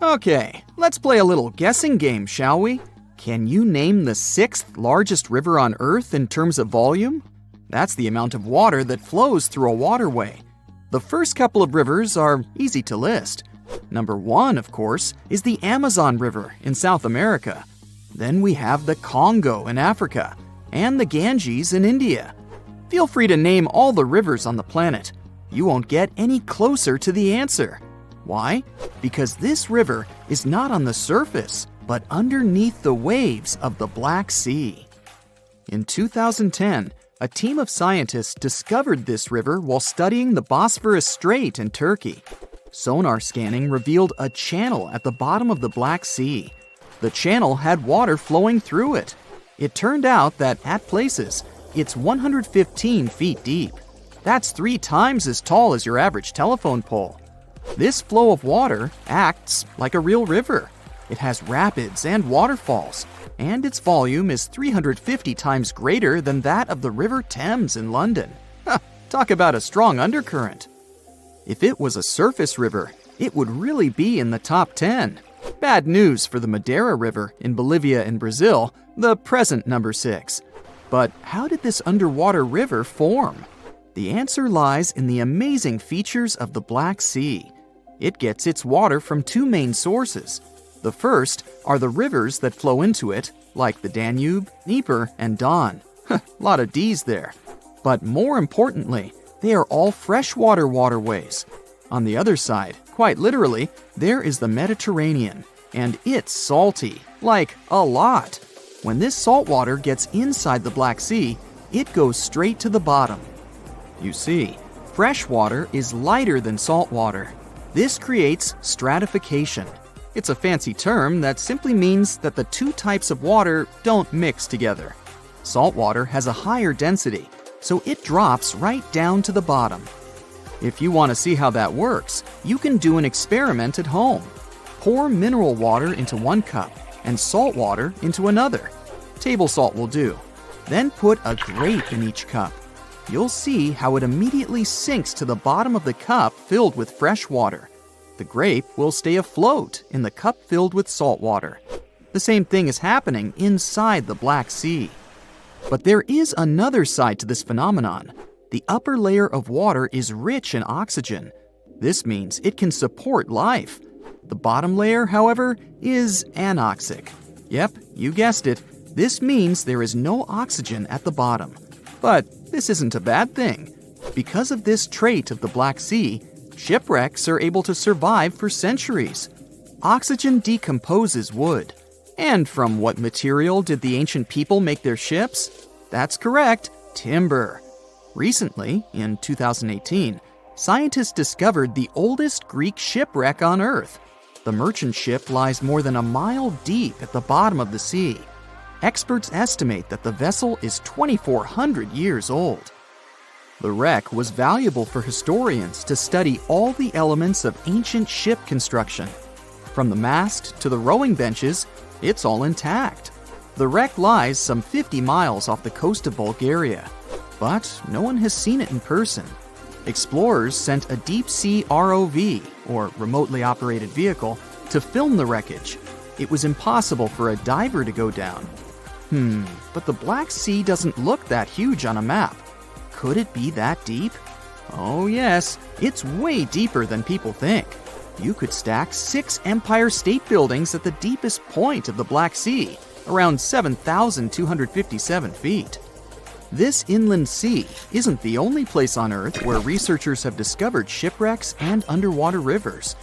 Okay, let's play a little guessing game, shall we? Can you name the 6th largest river on Earth in terms of volume? That's the amount of water that flows through a waterway. The first couple of rivers are easy to list. Number 1, of course, is the Amazon River in South America. Then we have the Congo in Africa, and the Ganges in India. Feel free to name all the rivers on the planet. You won't get any closer to the answer. Why? Because this river is not on the surface, but underneath the waves of the Black Sea. In 2010, a team of scientists discovered this river while studying the Bosphorus Strait in Turkey. Sonar scanning revealed a channel at the bottom of the Black Sea. The channel had water flowing through it. It turned out that at places, it's 115 feet deep. That's 3 times as tall as your average telephone pole. This flow of water acts like a real river. It has rapids and waterfalls, and its volume is 350 times greater than that of the River Thames in London. Talk about a strong undercurrent. If it was a surface river, it would really be in the top 10. Bad news for the Madeira River in Bolivia and Brazil, the present number 6. But how did this underwater river form? The answer lies in the amazing features of the Black Sea. It gets its water from 2 main sources. The first are the rivers that flow into it, like the Danube, Dnieper, and Don. Lot of D's there. But more importantly, they are all freshwater waterways. On the other side, quite literally, there is the Mediterranean, and it's salty, like a lot. When this salt water gets inside the Black Sea, it goes straight to the bottom. You see, fresh water is lighter than salt water. This creates stratification. It's a fancy term that simply means that the 2 types of water don't mix together. Salt water has a higher density, so it drops right down to the bottom. If you want to see how that works, you can do an experiment at home. Pour mineral water into 1 cup and salt water into another. Table salt will do. Then put a grape in each cup. You'll see how it immediately sinks to the bottom of the cup filled with fresh water. The grape will stay afloat in the cup filled with salt water. The same thing is happening inside the Black Sea. But there is another side to this phenomenon. The upper layer of water is rich in oxygen. This means it can support life. The bottom layer, however, is anoxic. Yep, you guessed it. This means there is no oxygen at the bottom. But this isn't a bad thing. Because of this trait of the Black Sea, shipwrecks are able to survive for centuries. Oxygen decomposes wood. And from what material did the ancient people make their ships? That's correct, timber. Recently, in 2018, scientists discovered the oldest Greek shipwreck on Earth. The merchant ship lies more than a mile deep at the bottom of the sea. Experts estimate that the vessel is 2,400 years old. The wreck was valuable for historians to study all the elements of ancient ship construction. From the mast to the rowing benches, it's all intact. The wreck lies some 50 miles off the coast of Bulgaria, but no one has seen it in person. Explorers sent a deep-sea ROV, or remotely operated vehicle, to film the wreckage. It was impossible for a diver to go down. But the Black Sea doesn't look that huge on a map. Could it be that deep? Oh yes, it's way deeper than people think. You could stack 6 Empire State Buildings at the deepest point of the Black Sea, around 7,257 feet. This inland sea isn't the only place on Earth where researchers have discovered shipwrecks and underwater rivers.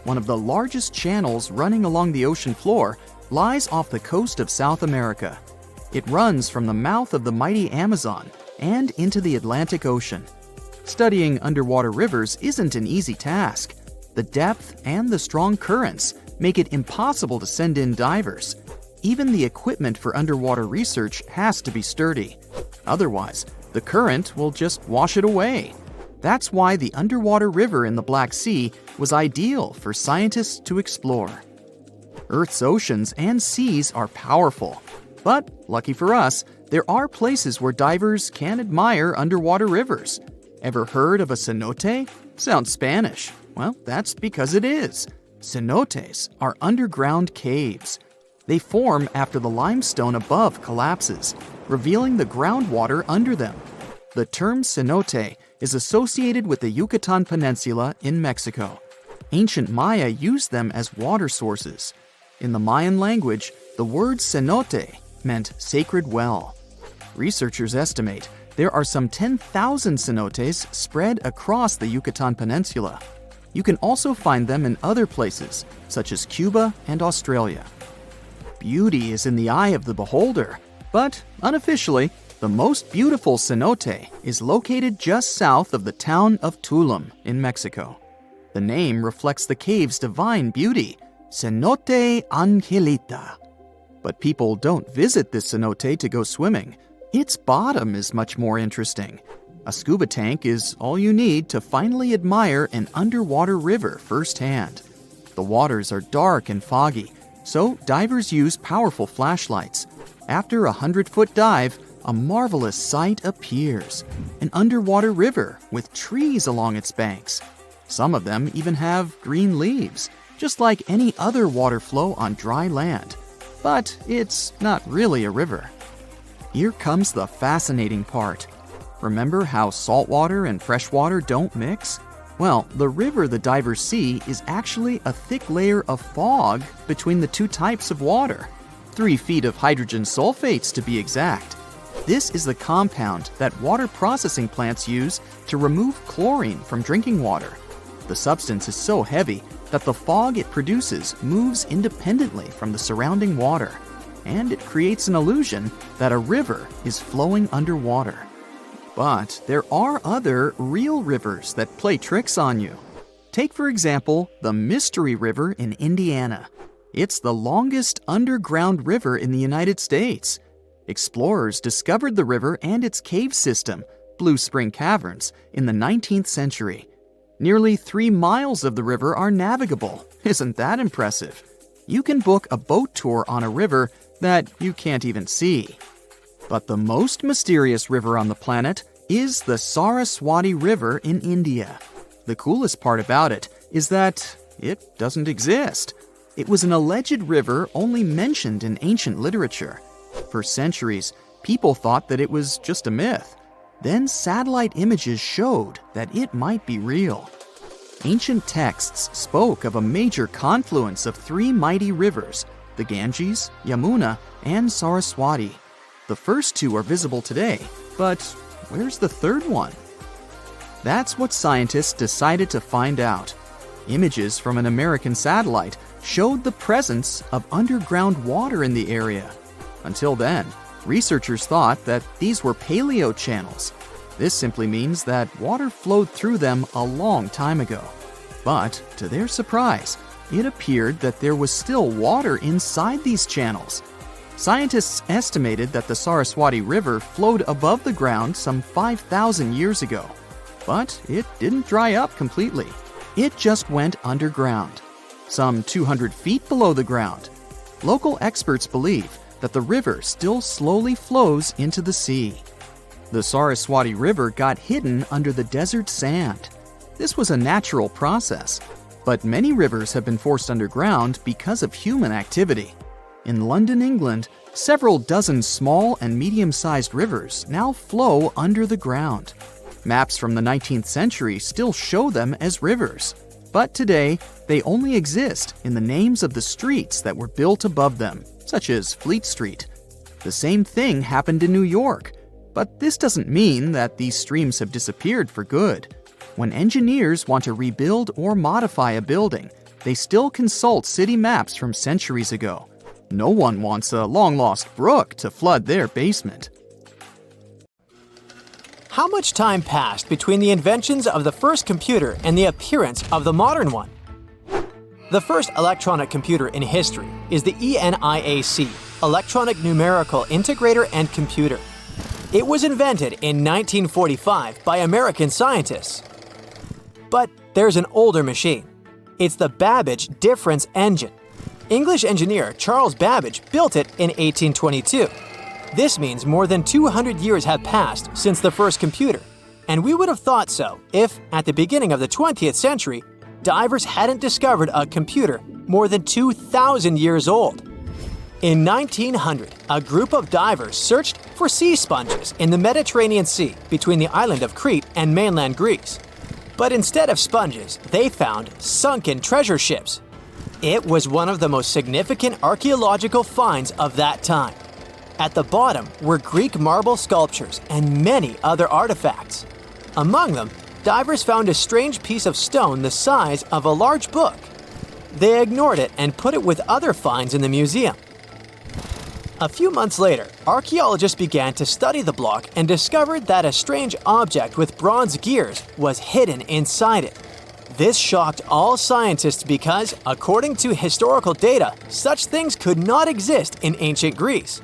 One of the largest channels running along the ocean floor lies off the coast of South America. It runs from the mouth of the mighty Amazon and into the Atlantic Ocean. Studying underwater rivers isn't an easy task. The depth and the strong currents make it impossible to send in divers. Even the equipment for underwater research has to be sturdy. Otherwise, the current will just wash it away. That's why the underwater river in the Black Sea was ideal for scientists to explore. Earth's oceans and seas are powerful. But, lucky for us, there are places where divers can admire underwater rivers. Ever heard of a cenote? Sounds Spanish. Well, that's because it is. Cenotes are underground caves. They form after the limestone above collapses, revealing the groundwater under them. The term cenote is associated with the Yucatan Peninsula in Mexico. Ancient Maya used them as water sources. In the Mayan language, the word cenote meant sacred well. Researchers estimate there are some 10,000 cenotes spread across the Yucatan Peninsula. You can also find them in other places, such as Cuba and Australia. Beauty is in the eye of the beholder, but unofficially, the most beautiful cenote is located just south of the town of Tulum in Mexico. The name reflects the cave's divine beauty, Cenote Angelita. But people don't visit this cenote to go swimming. Its bottom is much more interesting. A scuba tank is all you need to finally admire an underwater river firsthand. The waters are dark and foggy, so divers use powerful flashlights. After a 100-foot dive, a marvelous sight appears, an underwater river with trees along its banks. Some of them even have green leaves, just like any other water flow on dry land. But it's not really a river. Here comes the fascinating part. Remember how saltwater and freshwater don't mix? Well, the river the divers see is actually a thick layer of fog between the two types of water. 3 feet of hydrogen sulfates to be exact. This is the compound that water processing plants use to remove chlorine from drinking water. The substance is so heavy that the fog it produces moves independently from the surrounding water, and it creates an illusion that a river is flowing underwater. But there are other real rivers that play tricks on you. Take, for example, the Mystery River in Indiana. It's the longest underground river in the United States. Explorers discovered the river and its cave system, Blue Spring Caverns, in the 19th century. Nearly 3 miles of the river are navigable. Isn't that impressive? You can book a boat tour on a river that you can't even see. But the most mysterious river on the planet is the Saraswati River in India. The coolest part about it is that it doesn't exist. It was an alleged river only mentioned in ancient literature. For centuries, people thought that it was just a myth. Then satellite images showed that it might be real. Ancient texts spoke of a major confluence of 3 mighty rivers, the Ganges, Yamuna, and Saraswati. The first 2 are visible today, but where's the third one? That's what scientists decided to find out. Images from an American satellite showed the presence of underground water in the area. Until then, researchers thought that these were paleo channels. This simply means that water flowed through them a long time ago. But, to their surprise, it appeared that there was still water inside these channels. Scientists estimated that the Saraswati River flowed above the ground some 5,000 years ago. But it didn't dry up completely. It just went underground, some 200 feet below the ground. Local experts believe that the river still slowly flows into the sea. The Saraswati River got hidden under the desert sand. This was a natural process, but many rivers have been forced underground because of human activity. In London, England, several dozen small and medium-sized rivers now flow under the ground. Maps from the 19th century still show them as rivers, but today they only exist in the names of the streets that were built above them, such as Fleet Street. The same thing happened in New York, but this doesn't mean that these streams have disappeared for good. When engineers want to rebuild or modify a building, they still consult city maps from centuries ago. No one wants a long-lost brook to flood their basement. How much time passed between the inventions of the first computer and the appearance of the modern one? The first electronic computer in history is the ENIAC, Electronic Numerical Integrator and Computer. It was invented in 1945 by American scientists. But there's an older machine. It's the Babbage difference engine. English engineer Charles Babbage built it in 1822. This means more than 200 years have passed since the first computer, and we would have thought so if, at the beginning of the 20th century, divers hadn't discovered a computer more than 2,000 years old. In 1900, a group of divers searched for sea sponges in the Mediterranean Sea between the island of Crete and mainland Greece. But instead of sponges, they found sunken treasure ships. It was one of the most significant archaeological finds of that time. At the bottom were Greek marble sculptures and many other artifacts. Among them, divers found a strange piece of stone the size of a large book. They ignored it and put it with other finds in the museum. A few months later, archaeologists began to study the block and discovered that a strange object with bronze gears was hidden inside it. This shocked all scientists because, according to historical data, such things could not exist in ancient Greece.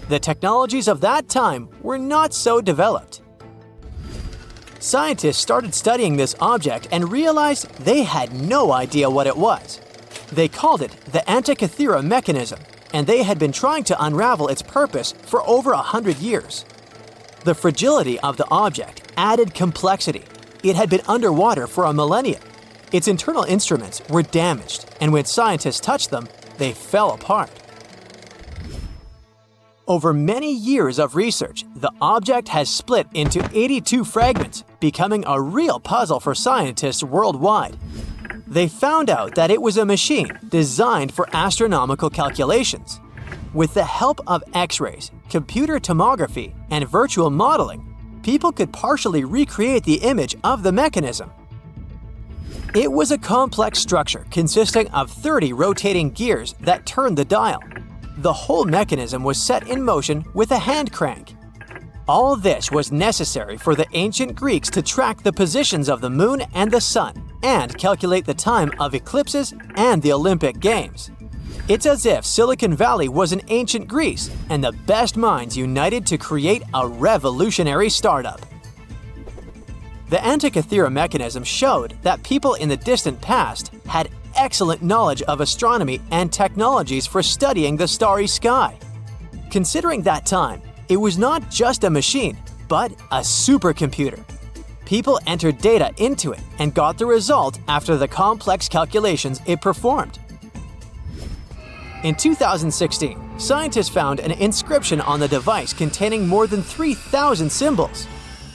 The technologies of that time were not so developed. Scientists started studying this object and realized they had no idea what it was. They called it the Antikythera mechanism, and they had been trying to unravel its purpose for over 100 years. The fragility of the object added complexity. It had been underwater for a millennia. Its internal instruments were damaged, and when scientists touched them, they fell apart. Over many years of research, the object has split into 82 fragments, becoming a real puzzle for scientists worldwide. They found out that it was a machine designed for astronomical calculations. With the help of X-rays, computer tomography, and virtual modeling, people could partially recreate the image of the mechanism. It was a complex structure consisting of 30 rotating gears that turned the dial. The whole mechanism was set in motion with a hand crank. All this was necessary for the ancient Greeks to track the positions of the moon and the sun and calculate the time of eclipses and the Olympic Games. It's as if Silicon Valley was in ancient Greece and the best minds united to create a revolutionary startup. The Antikythera mechanism showed that people in the distant past had excellent knowledge of astronomy and technologies for studying the starry sky. Considering that time, it was not just a machine, but a supercomputer. People entered data into it and got the result after the complex calculations it performed. In 2016, scientists found an inscription on the device containing more than 3,000 symbols.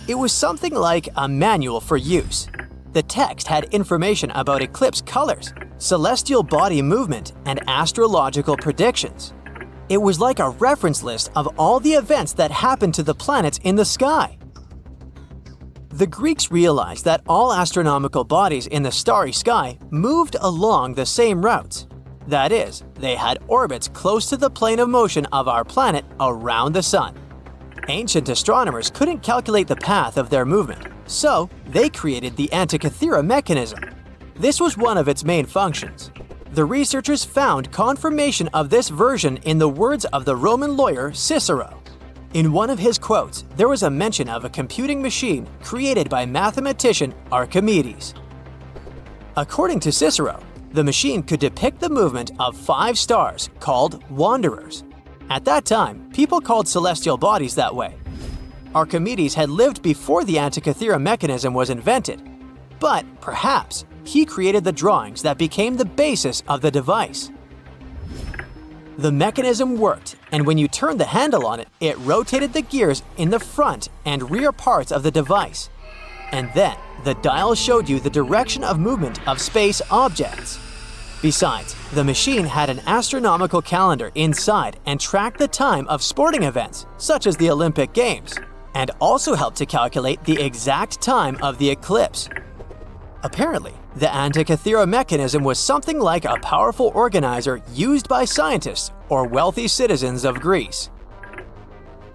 It was something like a manual for use. The text had information about eclipse colors, celestial body movement, and astrological predictions. It was like a reference list of all the events that happened to the planets in the sky. The Greeks realized that all astronomical bodies in the starry sky moved along the same routes. That is, they had orbits close to the plane of motion of our planet around the sun. Ancient astronomers couldn't calculate the path of their movement, so they created the Antikythera mechanism. This was one of its main functions. The researchers found confirmation of this version in the words of the Roman lawyer Cicero. In one of his quotes, there was a mention of a computing machine created by mathematician Archimedes. According to Cicero, the machine could depict the movement of 5 stars called wanderers. At that time, people called celestial bodies that way. Archimedes had lived before the Antikythera mechanism was invented, but perhaps he created the drawings that became the basis of the device. The mechanism worked, and when you turned the handle on it, it rotated the gears in the front and rear parts of the device. And then, the dial showed you the direction of movement of space objects. Besides, the machine had an astronomical calendar inside and tracked the time of sporting events, such as the Olympic Games, and also helped to calculate the exact time of the eclipse. Apparently, the Antikythera mechanism was something like a powerful organizer used by scientists or wealthy citizens of Greece.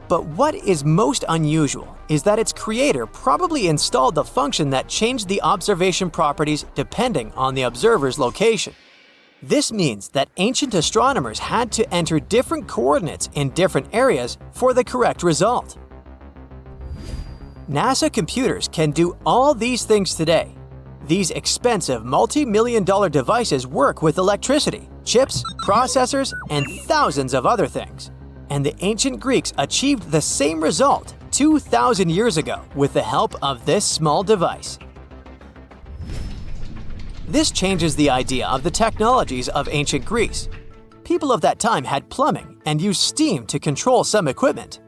But what is most unusual is that its creator probably installed the function that changed the observation properties depending on the observer's location. This means that ancient astronomers had to enter different coordinates in different areas for the correct result. NASA computers can do all these things today. These expensive multi-million-dollar devices work with electricity, chips, processors, and thousands of other things. And the ancient Greeks achieved the same result 2,000 years ago with the help of this small device. This changes the idea of the technologies of ancient Greece. People of that time had plumbing and used steam to control some equipment.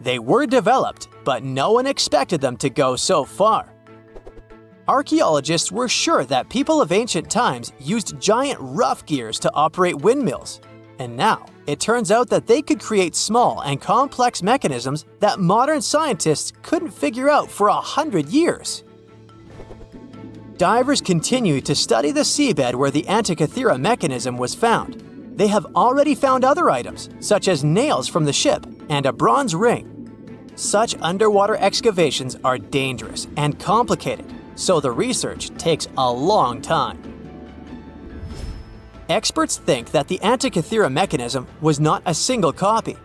They were developed, but no one expected them to go so far. Archaeologists were sure that people of ancient times used giant rough gears to operate windmills. And now, it turns out that they could create small and complex mechanisms that modern scientists couldn't figure out for 100 years. Divers continue to study the seabed where the Antikythera mechanism was found. They have already found other items, such as nails from the ship and a bronze ring. Such underwater excavations are dangerous and complicated, so the research takes a long time. Experts think that the Antikythera mechanism was not a single copy.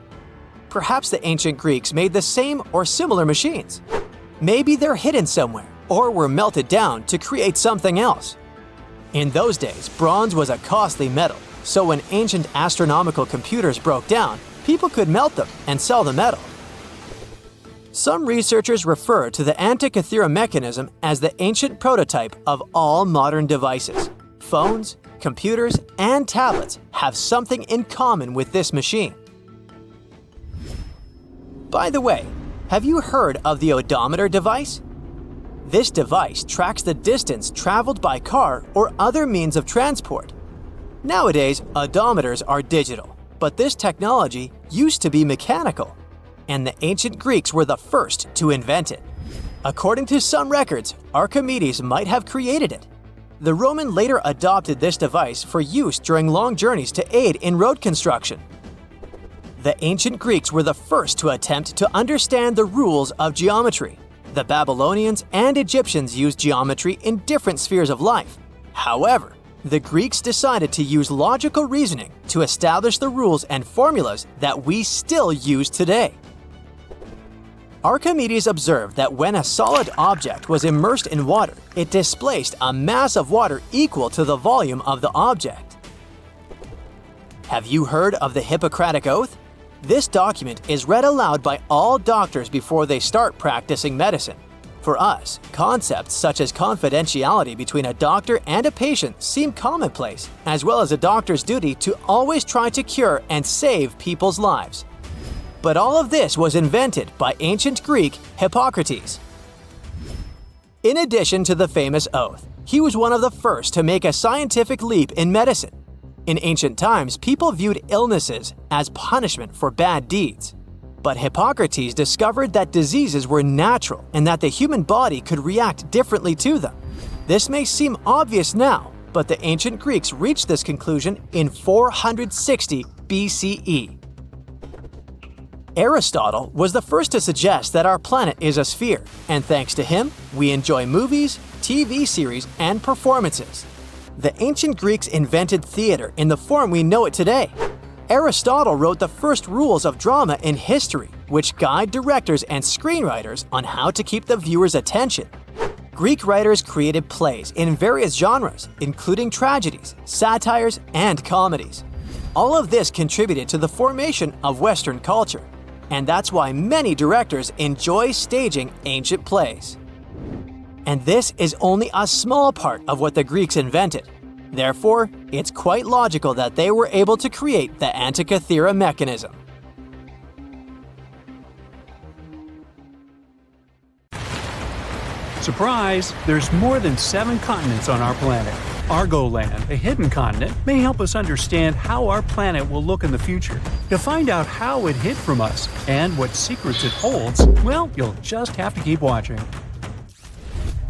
Perhaps the ancient Greeks made the same or similar machines. Maybe they're hidden somewhere or were melted down to create something else. In those days, bronze was a costly metal, so when ancient astronomical computers broke down, people could melt them and sell the metal. Some researchers refer to the Antikythera mechanism as the ancient prototype of all modern devices. Phones, computers, and tablets have something in common with this machine. By the way, have you heard of the odometer device? This device tracks the distance traveled by car or other means of transport. Nowadays, odometers are digital, but this technology used to be mechanical, and the ancient Greeks were the first to invent it. According to some records, Archimedes might have created it. The Roman later adopted this device for use during long journeys to aid in road construction. The ancient Greeks were the first to attempt to understand the rules of geometry. The Babylonians and Egyptians used geometry in different spheres of life. However, the Greeks decided to use logical reasoning to establish the rules and formulas that we still use today. Archimedes observed that when a solid object was immersed in water, it displaced a mass of water equal to the volume of the object. Have you heard of the Hippocratic Oath? This document is read aloud by all doctors before they start practicing medicine. For us, concepts such as confidentiality between a doctor and a patient seem commonplace, as well as a doctor's duty to always try to cure and save people's lives. But all of this was invented by ancient Greek Hippocrates. In addition to the famous oath, he was one of the first to make a scientific leap in medicine. In ancient times, people viewed illnesses as punishment for bad deeds. But Hippocrates discovered that diseases were natural and that the human body could react differently to them. This may seem obvious now, but the ancient Greeks reached this conclusion in 460 BCE. Aristotle was the first to suggest that our planet is a sphere, and thanks to him, we enjoy movies, TV series, and performances. The ancient Greeks invented theater in the form we know it today. Aristotle wrote the first rules of drama in history, which guide directors and screenwriters on how to keep the viewer's attention. Greek writers created plays in various genres, including tragedies, satires, and comedies. All of this contributed to the formation of Western culture, and that's why many directors enjoy staging ancient plays. And this is only a small part of what the Greeks invented. Therefore, it's quite logical that they were able to create the Antikythera mechanism. Surprise! There's more than 7 continents on our planet. Argoland, a hidden continent, may help us understand how our planet will look in the future. To find out how it hid from us and what secrets it holds, well, you'll just have to keep watching.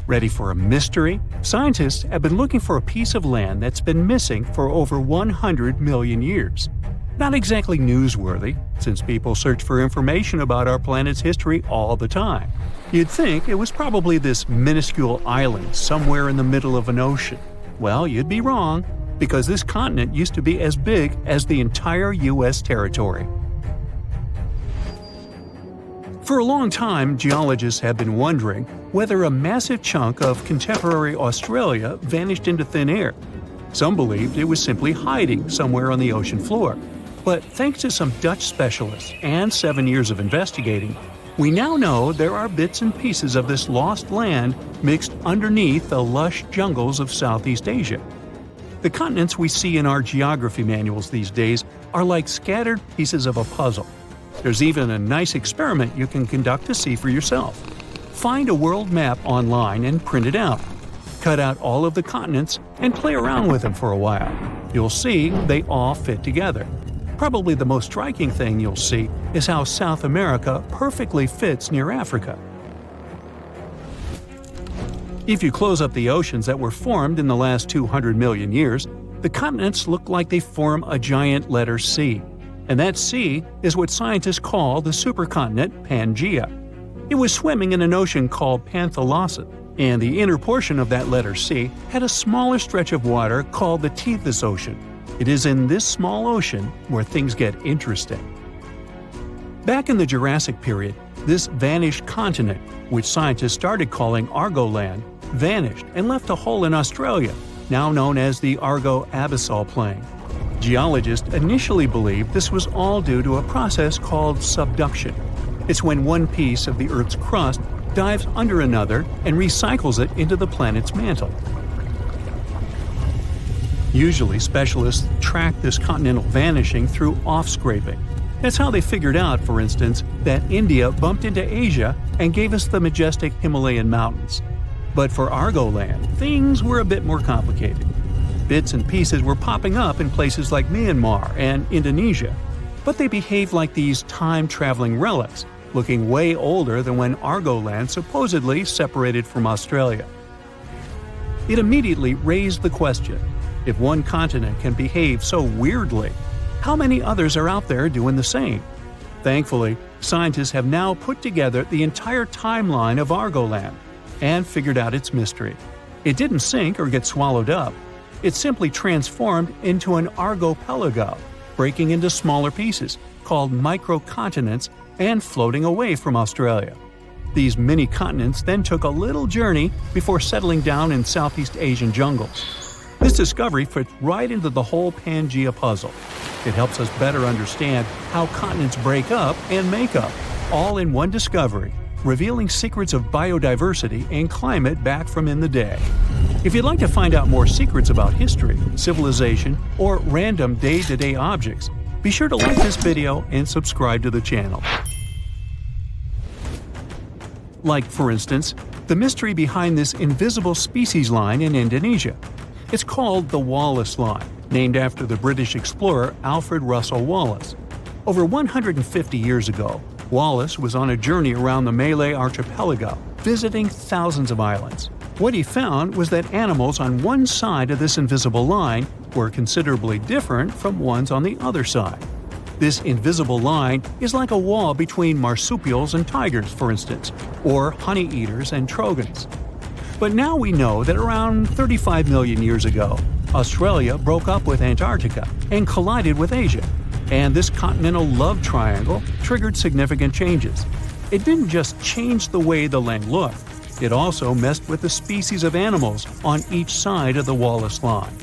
Ready for a mystery? Scientists have been looking for a piece of land that's been missing for over 100 million years. Not exactly newsworthy, since people search for information about our planet's history all the time. You'd think it was probably this minuscule island somewhere in the middle of an ocean. Well, you'd be wrong, because this continent used to be as big as the entire U.S. territory. For a long time, geologists have been wondering whether a massive chunk of contemporary Australia vanished into thin air. Some believed it was simply hiding somewhere on the ocean floor. But thanks to some Dutch specialists and 7 years of investigating, We now know there are bits and pieces of this lost land mixed underneath the lush jungles of Southeast Asia. The continents we see in our geography manuals these days are like scattered pieces of a puzzle. There's even a nice experiment you can conduct to see for yourself. Find a world map online and print it out. Cut out all of the continents and play around with them for a while. You'll see they all fit together. Probably the most striking thing you'll see is how South America perfectly fits near Africa. If you close up the oceans that were formed in the last 200 million years, the continents look like they form a giant letter C. And that C is what scientists call the supercontinent Pangaea. It was swimming in an ocean called Panthalassa, and the inner portion of that letter C had a smaller stretch of water called the Tethys Ocean. It is in this small ocean where things get interesting. Back in the Jurassic period, this vanished continent, which scientists started calling Argoland, vanished and left a hole in Australia, now known as the Argo-Abyssal Plain. Geologists initially believed this was all due to a process called subduction. It's when one piece of the Earth's crust dives under another and recycles it into the planet's mantle. Usually, specialists track this continental vanishing through off-scraping. That's how they figured out, for instance, that India bumped into Asia and gave us the majestic Himalayan mountains. But for Argoland, things were a bit more complicated. Bits and pieces were popping up in places like Myanmar and Indonesia, but they behaved like these time-traveling relics, looking way older than when Argoland supposedly separated from Australia. It immediately raised the question: if one continent can behave so weirdly, how many others are out there doing the same? Thankfully, scientists have now put together the entire timeline of Argoland and figured out its mystery. It didn't sink or get swallowed up. It simply transformed into an archipelago, breaking into smaller pieces, called microcontinents, and floating away from Australia. These mini-continents then took a little journey before settling down in Southeast Asian jungles. This discovery fits right into the whole Pangaea puzzle. It helps us better understand how continents break up and make up, all in one discovery, revealing secrets of biodiversity and climate back from in the day. If you'd like to find out more secrets about history, civilization, or random day-to-day objects, be sure to like this video and subscribe to the channel. Like, for instance, the mystery behind this invisible species line in Indonesia. It's called the Wallace Line, named after the British explorer Alfred Russel Wallace. Over 150 years ago, Wallace was on a journey around the Malay archipelago, visiting thousands of islands. What he found was that animals on one side of this invisible line were considerably different from ones on the other side. This invisible line is like a wall between marsupials and tigers, for instance, or honey-eaters and trogons. But now we know that around 35 million years ago, Australia broke up with Antarctica and collided with Asia, and this continental love triangle triggered significant changes. It didn't just change the way the land looked, it also messed with the species of animals on each side of the Wallace Line.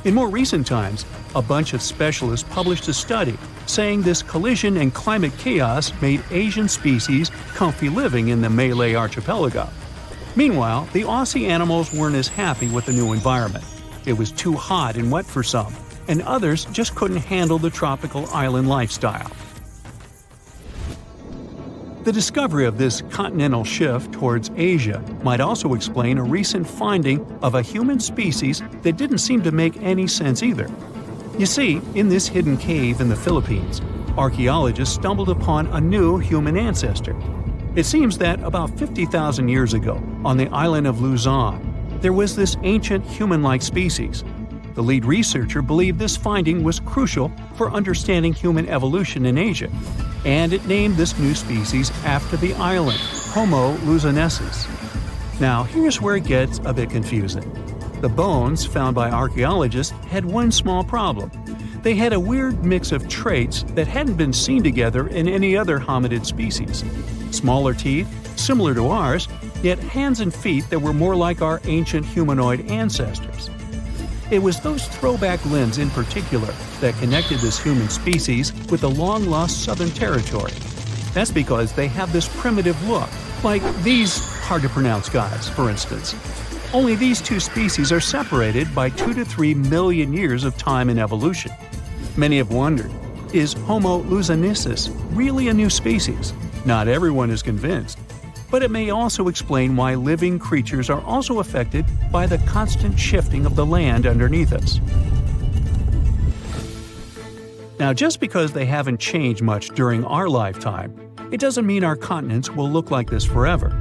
In more recent times, a bunch of specialists published a study saying this collision and climate chaos made Asian species comfy living in the Malay archipelago. Meanwhile, the Aussie animals weren't as happy with the new environment. It was too hot and wet for some, and others just couldn't handle the tropical island lifestyle. The discovery of this continental shift towards Asia might also explain a recent finding of a human species that didn't seem to make any sense either. You see, in this hidden cave in the Philippines, archaeologists stumbled upon a new human ancestor. It seems that about 50,000 years ago, on the island of Luzon, there was this ancient human-like species. The lead researcher believed this finding was crucial for understanding human evolution in Asia, and it named this new species after the island, Homo luzonensis. Now, here's where it gets a bit confusing. The bones found by archaeologists had one small problem. They had a weird mix of traits that hadn't been seen together in any other hominid species. Smaller teeth, similar to ours, yet hands and feet that were more like our ancient humanoid ancestors. It was those throwback limbs in particular that connected this human species with the long-lost Southern Territory. That's because they have this primitive look, like these hard-to-pronounce guys, for instance. Only these two species are separated by 2 to 3 million years of time in evolution. Many have wondered, is Homo luzonensis really a new species? Not everyone is convinced. But it may also explain why living creatures are also affected by the constant shifting of the land underneath us. Now, just because they haven't changed much during our lifetime, it doesn't mean our continents will look like this forever.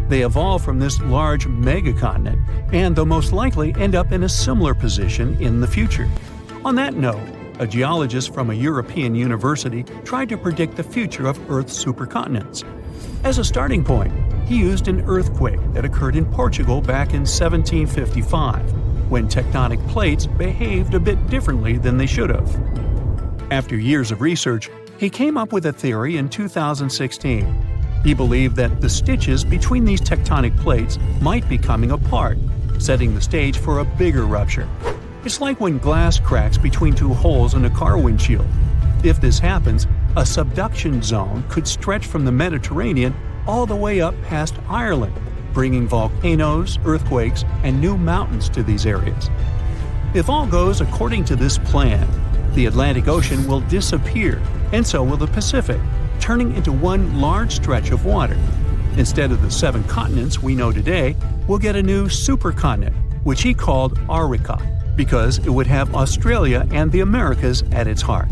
They evolved from this large megacontinent, and they'll most likely end up in a similar position in the future. On that note, a geologist from a European university tried to predict the future of Earth's supercontinents. As a starting point, he used an earthquake that occurred in Portugal back in 1755, when tectonic plates behaved a bit differently than they should have. After years of research, he came up with a theory in 2016. He believed that the stitches between these tectonic plates might be coming apart, setting the stage for a bigger rupture. It's like when glass cracks between two holes in a car windshield. If this happens, a subduction zone could stretch from the Mediterranean all the way up past Ireland, bringing volcanoes, earthquakes, and new mountains to these areas. If all goes according to this plan, the Atlantic Ocean will disappear, and so will the Pacific, turning into one large stretch of water. Instead of the 7 continents we know today, we'll get a new supercontinent, which he called Arica, because it would have Australia and the Americas at its heart.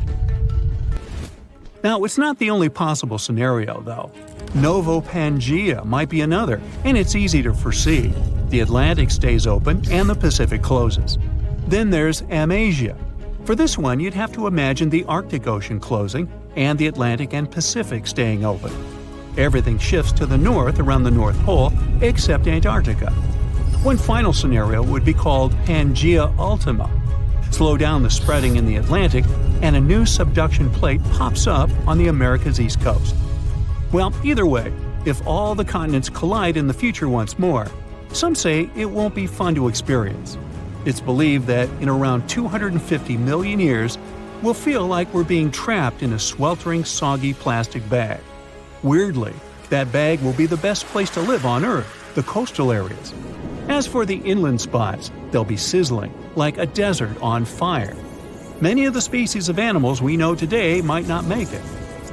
Now, it's not the only possible scenario, though. Novo Pangea might be another, and it's easy to foresee. The Atlantic stays open and the Pacific closes. Then there's Amasia. For this one, you'd have to imagine the Arctic Ocean closing and the Atlantic and Pacific staying open. Everything shifts to the north around the North Pole, except Antarctica. One final scenario would be called Pangea Ultima. Slow down the spreading in the Atlantic, and a new subduction plate pops up on the America's east coast. Well, either way, if all the continents collide in the future once more, some say it won't be fun to experience. It's believed that in around 250 million years, we'll feel like we're being trapped in a sweltering, soggy plastic bag. Weirdly, that bag will be the best place to live on Earth, the coastal areas. As for the inland spots, they'll be sizzling, like a desert on fire. Many of the species of animals we know today might not make it.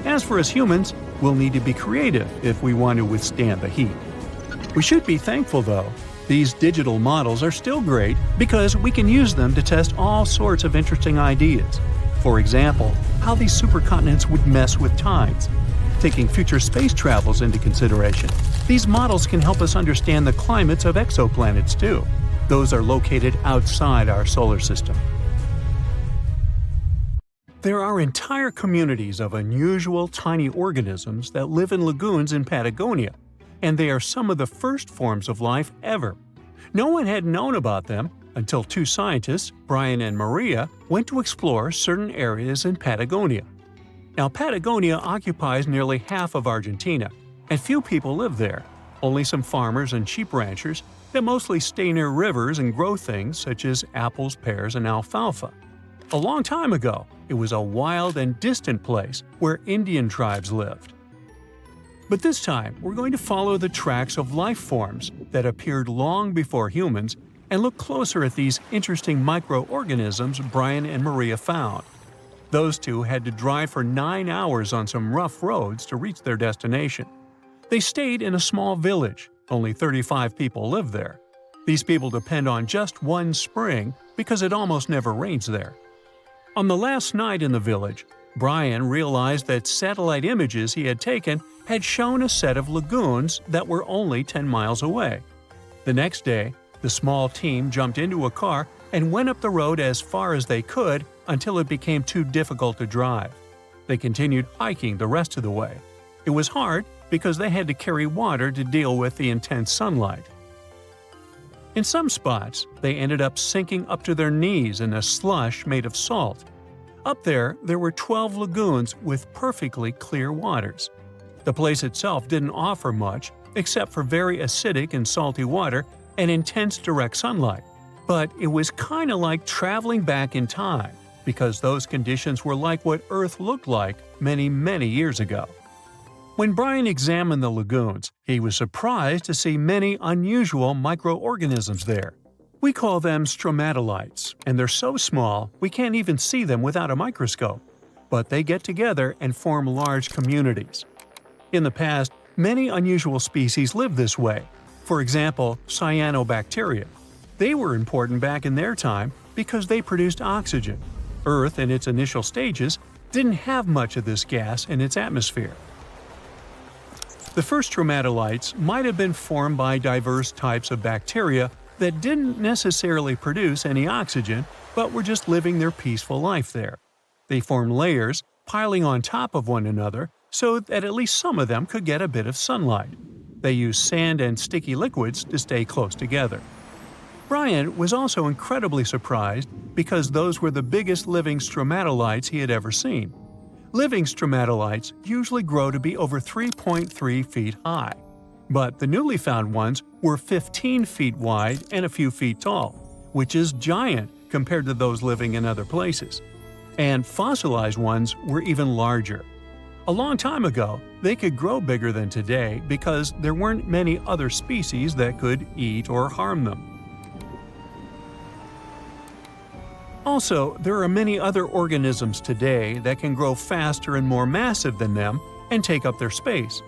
As for us humans, we'll need to be creative if we want to withstand the heat. We should be thankful, though. These digital models are still great because we can use them to test all sorts of interesting ideas. For example, how these supercontinents would mess with tides. Taking future space travels into consideration, these models can help us understand the climates of exoplanets too. Those are located outside our solar system. There are entire communities of unusual tiny organisms that live in lagoons in Patagonia, and they are some of the first forms of life ever. No one had known about them until 2 scientists, Brian and Maria, went to explore certain areas in Patagonia. Now, Patagonia occupies nearly half of Argentina, and few people live there. Only some farmers and sheep ranchers that mostly stay near rivers and grow things such as apples, pears, and alfalfa. A long time ago, it was a wild and distant place where Indian tribes lived. But this time, we're going to follow the tracks of life forms that appeared long before humans and look closer at these interesting microorganisms Brian and Maria found. Those two had to drive for 9 hours on some rough roads to reach their destination. They stayed in a small village. Only 35 people live there. These people depend on just one spring because it almost never rains there. On the last night in the village, Brian realized that satellite images he had taken had shown a set of lagoons that were only 10 miles away. The next day, the small team jumped into a car and went up the road as far as they could until it became too difficult to drive. They continued hiking the rest of the way. It was hard because they had to carry water to deal with the intense sunlight. In some spots, they ended up sinking up to their knees in a slush made of salt. Up there were 12 lagoons with perfectly clear waters. The place itself didn't offer much except for very acidic and salty water and intense direct sunlight. But it was kind of like traveling back in time, because those conditions were like what Earth looked like many, many years ago. When Brian examined the lagoons, he was surprised to see many unusual microorganisms there. We call them stromatolites, and they're so small we can't even see them without a microscope. But they get together and form large communities. In the past, many unusual species lived this way. For example, cyanobacteria. They were important back in their time because they produced oxygen. Earth, in its initial stages, didn't have much of this gas in its atmosphere. The first stromatolites might have been formed by diverse types of bacteria that didn't necessarily produce any oxygen, but were just living their peaceful life there. They formed layers, piling on top of one another, so that at least some of them could get a bit of sunlight. They used sand and sticky liquids to stay close together. Brian was also incredibly surprised because those were the biggest living stromatolites he had ever seen. Living stromatolites usually grow to be over 3.3 feet high, but the newly found ones were 15 feet wide and a few feet tall, which is giant compared to those living in other places. And fossilized ones were even larger. A long time ago, they could grow bigger than today because there weren't many other species that could eat or harm them. Also, there are many other organisms today that can grow faster and more massive than them and take up their space.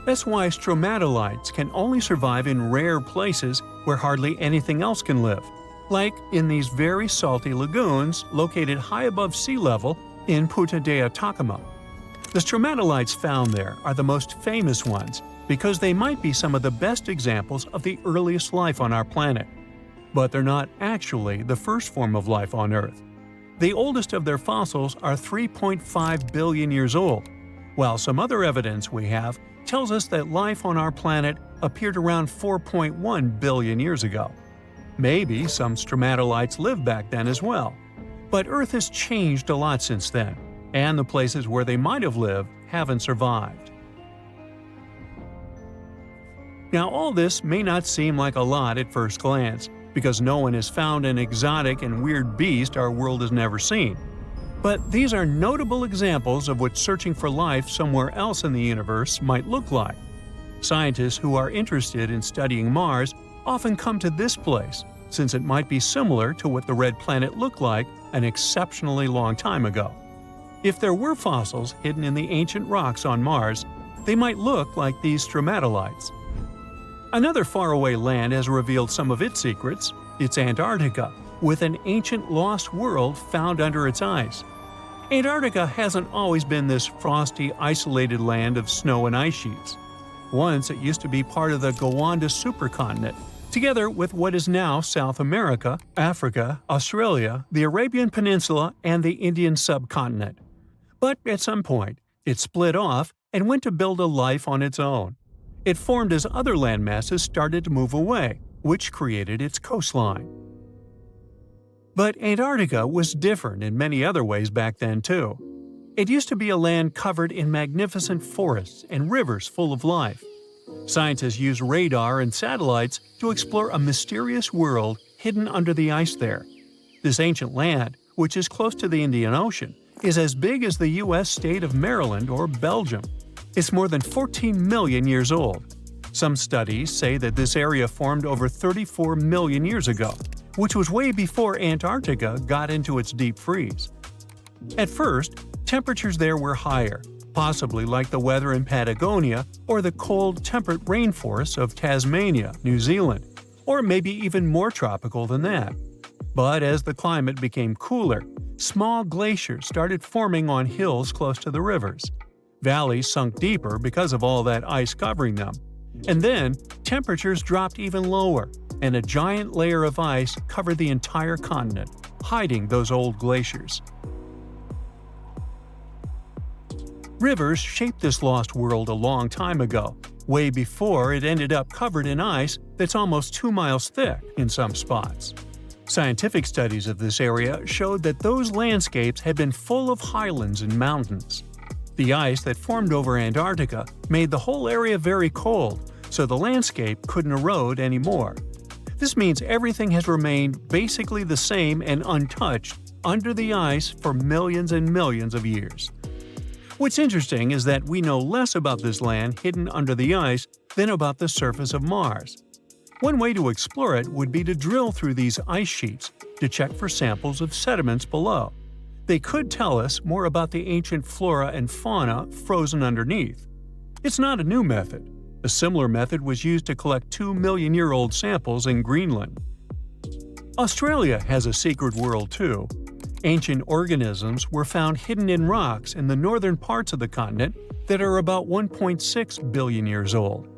That's why stromatolites can only survive in rare places where hardly anything else can live, like in these very salty lagoons located high above sea level in Punta de Atacama. The stromatolites found there are the most famous ones because they might be some of the best examples of the earliest life on our planet. But they're not actually the first form of life on Earth. The oldest of their fossils are 3.5 billion years old, while some other evidence we have tells us that life on our planet appeared around 4.1 billion years ago. Maybe some stromatolites lived back then as well. But Earth has changed a lot since then, and the places where they might have lived haven't survived. Now, all this may not seem like a lot at first glance, because no one has found an exotic and weird beast our world has never seen. But these are notable examples of what searching for life somewhere else in the universe might look like. Scientists who are interested in studying Mars often come to this place, since it might be similar to what the red planet looked like an exceptionally long time ago. If there were fossils hidden in the ancient rocks on Mars, they might look like these stromatolites. Another faraway land has revealed some of its secrets. It's Antarctica, with an ancient lost world found under its ice. Antarctica hasn't always been this frosty, isolated land of snow and ice sheets. Once it used to be part of the Gondwana supercontinent, together with what is now South America, Africa, Australia, the Arabian Peninsula, and the Indian subcontinent. But at some point, it split off and went to build a life on its own. It formed as other landmasses started to move away, which created its coastline. But Antarctica was different in many other ways back then too. It used to be a land covered in magnificent forests and rivers full of life. Scientists use radar and satellites to explore a mysterious world hidden under the ice there. This ancient land, which is close to the Indian Ocean, is as big as the U.S. state of Maryland or Belgium. It's more than 14 million years old. Some studies say that this area formed over 34 million years ago, which was way before Antarctica got into its deep freeze. At first, temperatures there were higher, possibly like the weather in Patagonia or the cold, temperate rainforests of Tasmania, New Zealand, or maybe even more tropical than that. But as the climate became cooler, small glaciers started forming on hills close to the rivers. Valleys sunk deeper because of all that ice covering them. And then, temperatures dropped even lower, and a giant layer of ice covered the entire continent, hiding those old glaciers. Rivers shaped this lost world a long time ago, way before it ended up covered in ice that's almost 2 miles thick in some spots. Scientific studies of this area showed that those landscapes had been full of highlands and mountains. The ice that formed over Antarctica made the whole area very cold, so the landscape couldn't erode anymore. This means everything has remained basically the same and untouched under the ice for millions and millions of years. What's interesting is that we know less about this land hidden under the ice than about the surface of Mars. One way to explore it would be to drill through these ice sheets to check for samples of sediments below. They could tell us more about the ancient flora and fauna frozen underneath. It's not a new method. A similar method was used to collect 2-million-year-old samples in Greenland. Australia has a secret world too. Ancient organisms were found hidden in rocks in the northern parts of the continent that are about 1.6 billion years old.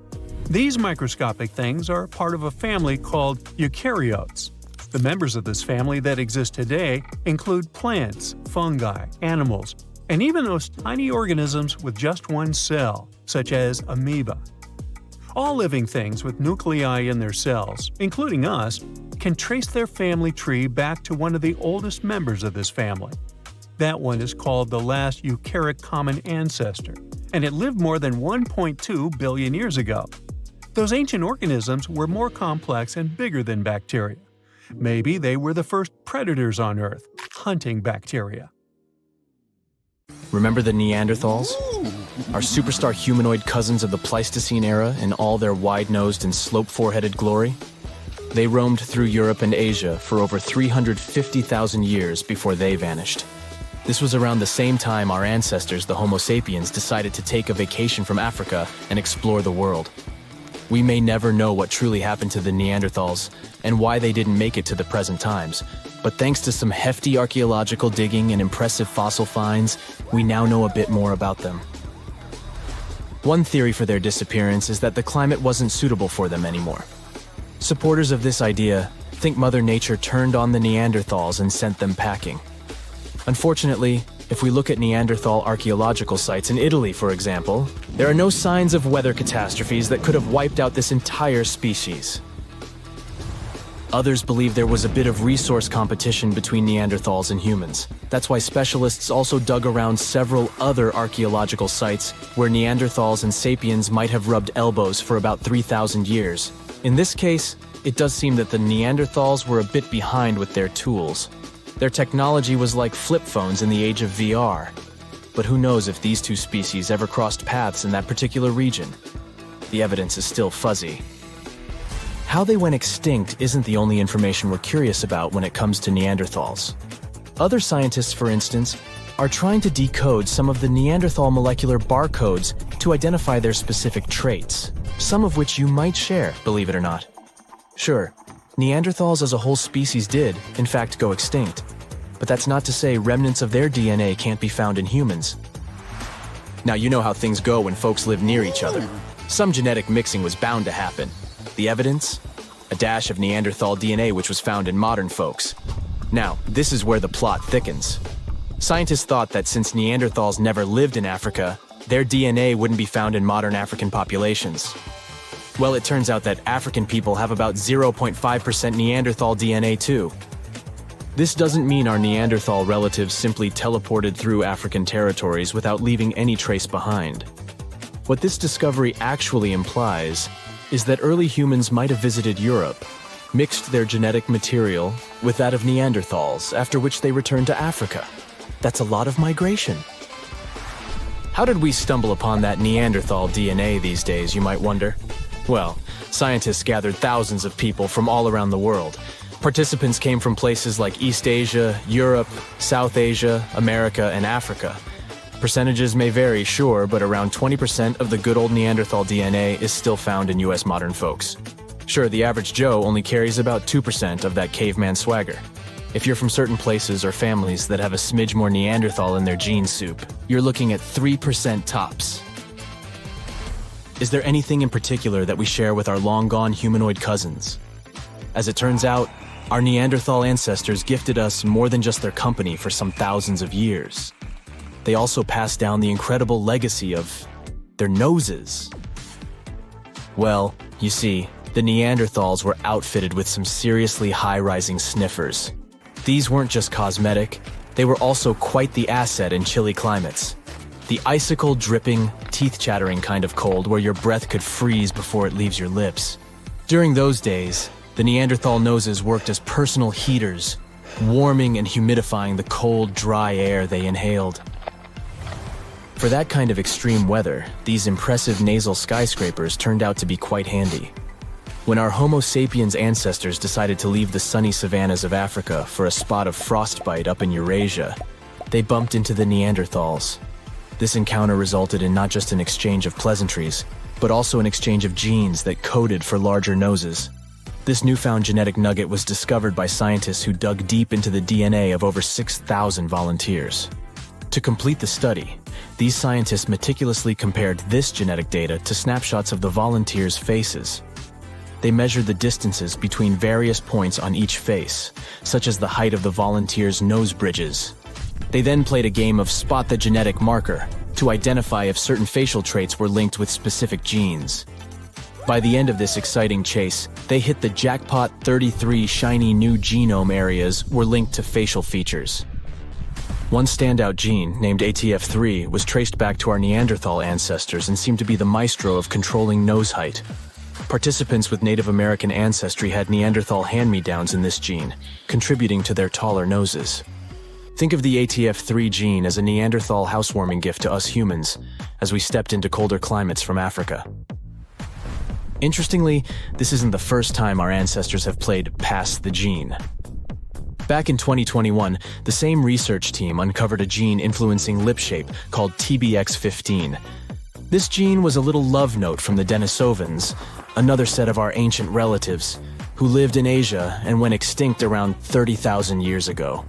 These microscopic things are part of a family called eukaryotes. The members of this family that exist today include plants, fungi, animals, and even those tiny organisms with just one cell, such as amoeba. All living things with nuclei in their cells, including us, can trace their family tree back to one of the oldest members of this family. That one is called the last eukaryotic common ancestor, and it lived more than 1.2 billion years ago. Those ancient organisms were more complex and bigger than bacteria. Maybe they were the first predators on Earth, hunting bacteria. Remember the Neanderthals? Our superstar humanoid cousins of the Pleistocene era in all their wide-nosed and slope-foreheaded glory? They roamed through Europe and Asia for over 350,000 years before they vanished. This was around the same time our ancestors, the Homo sapiens, decided to take a vacation from Africa and explore the world. We may never know what truly happened to the Neanderthals and why they didn't make it to the present times, but thanks to some hefty archaeological digging and impressive fossil finds, we now know a bit more about them. One theory for their disappearance is that the climate wasn't suitable for them anymore. Supporters of this idea think Mother Nature turned on the Neanderthals and sent them packing. Unfortunately, if we look at Neanderthal archaeological sites in Italy, for example, there are no signs of weather catastrophes that could have wiped out this entire species. Others believe there was a bit of resource competition between Neanderthals and humans. That's why specialists also dug around several other archaeological sites where Neanderthals and sapiens might have rubbed elbows for about 3,000 years. In this case, it does seem that the Neanderthals were a bit behind with their tools. Their technology was like flip phones in the age of VR. But who knows if these two species ever crossed paths in that particular region? The evidence is still fuzzy. How they went extinct isn't the only information we're curious about when it comes to Neanderthals. Other scientists, for instance, are trying to decode some of the Neanderthal molecular barcodes to identify their specific traits, some of which you might share, believe it or not. Sure, Neanderthals as a whole species did, in fact, go extinct. But that's not to say remnants of their DNA can't be found in humans. Now you know how things go when folks live near each other. Some genetic mixing was bound to happen. The evidence? A dash of Neanderthal DNA which was found in modern folks. Now, this is where the plot thickens. Scientists thought that since Neanderthals never lived in Africa, their DNA wouldn't be found in modern African populations. Well, it turns out that African people have about 0.5% Neanderthal DNA too. This doesn't mean our Neanderthal relatives simply teleported through African territories without leaving any trace behind. What this discovery actually implies is that early humans might have visited Europe, mixed their genetic material with that of Neanderthals, after which they returned to Africa. That's a lot of migration. How did we stumble upon that Neanderthal DNA these days, you might wonder? Well, scientists gathered thousands of people from all around the world. Participants came from places like East Asia, Europe, South Asia, America, and Africa. Percentages may vary, sure, but around 20% of the good old Neanderthal DNA is still found in US modern folks. Sure, the average Joe only carries about 2% of that caveman swagger. If you're from certain places or families that have a smidge more Neanderthal in their gene soup, you're looking at 3% tops. Is there anything in particular that we share with our long-gone humanoid cousins? As it turns out, our Neanderthal ancestors gifted us more than just their company for some thousands of years. They also passed down the incredible legacy of their noses. Well, you see, the Neanderthals were outfitted with some seriously high-rising sniffers. These weren't just cosmetic, they were also quite the asset in chilly climates. The icicle-dripping, teeth-chattering kind of cold where your breath could freeze before it leaves your lips. During those days, the Neanderthal noses worked as personal heaters, warming and humidifying the cold, dry air they inhaled. For that kind of extreme weather, these impressive nasal skyscrapers turned out to be quite handy. When our Homo sapiens ancestors decided to leave the sunny savannas of Africa for a spot of frostbite up in Eurasia, they bumped into the Neanderthals. This encounter resulted in not just an exchange of pleasantries, but also an exchange of genes that coded for larger noses. This newfound genetic nugget was discovered by scientists who dug deep into the DNA of over 6,000 volunteers. To complete the study, these scientists meticulously compared this genetic data to snapshots of the volunteers' faces. They measured the distances between various points on each face, such as the height of the volunteers' nose bridges. They then played a game of spot the genetic marker to identify if certain facial traits were linked with specific genes. By the end of this exciting chase, they hit the jackpot. 33 shiny new genome areas were linked to facial features. One standout gene, named ATF3, was traced back to our Neanderthal ancestors and seemed to be the maestro of controlling nose height. Participants with Native American ancestry had Neanderthal hand-me-downs in this gene, contributing to their taller noses. Think of the ATF3 gene as a Neanderthal housewarming gift to us humans as we stepped into colder climates from Africa. Interestingly, this isn't the first time our ancestors have played pass the gene. Back in 2021, the same research team uncovered a gene influencing lip shape called TBX15. This gene was a little love note from the Denisovans, another set of our ancient relatives, who lived in Asia and went extinct around 30,000 years ago.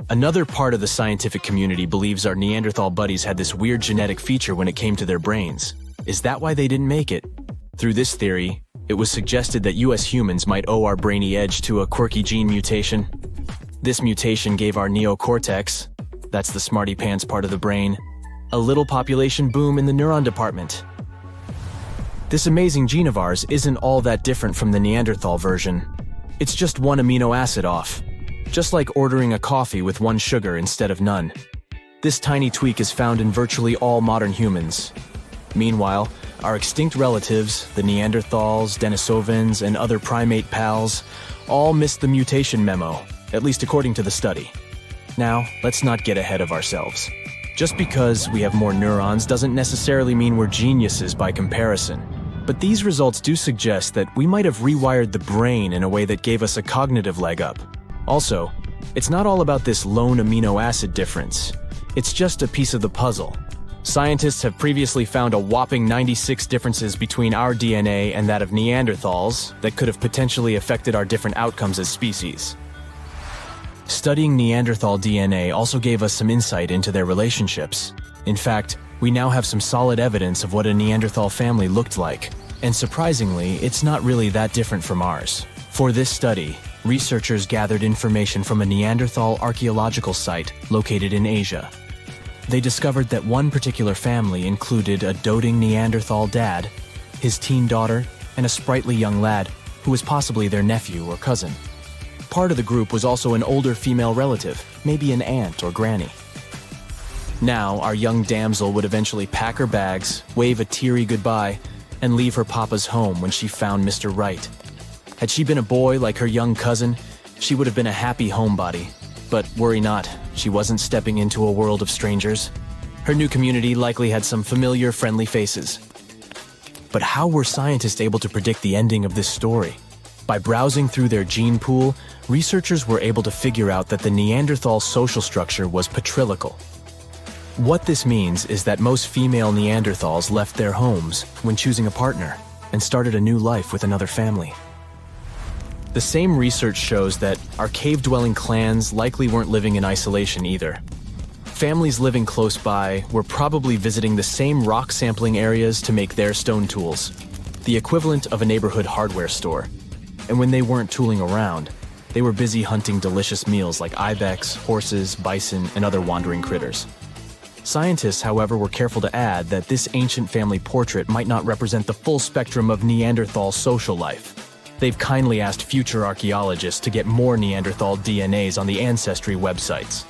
Another part of the scientific community believes our Neanderthal buddies had this weird genetic feature when it came to their brains. Is that why they didn't make it? Through this theory, it was suggested that US humans might owe our brainy edge to a quirky gene mutation. This mutation gave our neocortex, that's the smarty pants part of the brain, a little population boom in the neuron department. This amazing gene of ours isn't all that different from the Neanderthal version. It's just one amino acid off, just like ordering a coffee with one sugar instead of none. This tiny tweak is found in virtually all modern humans. Meanwhile, our extinct relatives, the Neanderthals, Denisovans, and other primate pals, all missed the mutation memo, at least according to the study. Now, let's not get ahead of ourselves. Just because we have more neurons doesn't necessarily mean we're geniuses by comparison. But these results do suggest that we might have rewired the brain in a way that gave us a cognitive leg up. Also, it's not all about this lone amino acid difference. It's just a piece of the puzzle. Scientists have previously found a whopping 96 differences between our DNA and that of Neanderthals that could have potentially affected our different outcomes as species. Studying Neanderthal DNA also gave us some insight into their relationships. In fact, we now have some solid evidence of what a Neanderthal family looked like. And surprisingly, it's not really that different from ours. For this study, researchers gathered information from a Neanderthal archaeological site located in Asia. They discovered that one particular family included a doting Neanderthal dad, his teen daughter, and a sprightly young lad who was possibly their nephew or cousin. Part of the group was also an older female relative, maybe an aunt or granny. Now, our young damsel would eventually pack her bags, wave a teary goodbye, and leave her papa's home when she found Mr. Right. Had she been a boy like her young cousin, she would have been a happy homebody. But worry not, she wasn't stepping into a world of strangers. Her new community likely had some familiar, friendly faces. But how were scientists able to predict the ending of this story? By browsing through their gene pool, researchers were able to figure out that the Neanderthal social structure was patrilical. What this means is that most female Neanderthals left their homes when choosing a partner and started a new life with another family. The same research shows that our cave-dwelling clans likely weren't living in isolation either. Families living close by were probably visiting the same rock sampling areas to make their stone tools, the equivalent of a neighborhood hardware store. And when they weren't tooling around, they were busy hunting delicious meals like ibex, horses, bison, and other wandering critters. Scientists, however, were careful to add that this ancient family portrait might not represent the full spectrum of Neanderthal social life. They've kindly asked future archaeologists to get more Neanderthal DNAs on the Ancestry websites.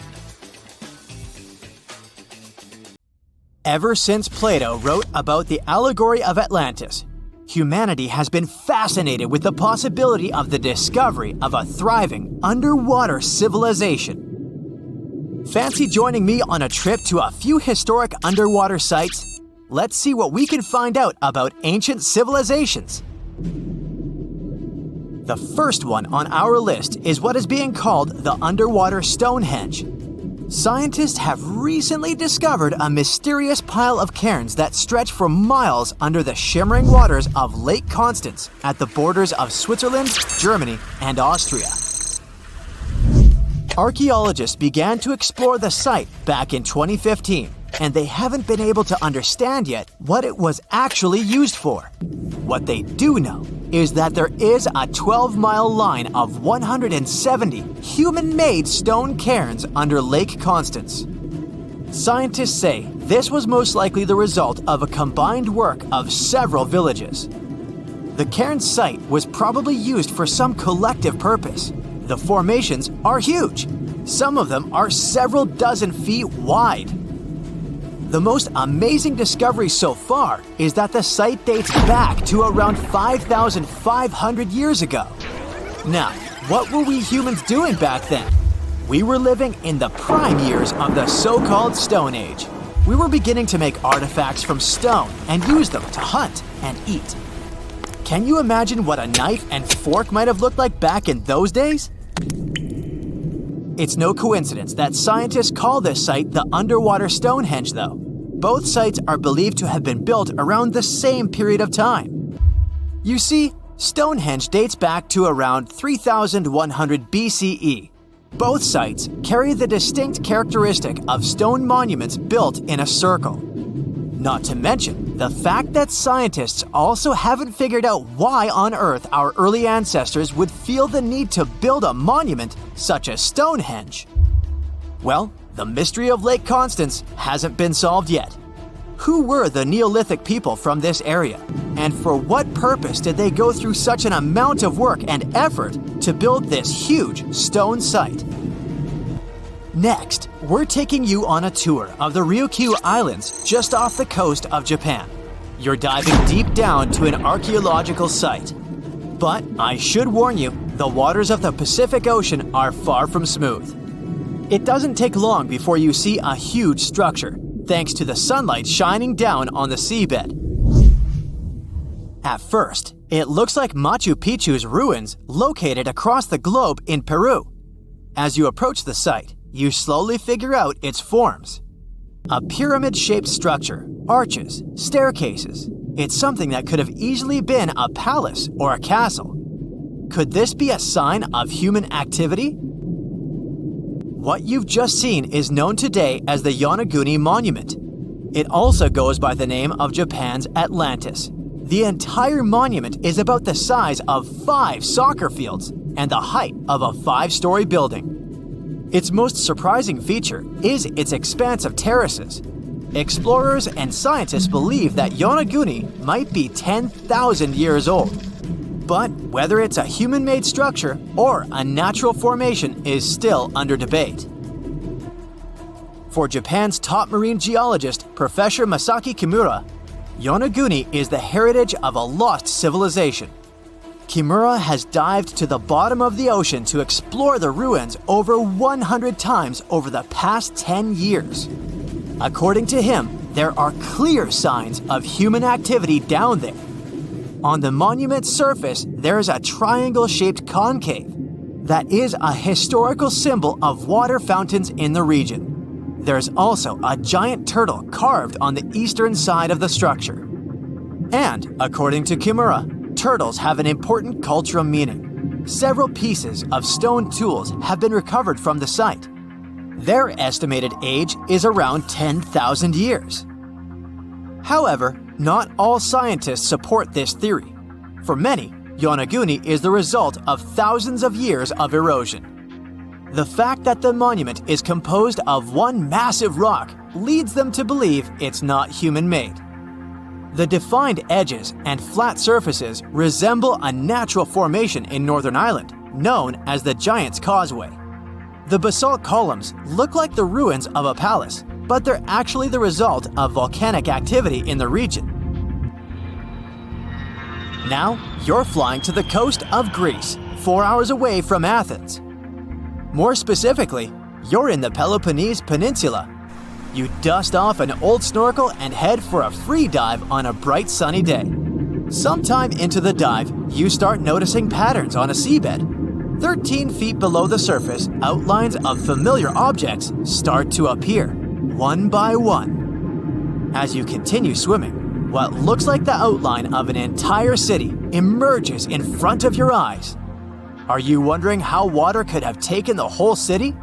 Ever since Plato wrote about the allegory of Atlantis, humanity has been fascinated with the possibility of the discovery of a thriving underwater civilization. Fancy joining me on a trip to a few historic underwater sites? Let's see what we can find out about ancient civilizations. The first one on our list is what is being called the underwater Stonehenge. Scientists have recently discovered a mysterious pile of cairns that stretch for miles under the shimmering waters of Lake Constance at the borders of Switzerland, Germany, and Austria. Archaeologists began to explore the site back in 2015, and they haven't been able to understand yet what it was actually used for. What they do know is that there is a 12-mile line of 170 human-made stone cairns under Lake Constance. Scientists say this was most likely the result of a combined work of several villages. The cairn site was probably used for some collective purpose. The formations are huge. Some of them are several dozen feet wide. The most amazing discovery so far is that the site dates back to around 5,500 years ago. Now, what were we humans doing back then? We were living in the prime years of the so-called Stone Age. We were beginning to make artifacts from stone and use them to hunt and eat. Can you imagine what a knife and fork might have looked like back in those days? It's no coincidence that scientists call this site the underwater Stonehenge, though. Both sites are believed to have been built around the same period of time. You see, Stonehenge dates back to around 3100 BCE. Both sites carry the distinct characteristic of stone monuments built in a circle. Not to mention the fact that scientists also haven't figured out why on earth our early ancestors would feel the need to build a monument such as Stonehenge. Well, the mystery of Lake Constance hasn't been solved yet. Who were the Neolithic people from this area? And for what purpose did they go through such an amount of work and effort to build this huge stone site? Next, we're taking you on a tour of the Ryukyu Islands just off the coast of Japan. You're diving deep down to an archaeological site. But I should warn you, the waters of the Pacific Ocean are far from smooth. It doesn't take long before you see a huge structure, thanks to the sunlight shining down on the seabed. At first, it looks like Machu Picchu's ruins located across the globe in Peru. As you approach the site, you slowly figure out its forms. A pyramid-shaped structure, arches, staircases. It's something that could have easily been a palace or a castle. Could this be a sign of human activity? What you've just seen is known today as the Yonaguni Monument. It also goes by the name of Japan's Atlantis. The entire monument is about the size of 5 soccer fields and the height of a 5-story building. Its most surprising feature is its expanse of terraces. Explorers and scientists believe that Yonaguni might be 10,000 years old. But whether it's a human-made structure or a natural formation is still under debate. For Japan's top marine geologist, Professor Masaki Kimura, Yonaguni is the heritage of a lost civilization. Kimura has dived to the bottom of the ocean to explore the ruins over 100 times over the past 10 years. According to him, there are clear signs of human activity down there. On the monument's surface, there is a triangle-shaped concave that is a historical symbol of water fountains in the region. There's also a giant turtle carved on the eastern side of the structure. And, according to Kimura, turtles have an important cultural meaning. Several pieces of stone tools have been recovered from the site. Their estimated age is around 10,000 years. However, not all scientists support this theory. For many, Yonaguni is the result of thousands of years of erosion. The fact that the monument is composed of one massive rock leads them to believe it's not human-made. The defined edges and flat surfaces resemble a natural formation in Northern Ireland, known as the Giant's Causeway. The basalt columns look like the ruins of a palace, but they're actually the result of volcanic activity in the region. Now, you're flying to the coast of Greece, 4 hours away from Athens. More specifically, You're in the Peloponnese Peninsula. You dust off an old snorkel and head for a free dive on a bright sunny day. Sometime into the dive, you start noticing patterns on a seabed. 13 feet below the surface, outlines of familiar objects start to appear, one by one. As you continue swimming, what looks like the outline of an entire city emerges in front of your eyes. Are you wondering how water could have taken the whole city?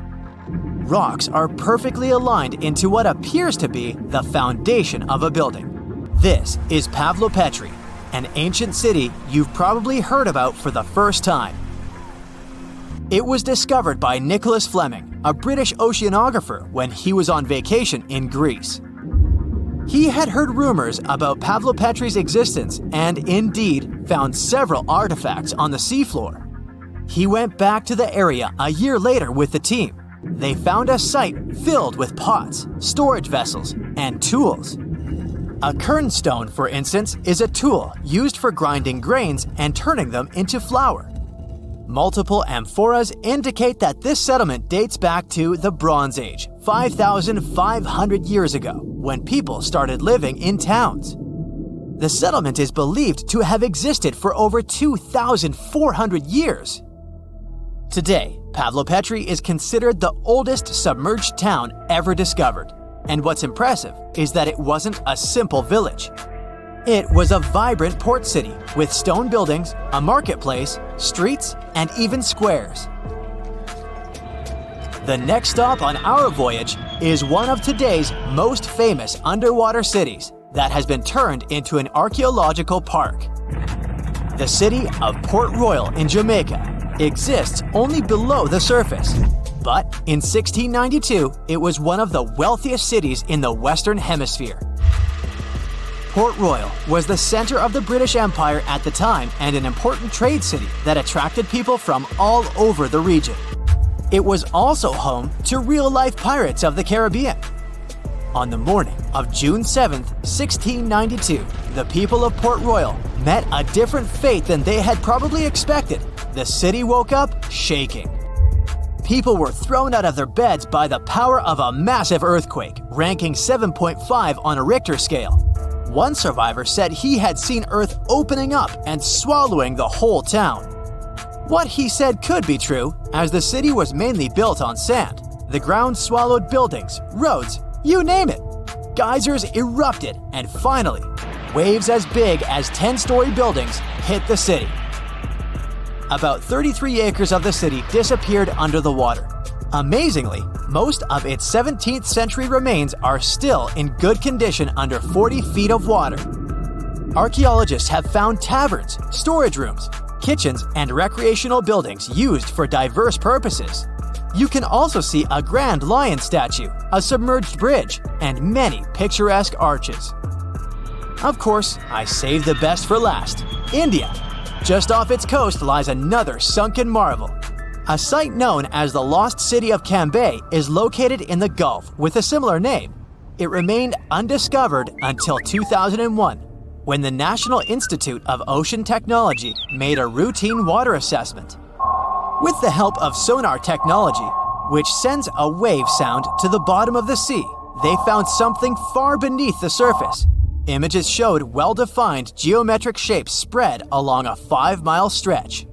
Rocks are perfectly aligned into what appears to be the foundation of a building. This is Pavlopetri, an ancient city you've probably heard about for the first time. It was discovered by Nicholas Fleming, a British oceanographer, when he was on vacation in Greece. He had heard rumors about Pavlopetri's existence and indeed found several artifacts on the seafloor. He went back to the area a year later with the team. They found a site filled with pots, storage vessels, and tools. A kernstone, for instance, is a tool used for grinding grains and turning them into flour. Multiple amphoras indicate that this settlement dates back to the Bronze Age, 5,500 years ago, when people started living in towns. The settlement is believed to have existed for over 2,400 years. Today, Pavlopetri is considered the oldest submerged town ever discovered. And what's impressive is that it wasn't a simple village. It was a vibrant port city with stone buildings, a marketplace, streets, and even squares. The next stop on our voyage is one of today's most famous underwater cities that has been turned into an archaeological park. The city of Port Royal in Jamaica exists only below the surface. But in 1692, it was one of the wealthiest cities in the Western Hemisphere. Port Royal was the center of the British Empire at the time and an important trade city that attracted people from all over the region. It was also home to real-life pirates of the Caribbean. On the morning of June 7, 1692, the people of Port Royal met a different fate than they had probably expected. The city woke up shaking. People were thrown out of their beds by the power of a massive earthquake, ranking 7.5 on a Richter scale. One survivor said he had seen Earth opening up and swallowing the whole town. What he said could be true, as the city was mainly built on sand. The ground swallowed buildings, roads, you name it. Geysers erupted, and finally, waves as big as 10-story buildings hit the city. About 33 acres of the city disappeared under the water. Amazingly, most of its 17th century remains are still in good condition under 40 feet of water. Archaeologists have found taverns, storage rooms, kitchens, and recreational buildings used for diverse purposes. You can also see a grand lion statue, a submerged bridge, and many picturesque arches. Of course, I saved the best for last: India. Just off its coast lies another sunken marvel. A site known as the Lost City of Cambay is located in the Gulf with a similar name. It remained undiscovered until 2001, when the National Institute of Ocean Technology made a routine water assessment. With the help of sonar technology, which sends a wave sound to the bottom of the sea, they found something far beneath the surface. Images showed well-defined geometric shapes spread along a 5-mile stretch.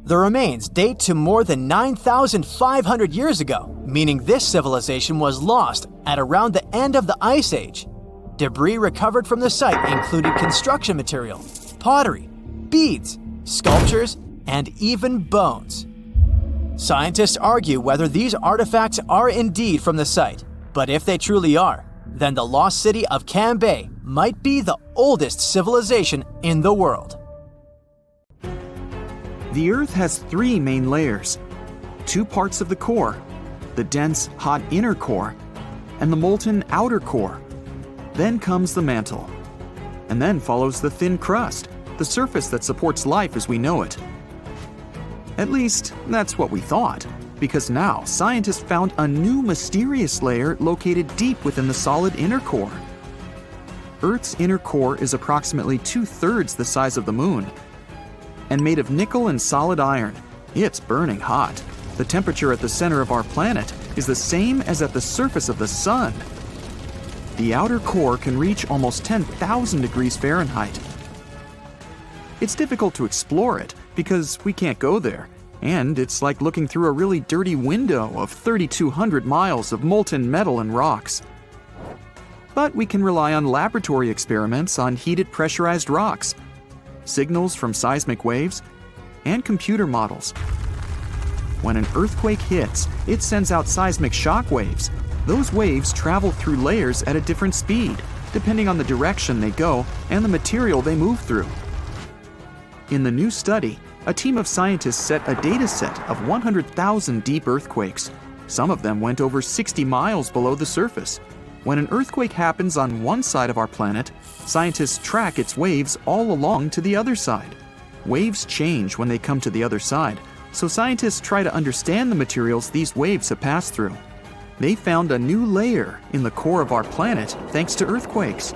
The remains date to more than 9,500 years ago, meaning this civilization was lost at around the end of the Ice Age. Debris recovered from the site included construction material, pottery, beads, sculptures, and even bones. Scientists argue whether these artifacts are indeed from the site, but if they truly are, then the lost city of Cambay might be the oldest civilization in the world. The Earth has 3 main layers: 2 parts of the core, the dense, hot inner core, and the molten outer core. Then comes the mantle. And then follows the thin crust, the surface that supports life as we know it. At least, that's what we thought, because now scientists found a new mysterious layer located deep within the solid inner core. Earth's inner core is approximately 2/3 the size of the Moon. And made of nickel and solid iron, it's burning hot. The temperature at the center of our planet is the same as at the surface of the sun. The outer core can reach almost 10,000 degrees Fahrenheit. It's difficult to explore it because we can't go there, and it's like looking through a really dirty window of 3,200 miles of molten metal and rocks. But we can rely on laboratory experiments on heated pressurized rocks, signals from seismic waves, and computer models. When an earthquake hits, it sends out seismic shock waves. Those waves travel through layers at a different speed, depending on the direction they go and the material they move through. In the new study, a team of scientists set a data set of 100,000 deep earthquakes. Some of them went over 60 miles below the surface. When an earthquake happens on one side of our planet, scientists track its waves all along to the other side. Waves change when they come to the other side, so scientists try to understand the materials these waves have passed through. They found a new layer in the core of our planet thanks to earthquakes.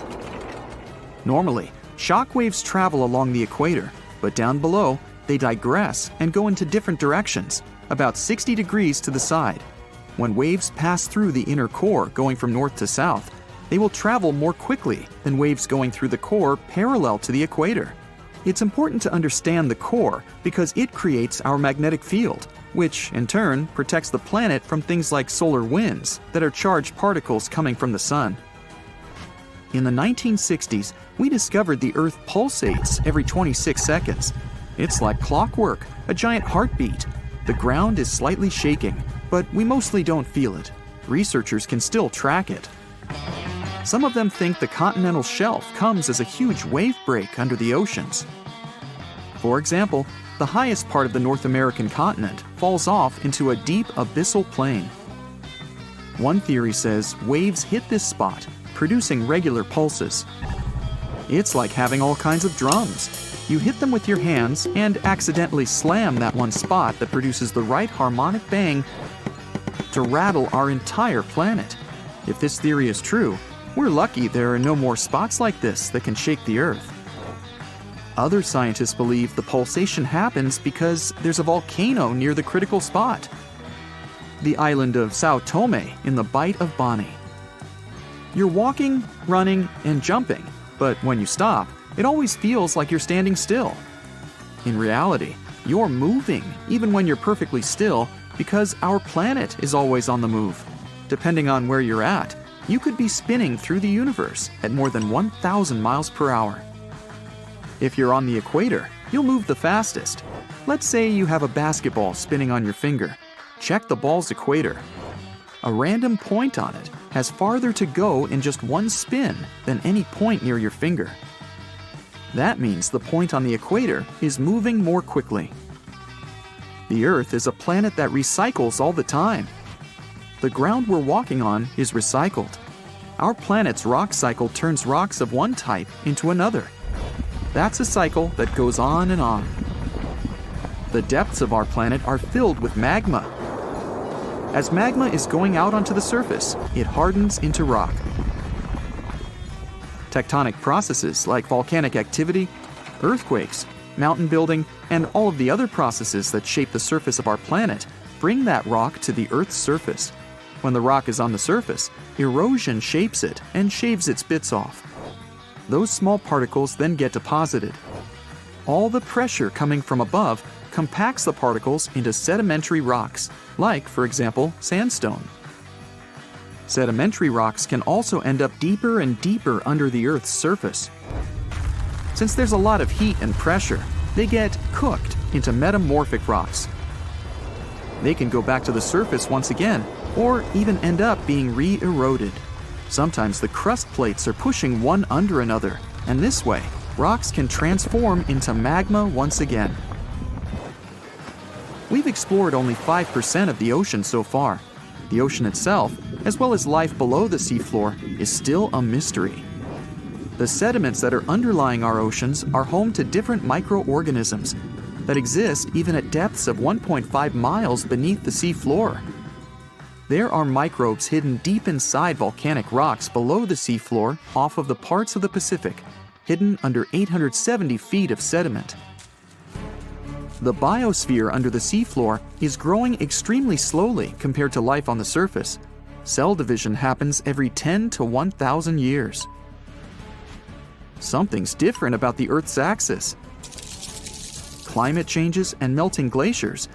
Normally, shock waves travel along the equator, but down below, they digress and go into different directions, about 60 degrees to the side. When waves pass through the inner core going from north to south, they will travel more quickly than waves going through the core parallel to the equator. It's important to understand the core because it creates our magnetic field, which in turn protects the planet from things like solar winds that are charged particles coming from the sun. In the 1960s, we discovered the Earth pulsates every 26 seconds. It's like clockwork, a giant heartbeat. The ground is slightly shaking, but we mostly don't feel it. Researchers can still track it. Some of them think the continental shelf comes as a huge wave break under the oceans. For example, the highest part of the North American continent falls off into a deep abyssal plain. One theory says waves hit this spot, producing regular pulses. It's like having all kinds of drums. You hit them with your hands and accidentally slam that one spot that produces the right harmonic bang to rattle our entire planet. If this theory is true, we're lucky there are no more spots like this that can shake the Earth. Other scientists believe the pulsation happens because there's a volcano near the critical spot, the island of Sao Tome in the Bight of Boni. You're walking, running, and jumping, but when you stop, it always feels like you're standing still. In reality, you're moving even when you're perfectly still because our planet is always on the move. Depending on where you're at, you could be spinning through the universe at more than 1,000 miles per hour. If you're on the equator, you'll move the fastest. Let's say you have a basketball spinning on your finger. Check the ball's equator. A random point on it has farther to go in just one spin than any point near your finger. That means the point on the equator is moving more quickly. The Earth is a planet that recycles all the time. The ground we're walking on is recycled. Our planet's rock cycle turns rocks of one type into another. That's a cycle that goes on and on. The depths of our planet are filled with magma. As magma is going out onto the surface, it hardens into rock. Tectonic processes like volcanic activity, earthquakes, mountain building, and all of the other processes that shape the surface of our planet bring that rock to the Earth's surface. When the rock is on the surface, erosion shapes it and shaves its bits off. Those small particles then get deposited. All the pressure coming from above compacts the particles into sedimentary rocks, like, for example, sandstone. Sedimentary rocks can also end up deeper and deeper under the Earth's surface. Since there's a lot of heat and pressure, they get cooked into metamorphic rocks. They can go back to the surface once again, or even end up being re-eroded. Sometimes the crust plates are pushing one under another, and this way, rocks can transform into magma once again. We've explored only 5% of the ocean so far. The ocean itself, as well as life below the seafloor, is still a mystery. The sediments that are underlying our oceans are home to different microorganisms that exist even at depths of 1.5 miles beneath the seafloor. There are microbes hidden deep inside volcanic rocks below the seafloor off of the parts of the Pacific, hidden under 870 feet of sediment. The biosphere under the seafloor is growing extremely slowly compared to life on the surface. Cell division happens every 10 to 1,000 years. Something's different about the Earth's axis. Climate changes and melting glaciers,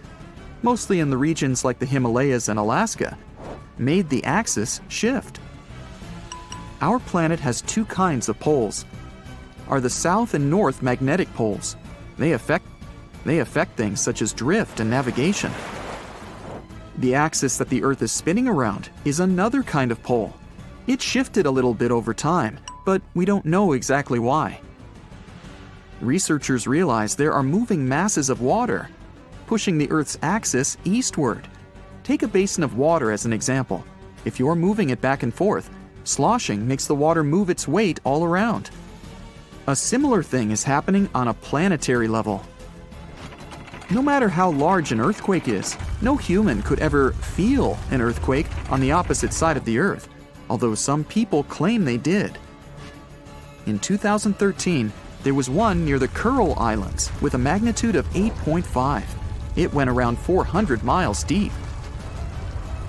mostly in the regions like the Himalayas and Alaska, made the axis shift. Our planet has two kinds of poles. Are the south and north magnetic poles. They affect things such as drift and navigation. The axis that the Earth is spinning around is another kind of pole. It shifted a little bit over time, but we don't know exactly why. Researchers realize there are moving masses of water, pushing the Earth's axis eastward. Take a basin of water as an example. If you're moving it back and forth, sloshing makes the water move its weight all around. A similar thing is happening on a planetary level. No matter how large an earthquake is, no human could ever feel an earthquake on the opposite side of the Earth, although some people claim they did. In 2013, there was one near the Kuril Islands with a magnitude of 8.5. It went around 400 miles deep.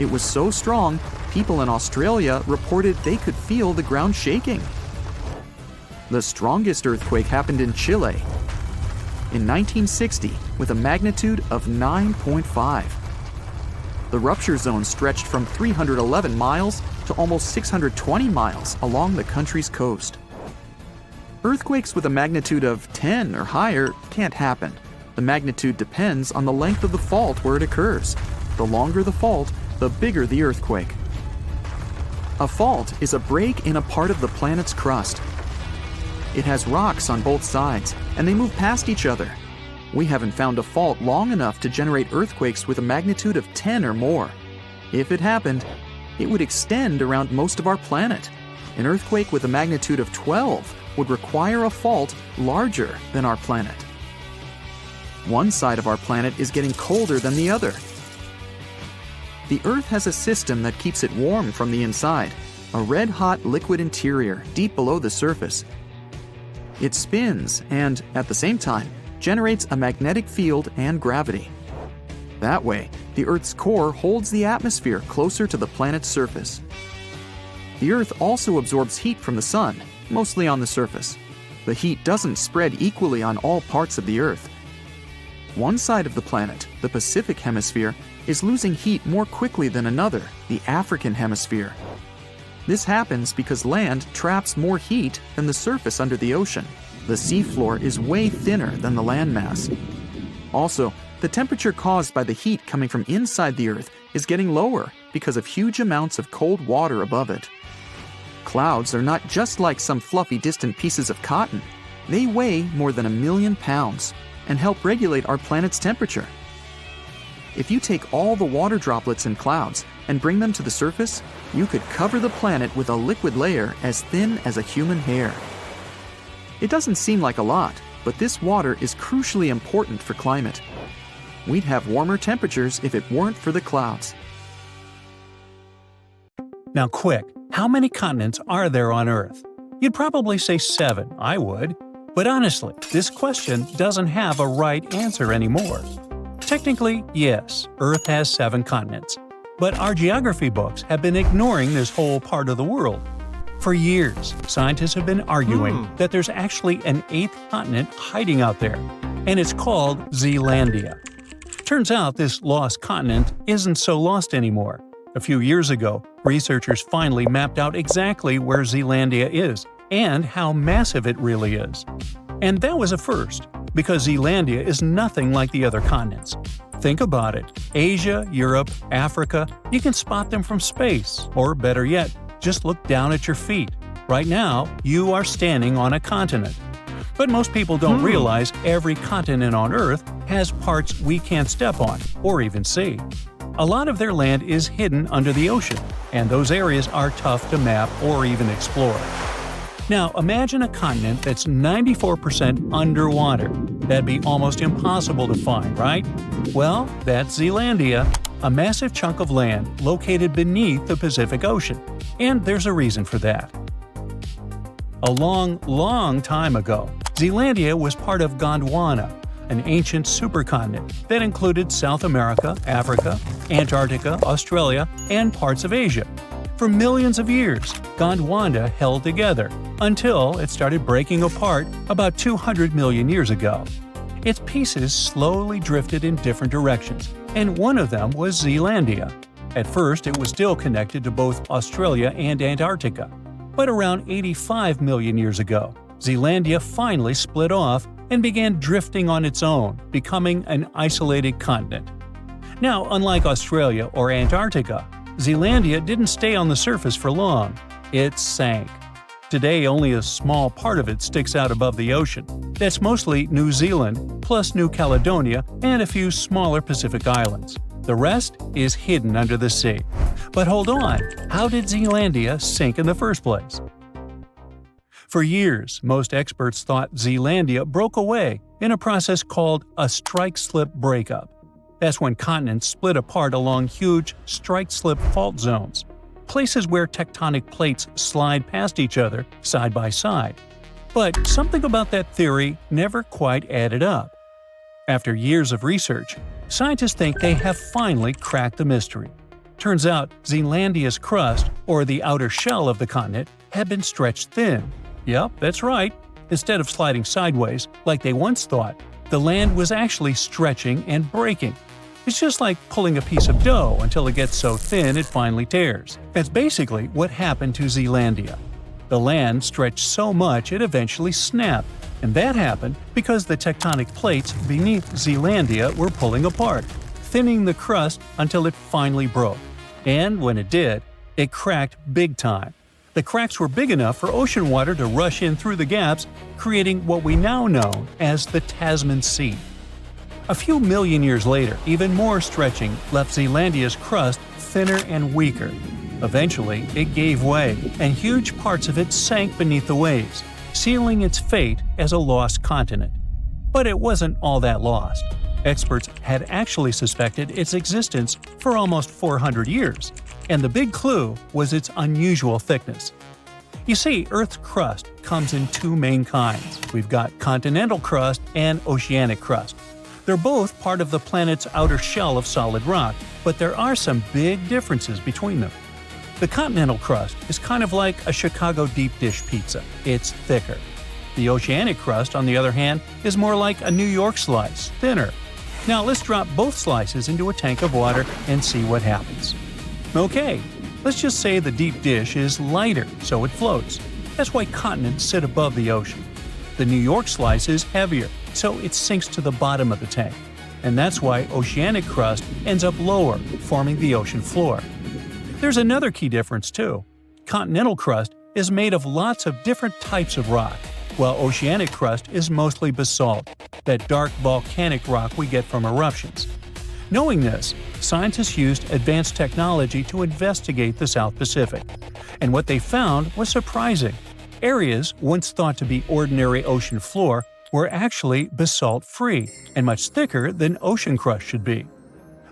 It was so strong, people in Australia reported they could feel the ground shaking. The strongest earthquake happened in Chile in 1960 with a magnitude of 9.5. The rupture zone stretched from 311 miles to almost 620 miles along the country's coast. Earthquakes with a magnitude of 10 or higher can't happen. The magnitude depends on the length of the fault where it occurs. The longer the fault, the bigger the earthquake. A fault is a break in a part of the planet's crust. It has rocks on both sides, and they move past each other. We haven't found a fault long enough to generate earthquakes with a magnitude of 10 or more. If it happened, it would extend around most of our planet. An earthquake with a magnitude of 12 would require a fault larger than our planet. One side of our planet is getting colder than the other. The Earth has a system that keeps it warm from the inside, a red-hot liquid interior deep below the surface. It spins and, at the same time, generates a magnetic field and gravity. That way, the Earth's core holds the atmosphere closer to the planet's surface. The Earth also absorbs heat from the sun, mostly on the surface. The heat doesn't spread equally on all parts of the Earth. One side of the planet, the Pacific Hemisphere, is losing heat more quickly than another, the African Hemisphere. This happens because land traps more heat than the surface under the ocean. The seafloor is way thinner than the landmass. Also, the temperature caused by the heat coming from inside the Earth is getting lower because of huge amounts of cold water above it. Clouds are not just like some fluffy distant pieces of cotton. They weigh more than 1 million pounds and help regulate our planet's temperature. If you take all the water droplets in clouds and bring them to the surface, you could cover the planet with a liquid layer as thin as a human hair. It doesn't seem like a lot, but this water is crucially important for climate. We'd have warmer temperatures if it weren't for the clouds. Now quick, how many continents are there on Earth? You'd probably say 7, I would. But honestly, this question doesn't have a right answer anymore. Technically, yes, Earth has 7 continents. But our geography books have been ignoring this whole part of the world. For years, scientists have been arguing that there's actually an 8th continent hiding out there, and it's called Zealandia. Turns out this lost continent isn't so lost anymore. A few years ago, researchers finally mapped out exactly where Zealandia is and how massive it really is. And that was a first, because Zealandia is nothing like the other continents. Think about it. Asia, Europe, Africa, you can spot them from space, or better yet, just look down at your feet. Right now, you are standing on a continent. But most people don't realize every continent on Earth has parts we can't step on, or even see. A lot of their land is hidden under the ocean, and those areas are tough to map or even explore. Now, imagine a continent that's 94% underwater. That'd be almost impossible to find, right? Well, that's Zealandia, a massive chunk of land located beneath the Pacific Ocean. And there's a reason for that. A long, long time ago, Zealandia was part of Gondwana, an ancient supercontinent that included South America, Africa, Antarctica, Australia, and parts of Asia. For millions of years, Gondwana held together until it started breaking apart about 200 million years ago. Its pieces slowly drifted in different directions, and one of them was Zealandia. At first, it was still connected to both Australia and Antarctica. But around 85 million years ago, Zealandia finally split off and began drifting on its own, becoming an isolated continent. Now, unlike Australia or Antarctica, Zealandia didn't stay on the surface for long. It sank. Today, only a small part of it sticks out above the ocean. That's mostly New Zealand, plus New Caledonia, and a few smaller Pacific islands. The rest is hidden under the sea. But hold on, how did Zealandia sink in the first place? For years, most experts thought Zealandia broke away in a process called a strike-slip breakup. That's when continents split apart along huge strike-slip fault zones, places where tectonic plates slide past each other side by side. But something about that theory never quite added up. After years of research, scientists think they have finally cracked the mystery. Turns out Zealandia's crust, or the outer shell of the continent, had been stretched thin. Yep, that's right. Instead of sliding sideways, like they once thought, the land was actually stretching and breaking. It's just like pulling a piece of dough until it gets so thin it finally tears. That's basically what happened to Zealandia. The land stretched so much it eventually snapped, and that happened because the tectonic plates beneath Zealandia were pulling apart, thinning the crust until it finally broke. And when it did, it cracked big time. The cracks were big enough for ocean water to rush in through the gaps, creating what we now know as the Tasman Sea. A few million years later, even more stretching left Zealandia's crust thinner and weaker. Eventually, it gave way, and huge parts of it sank beneath the waves, sealing its fate as a lost continent. But it wasn't all that lost. Experts had actually suspected its existence for almost 400 years, and the big clue was its unusual thickness. You see, Earth's crust comes in two main kinds. We've got continental crust and oceanic crust. They're both part of the planet's outer shell of solid rock, but there are some big differences between them. The continental crust is kind of like a Chicago deep dish pizza. It's thicker. The oceanic crust, on the other hand, is more like a New York slice, thinner. Now let's drop both slices into a tank of water and see what happens. Okay, let's just say the deep dish is lighter, so it floats. That's why continents sit above the ocean. The New York slice is heavier, so it sinks to the bottom of the tank. And that's why oceanic crust ends up lower, forming the ocean floor. There's another key difference too. Continental crust is made of lots of different types of rock, while oceanic crust is mostly basalt, that dark volcanic rock we get from eruptions. Knowing this, scientists used advanced technology to investigate the South Pacific. And what they found was surprising. Areas once thought to be ordinary ocean floor were actually basalt-free and much thicker than ocean crust should be.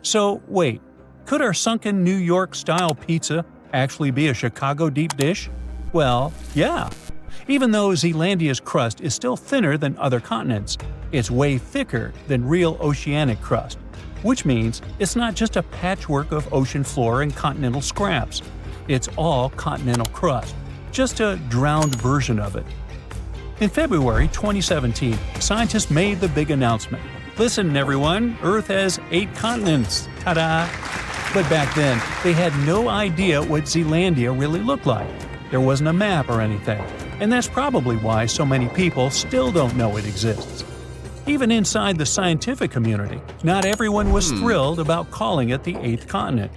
So wait, could our sunken New York-style pizza actually be a Chicago deep dish? Well, yeah. Even though Zealandia's crust is still thinner than other continents, it's way thicker than real oceanic crust, which means it's not just a patchwork of ocean floor and continental scraps. It's all continental crust, just a drowned version of it. In February 2017, scientists made the big announcement. Listen, everyone, Earth has 8 continents. Ta-da! But back then, they had no idea what Zealandia really looked like. There wasn't a map or anything, and that's probably why so many people still don't know it exists. Even inside the scientific community, not everyone was thrilled about calling it the 8th continent.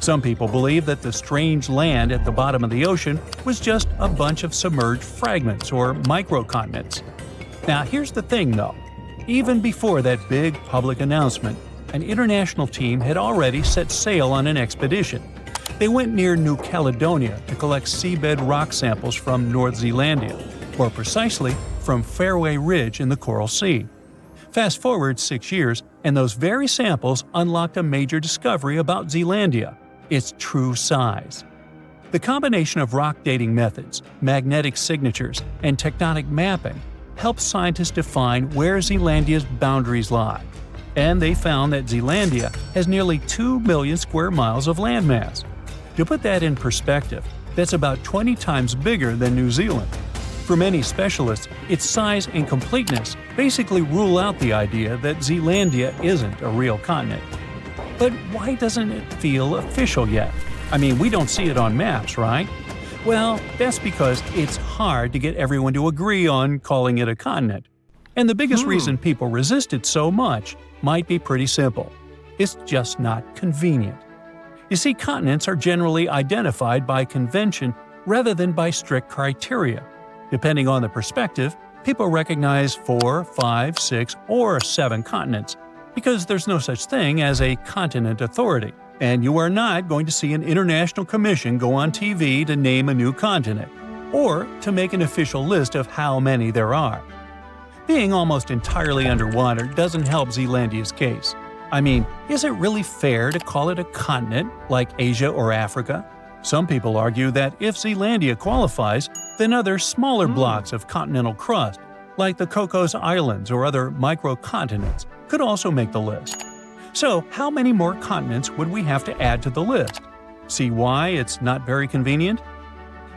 Some people believe that the strange land at the bottom of the ocean was just a bunch of submerged fragments or microcontinents. Now here's the thing though, even before that big public announcement, an international team had already set sail on an expedition. They went near New Caledonia to collect seabed rock samples from North Zealandia, more precisely from Fairway Ridge in the Coral Sea. Fast forward 6 years, and those very samples unlocked a major discovery about Zealandia: its true size. The combination of rock dating methods, magnetic signatures, and tectonic mapping helped scientists define where Zealandia's boundaries lie. And they found that Zealandia has nearly 2 million square miles of landmass. To put that in perspective, that's about 20 times bigger than New Zealand. For many specialists, its size and completeness basically rule out the idea that Zealandia isn't a real continent. But why doesn't it feel official yet? I mean, we don't see it on maps, right? Well, that's because it's hard to get everyone to agree on calling it a continent. And the biggest reason people resist it so much might be pretty simple. It's just not convenient. You see, continents are generally identified by convention rather than by strict criteria. Depending on the perspective, people recognize 4, 5, 6, or 7 continents, because there's no such thing as a continent authority, and you are not going to see an international commission go on TV to name a new continent, or to make an official list of how many there are. Being almost entirely underwater doesn't help Zealandia's case. I mean, is it really fair to call it a continent, like Asia or Africa? Some people argue that if Zealandia qualifies, then other smaller blocks of continental crust, like the Cocos Islands or other microcontinents, could also make the list. So, how many more continents would we have to add to the list? See why it's not very convenient?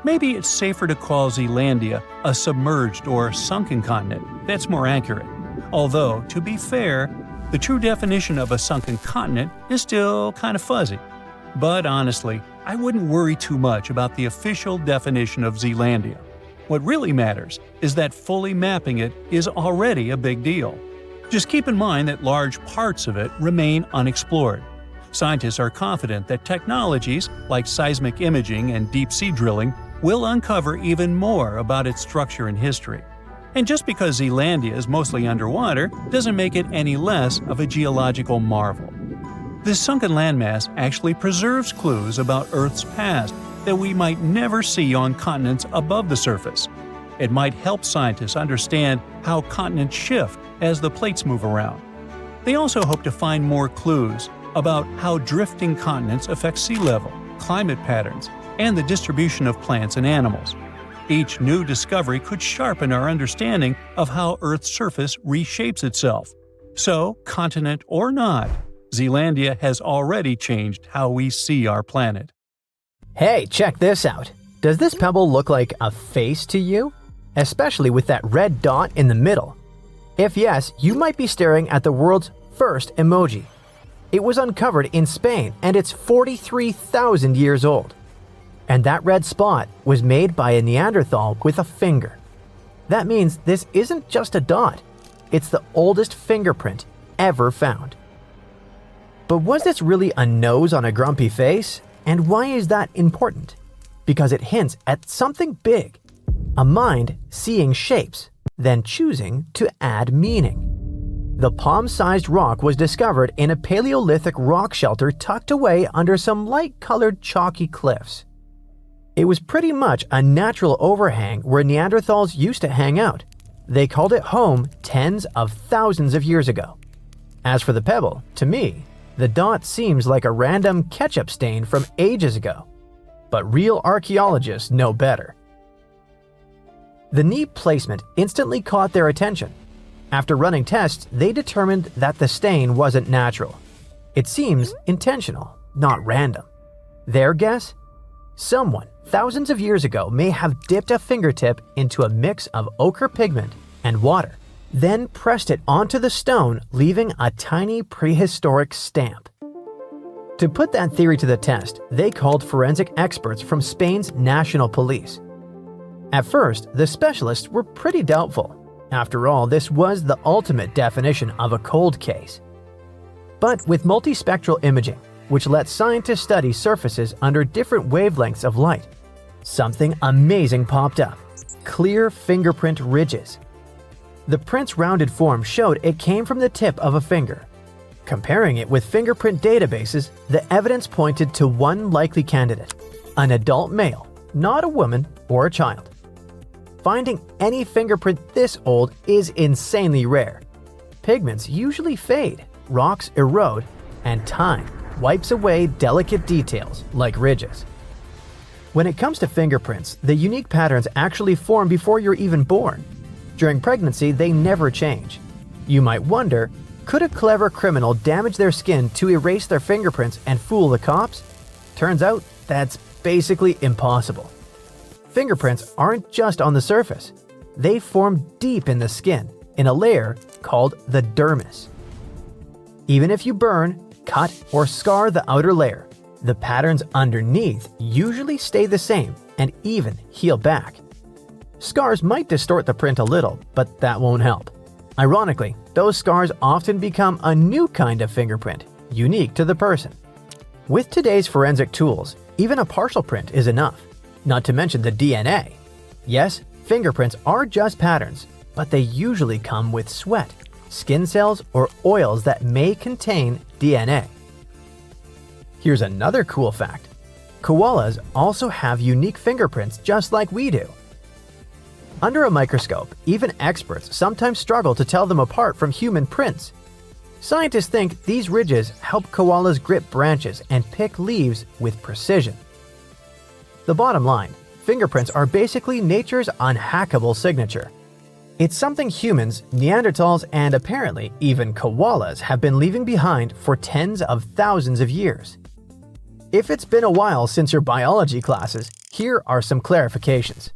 Maybe it's safer to call Zealandia a submerged or sunken continent. That's more accurate. Although, to be fair, the true definition of a sunken continent is still kind of fuzzy. But honestly, I wouldn't worry too much about the official definition of Zealandia. What really matters is that fully mapping it is already a big deal. Just keep in mind that large parts of it remain unexplored. Scientists are confident that technologies like seismic imaging and deep-sea drilling will uncover even more about its structure and history. And just because Zealandia is mostly underwater doesn't make it any less of a geological marvel. This sunken landmass actually preserves clues about Earth's past that we might never see on continents above the surface. It might help scientists understand how continents shift as the plates move around. They also hope to find more clues about how drifting continents affect sea level, climate patterns, and the distribution of plants and animals. Each new discovery could sharpen our understanding of how Earth's surface reshapes itself. So, continent or not, Zealandia has already changed how we see our planet. Hey, check this out. Does this pebble look like a face to you? Especially with that red dot in the middle. If yes, you might be staring at the world's first emoji. It was uncovered in Spain and it's 43,000 years old. And that red spot was made by a Neanderthal with a finger. That means this isn't just a dot. It's the oldest fingerprint ever found. But was this really a nose on a grumpy face? And why is that important? Because it hints at something big. A mind seeing shapes, then choosing to add meaning. The palm-sized rock was discovered in a Paleolithic rock shelter tucked away under some light-colored chalky cliffs. It was pretty much a natural overhang where Neanderthals used to hang out. They called it home tens of thousands of years ago. As for the pebble, to me, the dot seems like a random ketchup stain from ages ago. But real archaeologists know better. The neat placement instantly caught their attention. After running tests, they determined that the stain wasn't natural. It seems intentional, not random. Their guess? Someone, thousands of years ago, may have dipped a fingertip into a mix of ochre pigment and water, then pressed it onto the stone, leaving a tiny prehistoric stamp. To put that theory to the test, they called forensic experts from Spain's national police. At first, the specialists were pretty doubtful. After all, this was the ultimate definition of a cold case. But with multispectral imaging, which lets scientists study surfaces under different wavelengths of light, something amazing popped up: clear fingerprint ridges. The print's rounded form showed it came from the tip of a finger. Comparing it with fingerprint databases, the evidence pointed to one likely candidate: an adult male, not a woman or a child. Finding any fingerprint this old is insanely rare. Pigments usually fade, rocks erode, and time wipes away delicate details like ridges. When it comes to fingerprints, the unique patterns actually form before you're even born. During pregnancy, they never change. You might wonder, could a clever criminal damage their skin to erase their fingerprints and fool the cops? Turns out that's basically impossible. Fingerprints aren't just on the surface. They form deep in the skin, in a layer called the dermis. Even if you burn, cut, or scar the outer layer, the patterns underneath usually stay the same and even heal back. Scars might distort the print a little, but that won't help. Ironically, those scars often become a new kind of fingerprint, unique to the person. With today's forensic tools, even a partial print is enough, not to mention the DNA. Yes, fingerprints are just patterns, but they usually come with sweat, skin cells, or oils that may contain DNA. Here's another cool fact. Koalas also have unique fingerprints just like we do. Under a microscope, even experts sometimes struggle to tell them apart from human prints. Scientists think these ridges help koalas grip branches and pick leaves with precision. The bottom line, fingerprints are basically nature's unhackable signature. It's something humans, Neanderthals, and apparently even koalas have been leaving behind for tens of thousands of years. If it's been a while since your biology classes, here are some clarifications.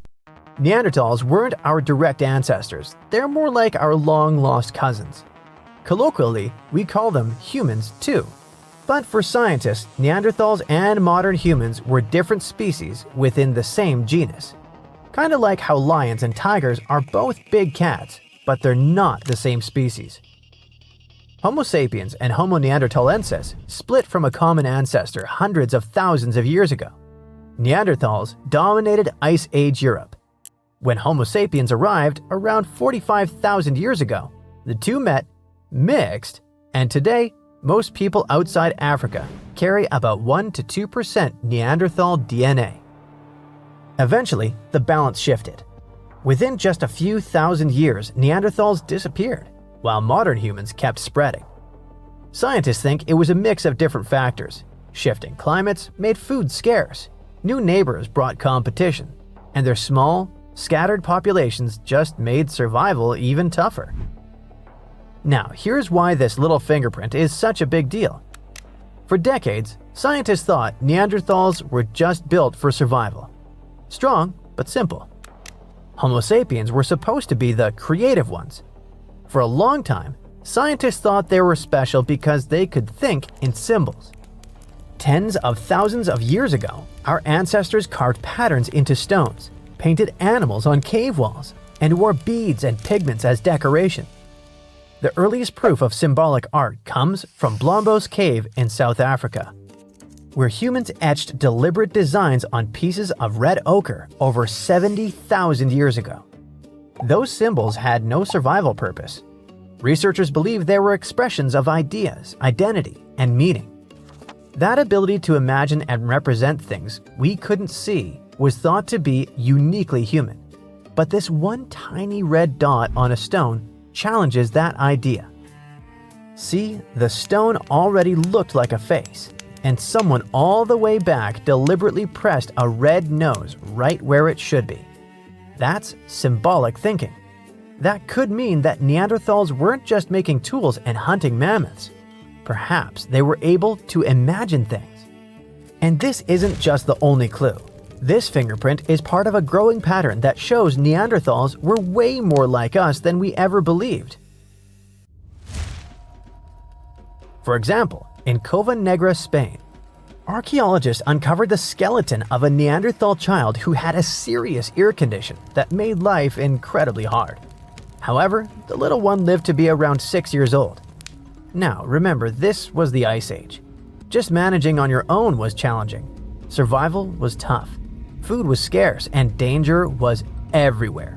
Neanderthals weren't our direct ancestors, they're more like our long-lost cousins. Colloquially, we call them humans too. But for scientists, Neanderthals and modern humans were different species within the same genus. Kind of like how lions and tigers are both big cats, but they're not the same species. Homo sapiens and Homo neanderthalensis split from a common ancestor hundreds of thousands of years ago. Neanderthals dominated Ice Age Europe. When Homo sapiens arrived around 45,000 years ago, the two met, mixed, and today, most people outside Africa carry about 1 to 2% Neanderthal DNA. Eventually, the balance shifted. Within just a few thousand years, Neanderthals disappeared, while modern humans kept spreading. Scientists think it was a mix of different factors. Shifting climates made food scarce, new neighbors brought competition, and their small, scattered populations just made survival even tougher. Now, here's why this little fingerprint is such a big deal. For decades, scientists thought Neanderthals were just built for survival. Strong, but simple. Homo sapiens were supposed to be the creative ones. For a long time, scientists thought they were special because they could think in symbols. Tens of thousands of years ago, our ancestors carved patterns into stones, painted animals on cave walls, and wore beads and pigments as decoration. The earliest proof of symbolic art comes from Blombos Cave in South Africa, where humans etched deliberate designs on pieces of red ochre over 70,000 years ago. Those symbols had no survival purpose. Researchers believe they were expressions of ideas, identity, and meaning. That ability to imagine and represent things we couldn't see was thought to be uniquely human. But this one tiny red dot on a stone challenges that idea. See, the stone already looked like a face, and someone all the way back deliberately pressed a red nose right where it should be. That's symbolic thinking. That could mean that Neanderthals weren't just making tools and hunting mammoths. Perhaps they were able to imagine things. And this isn't just the only clue. This fingerprint is part of a growing pattern that shows Neanderthals were way more like us than we ever believed. For example, in Cova Negra, Spain, archaeologists uncovered the skeleton of a Neanderthal child who had a serious ear condition that made life incredibly hard. However, the little one lived to be around 6 years old. Now, remember, this was the Ice Age. Just managing on your own was challenging. Survival was tough. Food was scarce and danger was everywhere.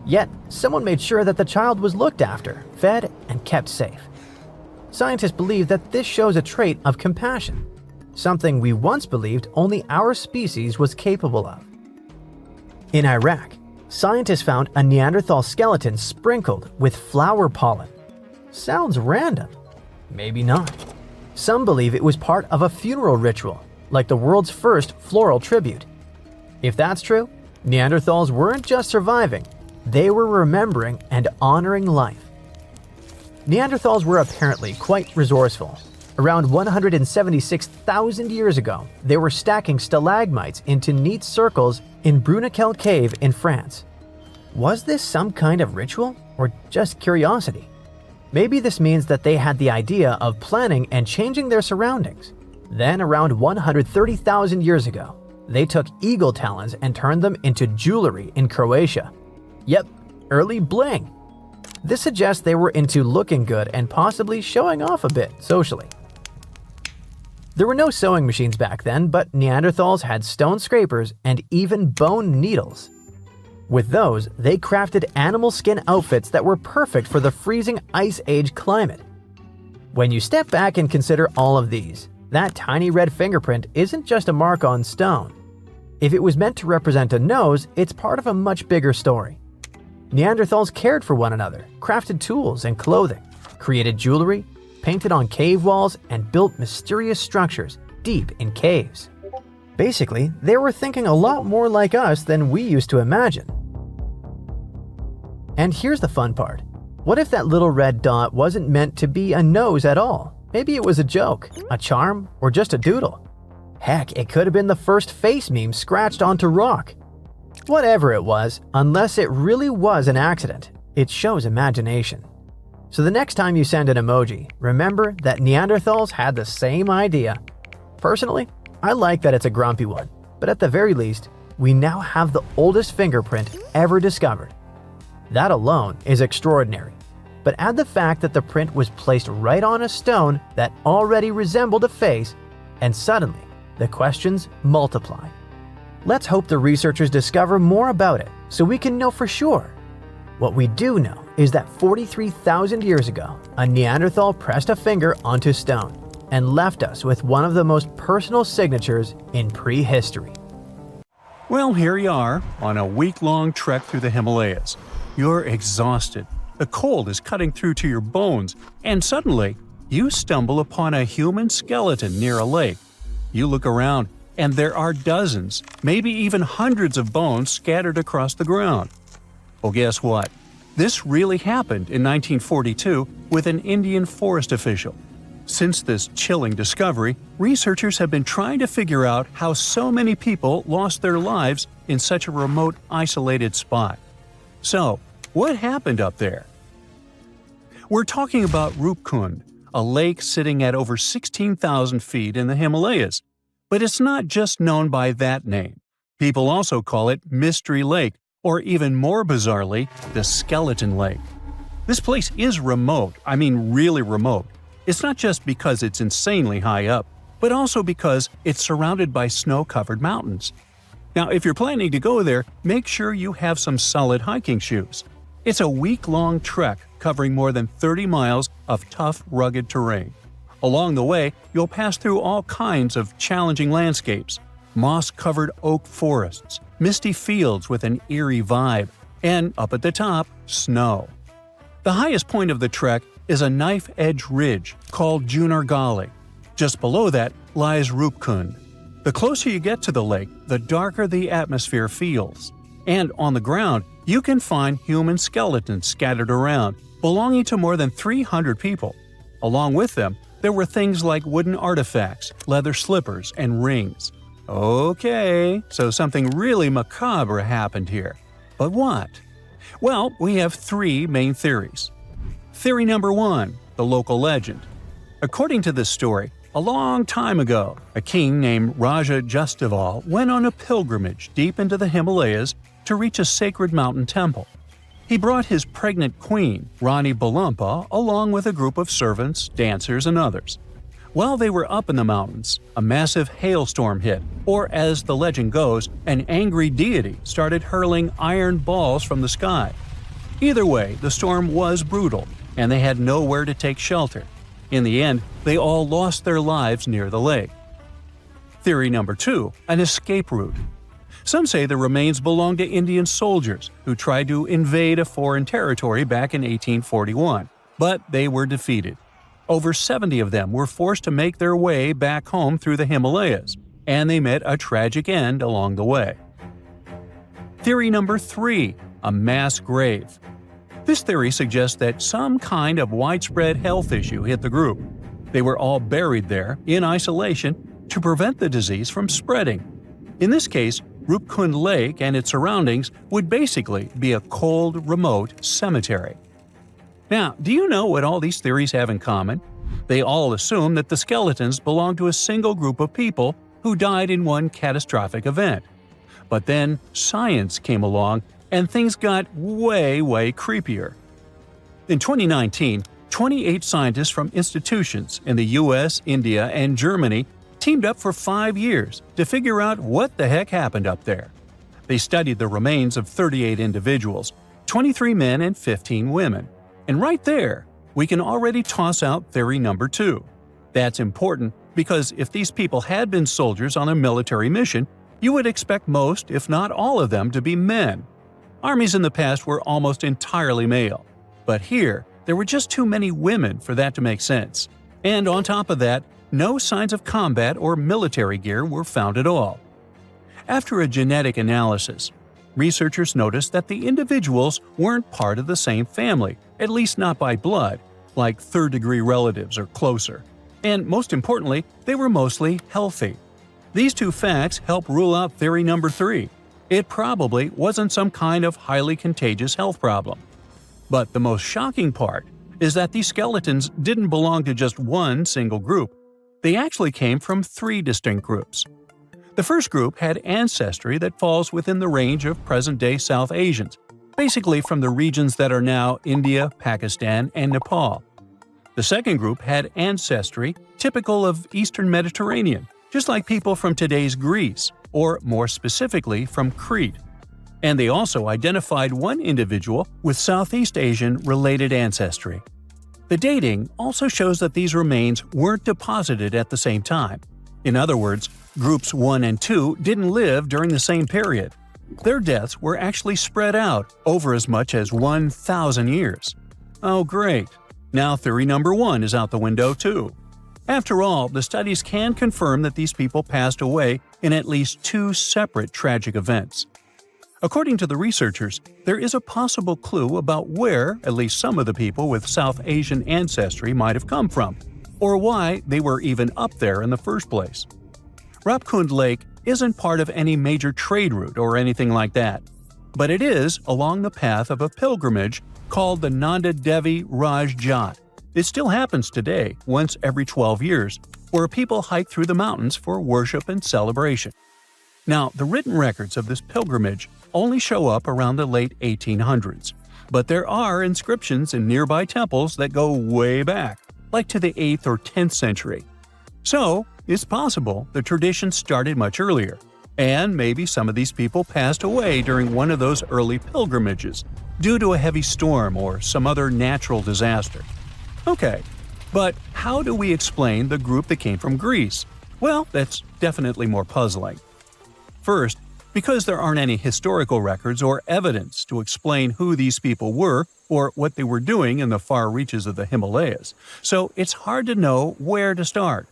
Yet, someone made sure that the child was looked after, fed, and kept safe. Scientists believe that this shows a trait of compassion, something we once believed only our species was capable of. In Iraq, scientists found a Neanderthal skeleton sprinkled with flower pollen. Sounds random. Maybe not. Some believe it was part of a funeral ritual, like the world's first floral tribute. If that's true, Neanderthals weren't just surviving, They were remembering and honoring life. Neanderthals were apparently quite resourceful. Around 176,000 years ago, they were stacking stalagmites into neat circles in Bruniquel Cave in France. Was this some kind of ritual or just curiosity? Maybe this means that they had the idea of planning and changing their surroundings. Then, around 130,000 years ago, they took eagle talons and turned them into jewelry in Croatia. Yep, early bling. This suggests they were into looking good and possibly showing off a bit socially. There were no sewing machines back then, but Neanderthals had stone scrapers and even bone needles. With those, they crafted animal skin outfits that were perfect for the freezing Ice Age climate. When you step back and consider all of these, that tiny red fingerprint isn't just a mark on stone. If it was meant to represent a nose, it's part of a much bigger story. Neanderthals cared for one another, crafted tools and clothing, created jewelry, painted on cave walls, and built mysterious structures deep in caves. Basically, they were thinking a lot more like us than we used to imagine. And here's the fun part. What if that little red dot wasn't meant to be a nose at all? Maybe it was a joke, a charm, or just a doodle. Heck, it could have been the first face meme scratched onto rock. Whatever it was, unless it really was an accident, it shows imagination. So the next time you send an emoji, remember that Neanderthals had the same idea. Personally, I like that it's a grumpy one, but at the very least, we now have the oldest fingerprint ever discovered. That alone is extraordinary. But add the fact that the print was placed right on a stone that already resembled a face, and suddenly, the questions multiply. Let's hope the researchers discover more about it so we can know for sure. What we do know is that 43,000 years ago, a Neanderthal pressed a finger onto stone and left us with one of the most personal signatures in prehistory. Well, here you are, on a week-long trek through the Himalayas. You're exhausted. The cold is cutting through to your bones, and suddenly, you stumble upon a human skeleton near a lake. You look around, and there are dozens, maybe even hundreds of bones scattered across the ground. Well, guess what? This really happened in 1942 with an Indian forest official. Since this chilling discovery, researchers have been trying to figure out how so many people lost their lives in such a remote, isolated spot. So, what happened up there? We're talking about Rupkund, a lake sitting at over 16,000 feet in the Himalayas. But it's not just known by that name. People also call it Mystery Lake, or even more bizarrely, the Skeleton Lake. This place is remote, I mean really remote. It's not just because it's insanely high up, but also because it's surrounded by snow-covered mountains. Now, if you're planning to go there, make sure you have some solid hiking shoes. It's a week-long trek covering more than 30 miles of tough, rugged terrain. Along the way, you'll pass through all kinds of challenging landscapes: moss-covered oak forests, misty fields with an eerie vibe, and up at the top, snow. The highest point of the trek is a knife-edge ridge called Junargali. Just below that lies Rupkund. The closer you get to the lake, the darker the atmosphere feels. And on the ground, you can find human skeletons scattered around, belonging to more than 300 people. Along with them, there were things like wooden artifacts, leather slippers, and rings. Okay, so something really macabre happened here. But what? Well, we have three main theories. Theory number 1, the local legend. According to this story, a long time ago, a king named Raja Justival went on a pilgrimage deep into the Himalayas to reach a sacred mountain temple. He brought his pregnant queen, Rani Balumpa, along with a group of servants, dancers, and others. While they were up in the mountains, a massive hailstorm hit, or as the legend goes, an angry deity started hurling iron balls from the sky. Either way, the storm was brutal, and they had nowhere to take shelter. In the end, they all lost their lives near the lake. Theory number 2, an escape route. Some say the remains belong to Indian soldiers who tried to invade a foreign territory back in 1841, but they were defeated. Over 70 of them were forced to make their way back home through the Himalayas, and they met a tragic end along the way. Theory number 3, a mass grave. This theory suggests that some kind of widespread health issue hit the group. They were all buried there, in isolation, to prevent the disease from spreading. In this case, Rupkund Lake and its surroundings would basically be a cold, remote cemetery. Now, do you know what all these theories have in common? They all assume that the skeletons belong to a single group of people who died in one catastrophic event. But then science came along and things got way creepier. In 2019, 28 scientists from institutions in the US, India, and Germany teamed up for 5 years to figure out what the heck happened up there. They studied the remains of 38 individuals, 23 men and 15 women. And right there, we can already toss out theory number 2. That's important because if these people had been soldiers on a military mission, you would expect most, if not all of them, to be men. Armies in the past were almost entirely male. But here, there were just too many women for that to make sense. And on top of that, no signs of combat or military gear were found at all. After a genetic analysis, researchers noticed that the individuals weren't part of the same family, at least not by blood, like third-degree relatives or closer. And most importantly, they were mostly healthy. These two facts help rule out theory number 3. It probably wasn't some kind of highly contagious health problem. But the most shocking part is that these skeletons didn't belong to just one single group. They actually came from 3 distinct groups. The first group had ancestry that falls within the range of present-day South Asians, basically from the regions that are now India, Pakistan, and Nepal. The second group had ancestry typical of Eastern Mediterranean, just like people from today's Greece, or more specifically from Crete. And they also identified one individual with Southeast Asian-related ancestry. The dating also shows that these remains weren't deposited at the same time. In other words, groups 1 and 2 didn't live during the same period. Their deaths were actually spread out over as much as 1,000 years. Oh great, now theory number 1 is out the window too. After all, the studies can confirm that these people passed away in at least 2 separate tragic events. According to the researchers, there is a possible clue about where at least some of the people with South Asian ancestry might have come from, or why they were even up there in the first place. Rupkund Lake isn't part of any major trade route or anything like that, but it is along the path of a pilgrimage called the Nanda Devi Raj Jat. It still happens today, once every 12 years, where people hike through the mountains for worship and celebration. Now, the written records of this pilgrimage only show up around the late 1800s, but there are inscriptions in nearby temples that go way back, like to the 8th or 10th century. So, it's possible the tradition started much earlier, and maybe some of these people passed away during one of those early pilgrimages, due to a heavy storm or some other natural disaster. Okay, but how do we explain the group that came from Greece? Well, that's definitely more puzzling. First, because there aren't any historical records or evidence to explain who these people were or what they were doing in the far reaches of the Himalayas, so it's hard to know where to start.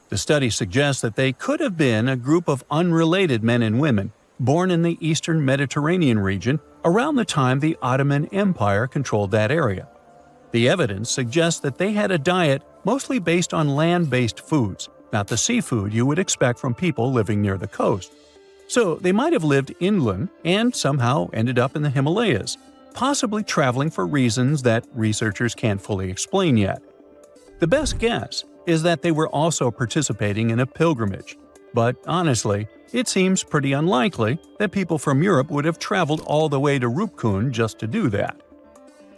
The study suggests that they could have been a group of unrelated men and women born in the Eastern Mediterranean region around the time the Ottoman Empire controlled that area. The evidence suggests that they had a diet mostly based on land-based foods, not the seafood you would expect from people living near the coast. So they might have lived inland and somehow ended up in the Himalayas, possibly traveling for reasons that researchers can't fully explain yet. The best guess is that they were also participating in a pilgrimage, but honestly, it seems pretty unlikely that people from Europe would have traveled all the way to Rupkund just to do that.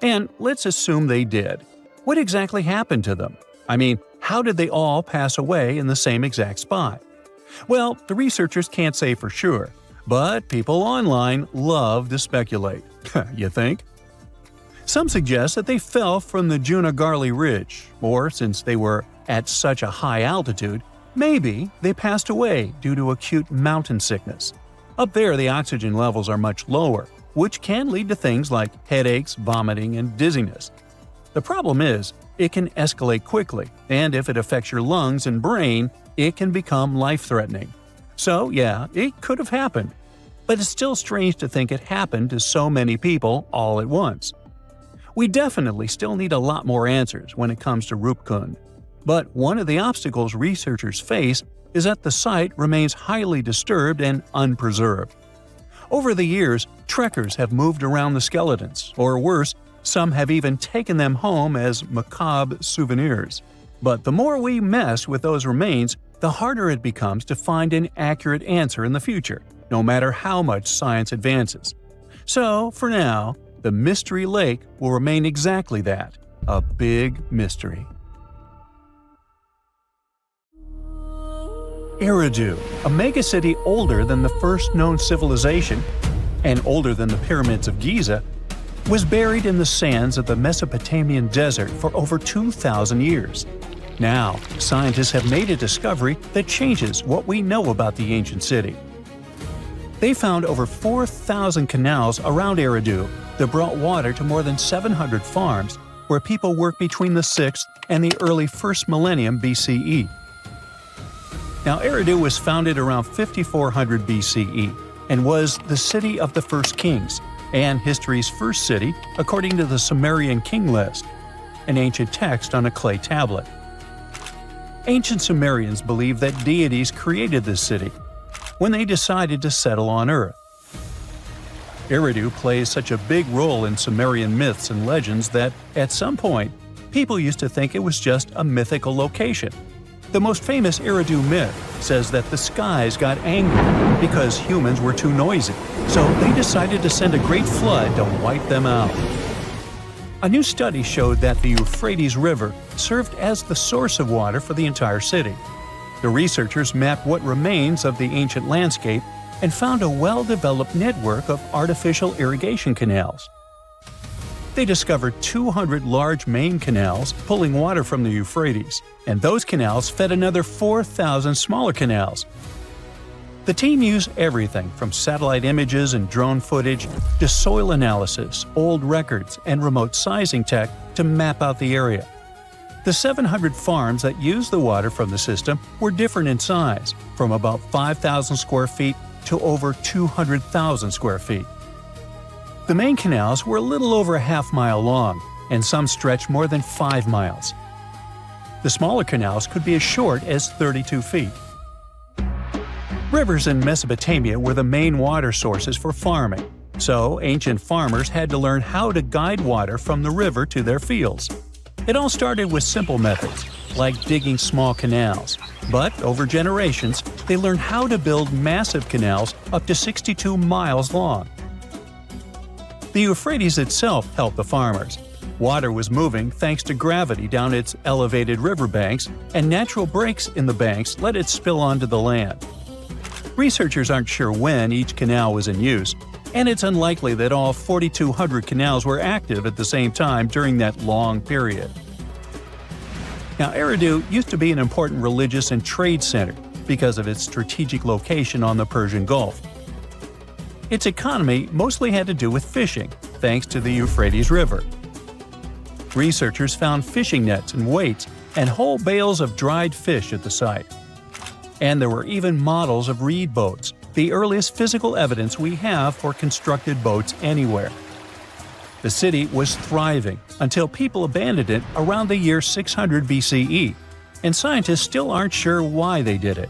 And let's assume they did. What exactly happened to them? I mean, how did they all pass away in the same exact spot? Well, the researchers can't say for sure, but people online love to speculate. You think? Some suggest that they fell from the Junagarli Ridge, or since they were at such a high altitude, maybe they passed away due to acute mountain sickness. Up there, the oxygen levels are much lower, which can lead to things like headaches, vomiting, and dizziness. The problem is, it can escalate quickly, and if it affects your lungs and brain, it can become life-threatening. So yeah, it could have happened. but it's still strange to think it happened to so many people all at once. We definitely still need a lot more answers when it comes to Rupkund, but one of the obstacles researchers face is that the site remains highly disturbed and unpreserved. Over the years, trekkers have moved around the skeletons, or worse, some have even taken them home as macabre souvenirs. But the more we mess with those remains, the harder it becomes to find an accurate answer in the future, no matter how much science advances. So, for now, the Mystery Lake will remain exactly that, a big mystery. Eridu, a megacity older than the first known civilization and older than the pyramids of Giza, was buried in the sands of the Mesopotamian desert for over 2,000 years. Now, scientists have made a discovery that changes what we know about the ancient city. They found over 4,000 canals around Eridu that brought water to more than 700 farms where people worked between the 6th and the early 1st millennium BCE. Now, Eridu was founded around 5400 BCE and was the city of the first kings and history's first city according to the Sumerian king list, an ancient text on a clay tablet. Ancient Sumerians believed that deities created this city when they decided to settle on Earth. Eridu plays such a big role in Sumerian myths and legends that, at some point, people used to think it was just a mythical location. The most famous Eridu myth says that the skies got angry because humans were too noisy, so they decided to send a great flood to wipe them out. A new study showed that the Euphrates River served as the source of water for the entire city. The researchers mapped what remains of the ancient landscape and found a well-developed network of artificial irrigation canals. They discovered 200 large main canals pulling water from the Euphrates, and those canals fed another 4,000 smaller canals. The team used everything from satellite images and drone footage to soil analysis, old records, and remote sizing tech to map out the area. The 700 farms that used the water from the system were different in size, from about 5,000 square feet to over 200,000 square feet. The main canals were a little over a half-mile long, and some stretched more than 5 miles. The smaller canals could be as short as 32 feet. Rivers in Mesopotamia were the main water sources for farming, so ancient farmers had to learn how to guide water from the river to their fields. It all started with simple methods, like digging small canals, but over generations, they learned how to build massive canals up to 62 miles long. The Euphrates itself helped the farmers. Water was moving thanks to gravity down its elevated riverbanks, and natural breaks in the banks let it spill onto the land. Researchers aren't sure when each canal was in use, and it's unlikely that all 4,200 canals were active at the same time during that long period. Now, Eridu used to be an important religious and trade center because of its strategic location on the Persian Gulf. Its economy mostly had to do with fishing, thanks to the Euphrates River. Researchers found fishing nets and weights and whole bales of dried fish at the site. And there were even models of reed boats, the earliest physical evidence we have for constructed boats anywhere. The city was thriving until people abandoned it around the year 600 BCE, and scientists still aren't sure why they did it.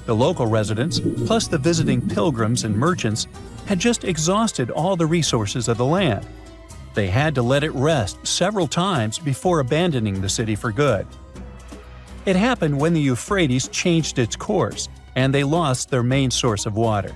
The local residents, plus the visiting pilgrims and merchants, had just exhausted all the resources of the land. They had to let it rest several times before abandoning the city for good. It happened when the Euphrates changed its course, and they lost their main source of water.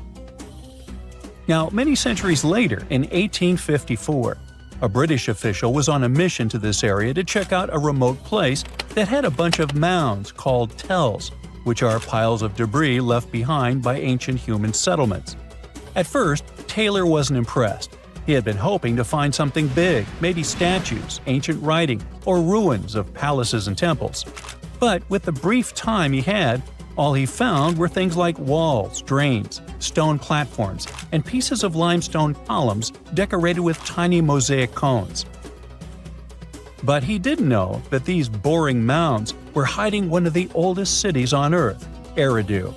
Now, many centuries later, in 1854, a British official was on a mission to this area to check out a remote place that had a bunch of mounds called tells, which are piles of debris left behind by ancient human settlements. At first, Taylor wasn't impressed. He had been hoping to find something big, maybe statues, ancient writing, or ruins of palaces and temples. But with the brief time he had, all he found were things like walls, drains, stone platforms, and pieces of limestone columns decorated with tiny mosaic cones. But he didn't know that these boring mounds were hiding one of the oldest cities on Earth, Eridu.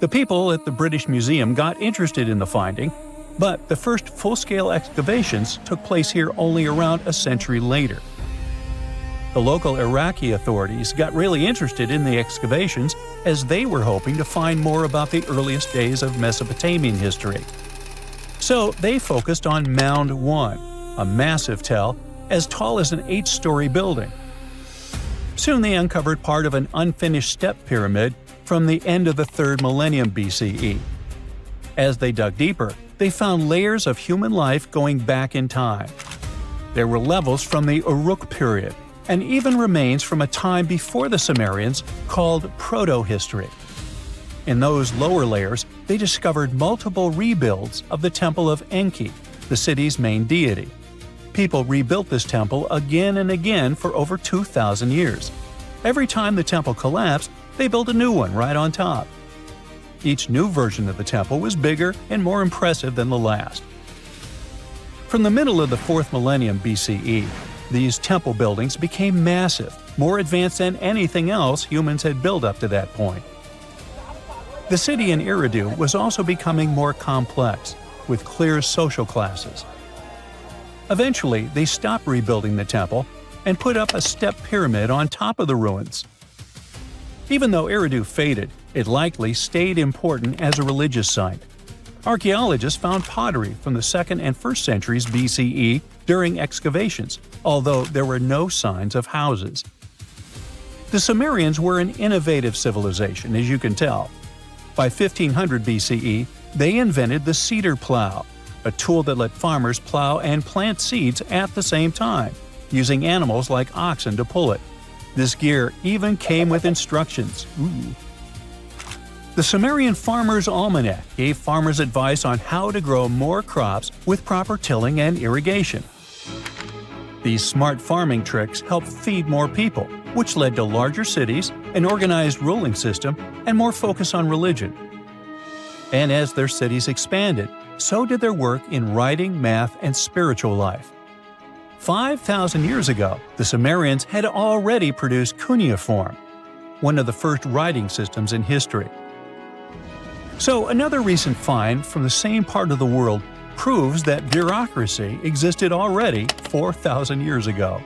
The people at the British Museum got interested in the finding, but the first full-scale excavations took place here only around a century later. The local Iraqi authorities got really interested in the excavations as they were hoping to find more about the earliest days of Mesopotamian history. So they focused on Mound 1, a massive tell as tall as an 8-story building. Soon they uncovered part of an unfinished step pyramid from the end of the 3rd millennium BCE. As they dug deeper, they found layers of human life going back in time. There were levels from the Uruk period, and even remains from a time before the Sumerians called Proto-history. In those lower layers, they discovered multiple rebuilds of the Temple of Enki, the city's main deity. People rebuilt this temple again and again for over 2,000 years. Every time the temple collapsed, they built a new one right on top. Each new version of the temple was bigger and more impressive than the last. From the middle of the 4th millennium BCE, these temple buildings became massive, more advanced than anything else humans had built up to that point. The city in Eridu was also becoming more complex, with clear social classes. Eventually, they stopped rebuilding the temple and put up a step pyramid on top of the ruins. Even though Eridu faded, it likely stayed important as a religious site. Archaeologists found pottery from the 2nd and 1st centuries BCE during excavations, although there were no signs of houses. The Sumerians were an innovative civilization, as you can tell. By 1500 BCE, they invented the cedar plow, a tool that let farmers plow and plant seeds at the same time, using animals like oxen to pull it. This gear even came with instructions. The Sumerian Farmer's Almanac gave farmers advice on how to grow more crops with proper tilling and irrigation. These smart farming tricks helped feed more people, which led to larger cities, an organized ruling system, and more focus on religion. And as their cities expanded, so did their work in writing, math, and spiritual life. 5,000 years ago, the Sumerians had already produced cuneiform, one of the first writing systems in history. So another recent find from the same part of the world proves that bureaucracy existed already 4,000 years ago.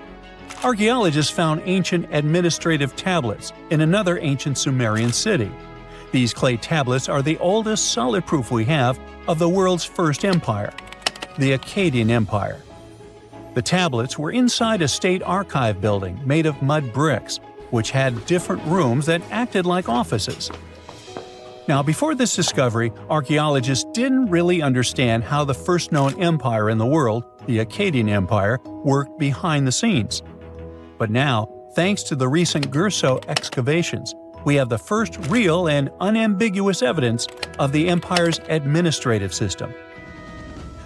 Archaeologists found ancient administrative tablets in another ancient Sumerian city. These clay tablets are the oldest solid proof we have of the world's first empire, the Akkadian Empire. The tablets were inside a state archive building made of mud bricks, which had different rooms that acted like offices. Now, before this discovery, archaeologists didn't really understand how the first known empire in the world, the Akkadian Empire, worked behind the scenes. But now, thanks to the recent Gerso excavations, we have the first real and unambiguous evidence of the empire's administrative system.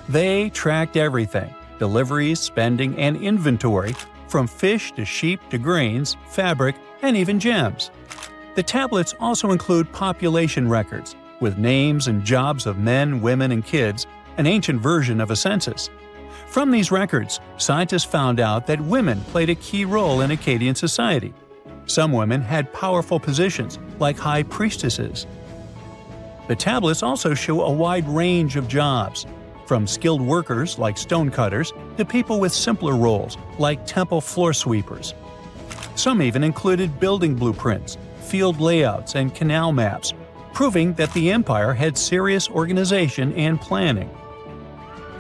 They tracked everything – deliveries, spending, and inventory, from fish to sheep to grains, fabric, and even gems. The tablets also include population records, with names and jobs of men, women, and kids, an ancient version of a census. From these records, scientists found out that women played a key role in Akkadian society. Some women had powerful positions, like high priestesses. The tablets also show a wide range of jobs, from skilled workers like stonecutters to people with simpler roles, like temple floor sweepers. Some even included building blueprints, field layouts, and canal maps, proving that the empire had serious organization and planning.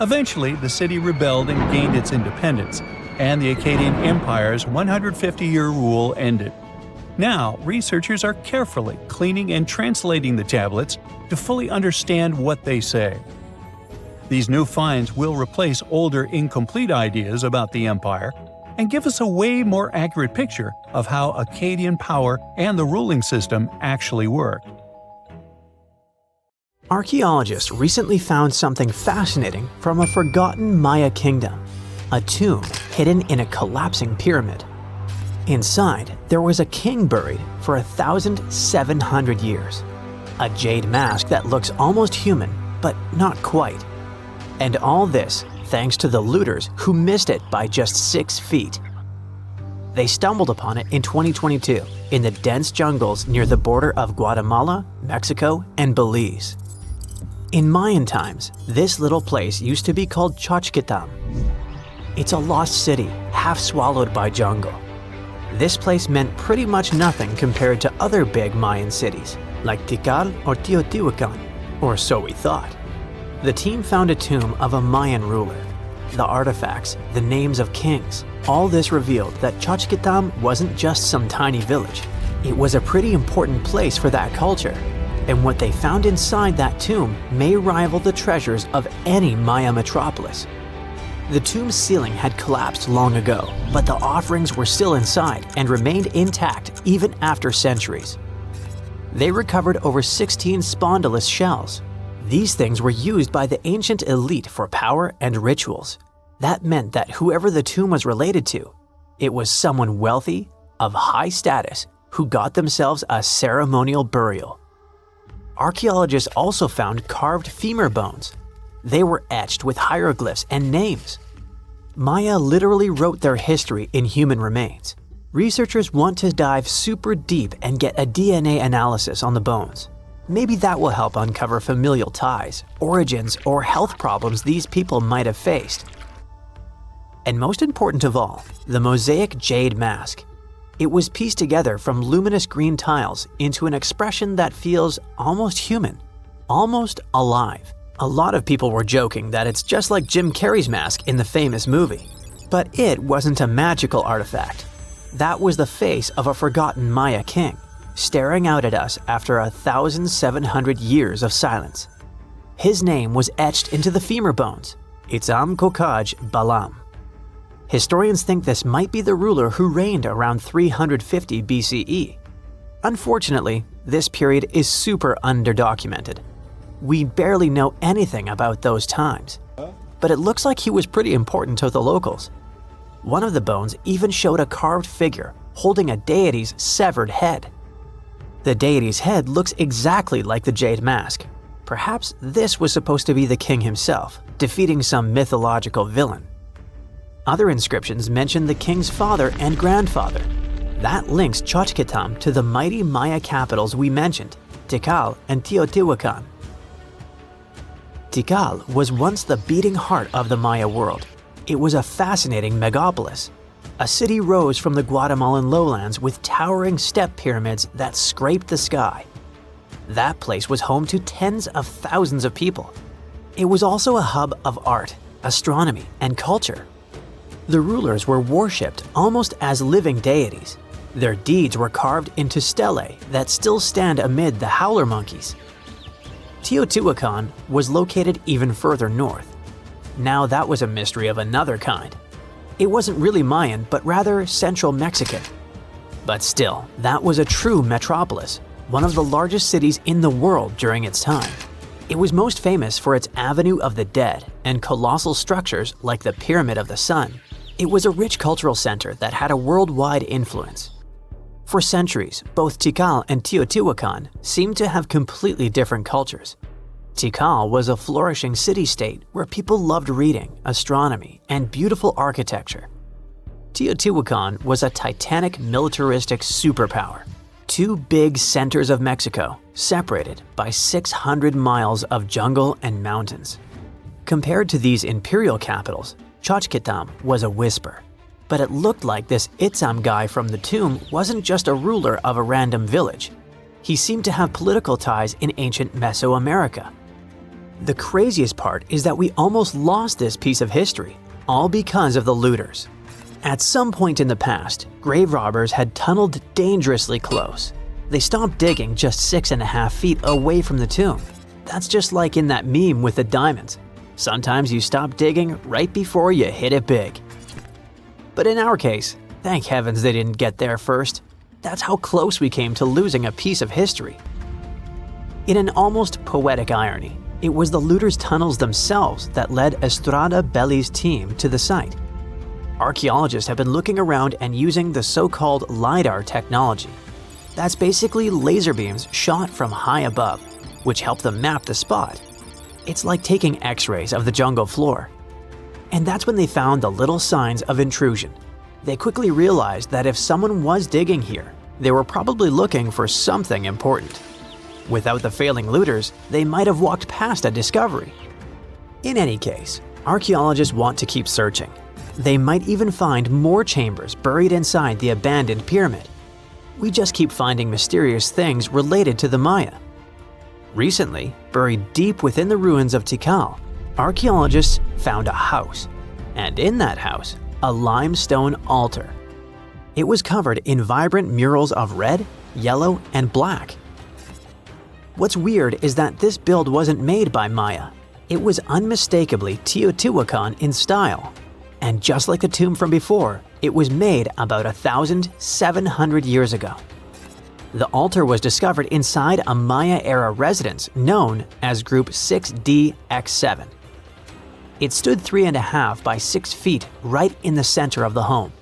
Eventually, the city rebelled and gained its independence, and the Akkadian Empire's 150-year rule ended. Now, researchers are carefully cleaning and translating the tablets to fully understand what they say. These new finds will replace older, incomplete ideas about the empire and give us a way more accurate picture of how Akkadian power and the ruling system actually worked. Archaeologists recently found something fascinating from a forgotten Maya kingdom, a tomb hidden in a collapsing pyramid. Inside, there was a king buried for 1,700 years, a jade mask that looks almost human, but not quite. And all this thanks to the looters who missed it by just 6 feet. They stumbled upon it in 2022 in the dense jungles near the border of Guatemala, Mexico, and Belize. In Mayan times, this little place used to be called Xochitlam. It's a lost city, half swallowed by jungle. This place meant pretty much nothing compared to other big Mayan cities, like Tikal or Teotihuacan, or so we thought. The team found a tomb of a Mayan ruler. The artifacts, the names of kings, all this revealed that Xochitlam wasn't just some tiny village. It was a pretty important place for that culture, and what they found inside that tomb may rival the treasures of any Maya metropolis. The tomb's ceiling had collapsed long ago, but the offerings were still inside and remained intact even after centuries. They recovered over 16 spondylus shells. These things were used by the ancient elite for power and rituals. That meant that whoever the tomb was related to, it was someone wealthy, of high status, who got themselves a ceremonial burial. Archaeologists also found carved femur bones. They were etched with hieroglyphs and names. Maya literally wrote their history in human remains. Researchers want to dive super deep and get a DNA analysis on the bones. Maybe that will help uncover familial ties, origins, or health problems these people might have faced. And most important of all, the mosaic jade mask. It was pieced together from luminous green tiles into an expression that feels almost human, almost alive. A lot of people were joking that it's just like Jim Carrey's mask in the famous movie. But it wasn't a magical artifact. That was the face of a forgotten Maya king, staring out at us after 1,700 years of silence. His name was etched into the femur bones, Itzam Kokaj Balam. Historians think this might be the ruler who reigned around 350 BCE. Unfortunately, this period is super underdocumented. We barely know anything about those times, but it looks like he was pretty important to the locals. One of the bones even showed a carved figure holding a deity's severed head. The deity's head looks exactly like the jade mask. Perhaps this was supposed to be the king himself, defeating some mythological villain. Other inscriptions mention the king's father and grandfather. That links Xochitlam to the mighty Maya capitals we mentioned, Tikal and Teotihuacan. Tikal was once the beating heart of the Maya world. It was a fascinating megapolis. A city rose from the Guatemalan lowlands with towering step pyramids that scraped the sky. That place was home to tens of thousands of people. It was also a hub of art, astronomy, and culture. The rulers were worshipped almost as living deities. Their deeds were carved into stelae that still stand amid the howler monkeys. Teotihuacan was located even further north. Now that was a mystery of another kind. It wasn't really Mayan, but rather Central Mexican. But still, that was a true metropolis, one of the largest cities in the world during its time. It was most famous for its Avenue of the Dead and colossal structures like the Pyramid of the Sun. It was a rich cultural center that had a worldwide influence. For centuries, both Tikal and Teotihuacan seemed to have completely different cultures. Tikal was a flourishing city-state where people loved reading, astronomy, and beautiful architecture. Teotihuacan was a titanic militaristic superpower. Two big centers of Mexico, separated by 600 miles of jungle and mountains. Compared to these imperial capitals, Xochitlam was a whisper. But it looked like this Itzam guy from the tomb wasn't just a ruler of a random village. He seemed to have political ties in ancient Mesoamerica. The craziest part is that we almost lost this piece of history, all because of the looters. At some point in the past, grave robbers had tunneled dangerously close. They stopped digging just 6.5 feet away from the tomb. That's just like in that meme with the diamonds. Sometimes you stop digging right before you hit it big. But in our case, thank heavens they didn't get there first. That's how close we came to losing a piece of history. In an almost poetic irony, it was the looters' tunnels themselves that led Estrada Belli's team to the site. Archaeologists have been looking around and using the so-called LiDAR technology. That's basically laser beams shot from high above, which help them map the spot. It's like taking X-rays of the jungle floor. And that's when they found the little signs of intrusion. They quickly realized that if someone was digging here, they were probably looking for something important. Without the failing looters, they might have walked past a discovery. In any case, archaeologists want to keep searching. They might even find more chambers buried inside the abandoned pyramid. We just keep finding mysterious things related to the Maya. Recently, buried deep within the ruins of Tikal, archaeologists found a house, and in that house, a limestone altar. It was covered in vibrant murals of red, yellow, and black. What's weird is that this build wasn't made by Maya. It was unmistakably Teotihuacan in style. And just like the tomb from before, it was made about 1,700 years ago. The altar was discovered inside a Maya-era residence known as Group 6DX7. It stood 3.5 by 6 feet right in the center of the home.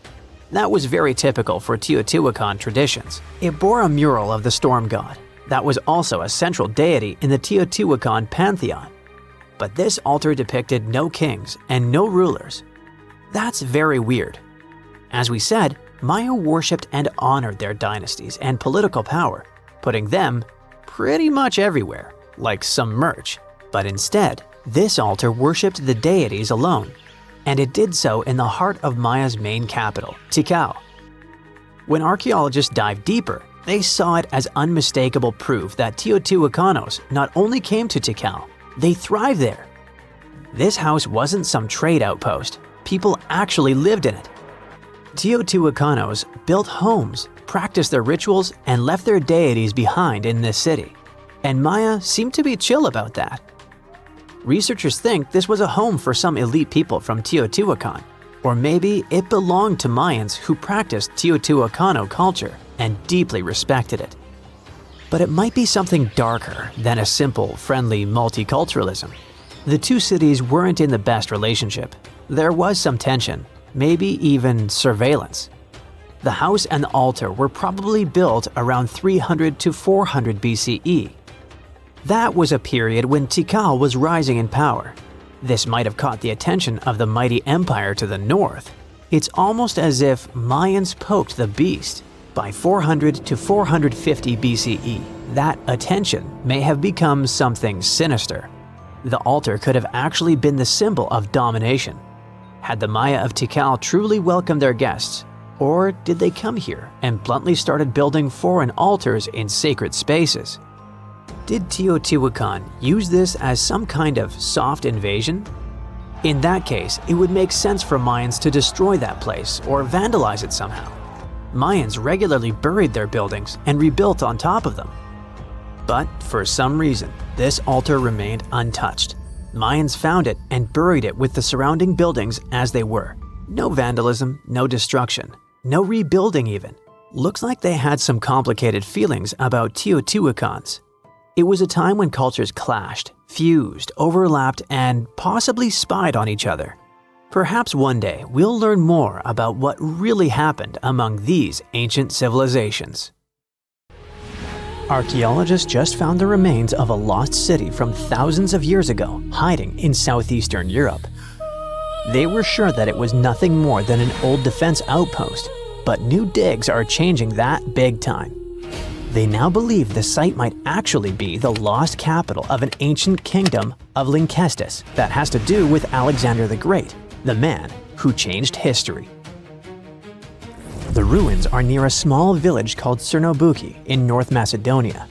That was very typical for Teotihuacan traditions. It bore a mural of the storm god that was also a central deity in the Teotihuacan pantheon. But this altar depicted no kings and no rulers. That's very weird. As we said, Maya worshipped and honored their dynasties and political power, putting them pretty much everywhere, like some merch. But instead, this altar worshipped the deities alone, and it did so in the heart of Maya's main capital, Tikal. When archaeologists dived deeper, they saw it as unmistakable proof that Teotihuacanos not only came to Tikal, they thrived there. This house wasn't some trade outpost. People actually lived in it. Teotihuacanos built homes, practiced their rituals, and left their deities behind in this city. And Maya seemed to be chill about that. Researchers think this was a home for some elite people from Teotihuacan, or maybe it belonged to Mayans who practiced Teotihuacano culture and deeply respected it. But it might be something darker than a simple, friendly multiculturalism. The two cities weren't in the best relationship. There was some tension, maybe even surveillance. The house and the altar were probably built around 300 to 400 BCE. That was a period when Tikal was rising in power. This might have caught the attention of the mighty empire to the north. It's almost as if Mayans poked the beast. By 400 to 450 BCE, that attention may have become something sinister. The altar could have actually been the symbol of domination. Had the Maya of Tikal truly welcomed their guests, or did they come here and bluntly started building foreign altars in sacred spaces? Did Teotihuacan use this as some kind of soft invasion? In that case, it would make sense for Mayans to destroy that place or vandalize it somehow. Mayans regularly buried their buildings and rebuilt on top of them. But for some reason, this altar remained untouched. Mayans found it and buried it with the surrounding buildings as they were. No vandalism, no destruction, no rebuilding even. Looks like they had some complicated feelings about Teotihuacans. It was a time when cultures clashed, fused, overlapped, and possibly spied on each other. Perhaps one day we'll learn more about what really happened among these ancient civilizations. Archaeologists just found the remains of a lost city from thousands of years ago, hiding in southeastern Europe. They were sure that it was nothing more than an old defense outpost, but new digs are changing that big time. They now believe the site might actually be the lost capital of an ancient kingdom of Lynkestis that has to do with Alexander the Great, the man who changed history. The ruins are near a small village called Cernobuki in North Macedonia.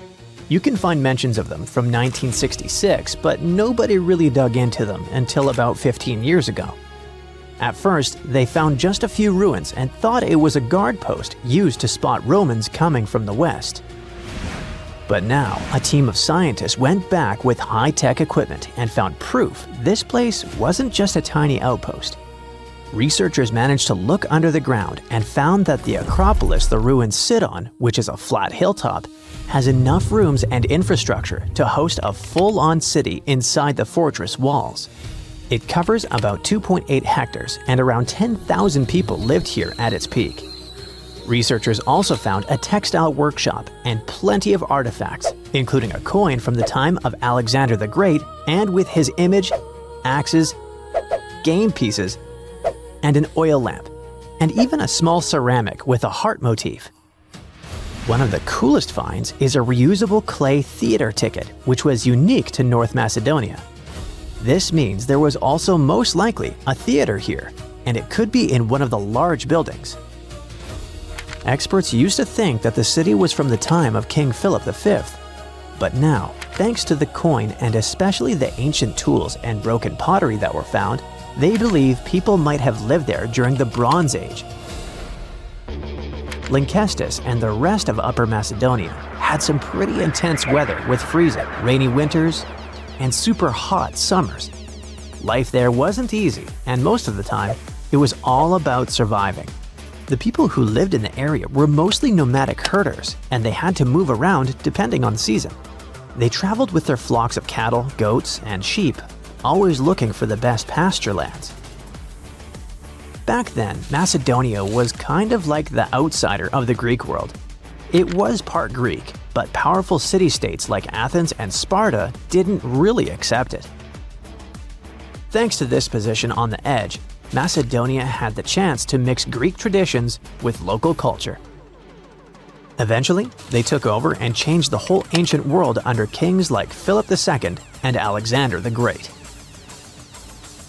You can find mentions of them from 1966, but nobody really dug into them until about 15 years ago. At first, they found just a few ruins and thought it was a guard post used to spot Romans coming from the west. But now, a team of scientists went back with high-tech equipment and found proof this place wasn't just a tiny outpost. Researchers managed to look under the ground and found that the Acropolis the ruins sit on, which is a flat hilltop, has enough rooms and infrastructure to host a full-on city inside the fortress walls. It covers about 2.8 hectares and around 10,000 people lived here at its peak. Researchers also found a textile workshop and plenty of artifacts, including a coin from the time of Alexander the Great and with his image, axes, game pieces, and an oil lamp. and even a small ceramic with a heart motif. One of the coolest finds is a reusable clay theater ticket, which was unique to North Macedonia. This means there was also most likely a theater here, and it could be in one of the large buildings. Experts used to think that the city was from the time of King Philip V, but now, thanks to the coin and especially the ancient tools and broken pottery that were found, they believe people might have lived there during the Bronze Age. Lynkestis and the rest of Upper Macedonia had some pretty intense weather with freezing, rainy winters, and super hot summers. Life there wasn't easy, and most of the time, it was all about surviving. The people who lived in the area were mostly nomadic herders, and they had to move around depending on the season. They traveled with their flocks of cattle, goats, and sheep, always looking for the best pasture lands. Back then, Macedonia was kind of like the outsider of the Greek world. It was part Greek, but powerful city-states like Athens and Sparta didn't really accept it. Thanks to this position on the edge, Macedonia had the chance to mix Greek traditions with local culture. Eventually, they took over and changed the whole ancient world under kings like Philip II and Alexander the Great.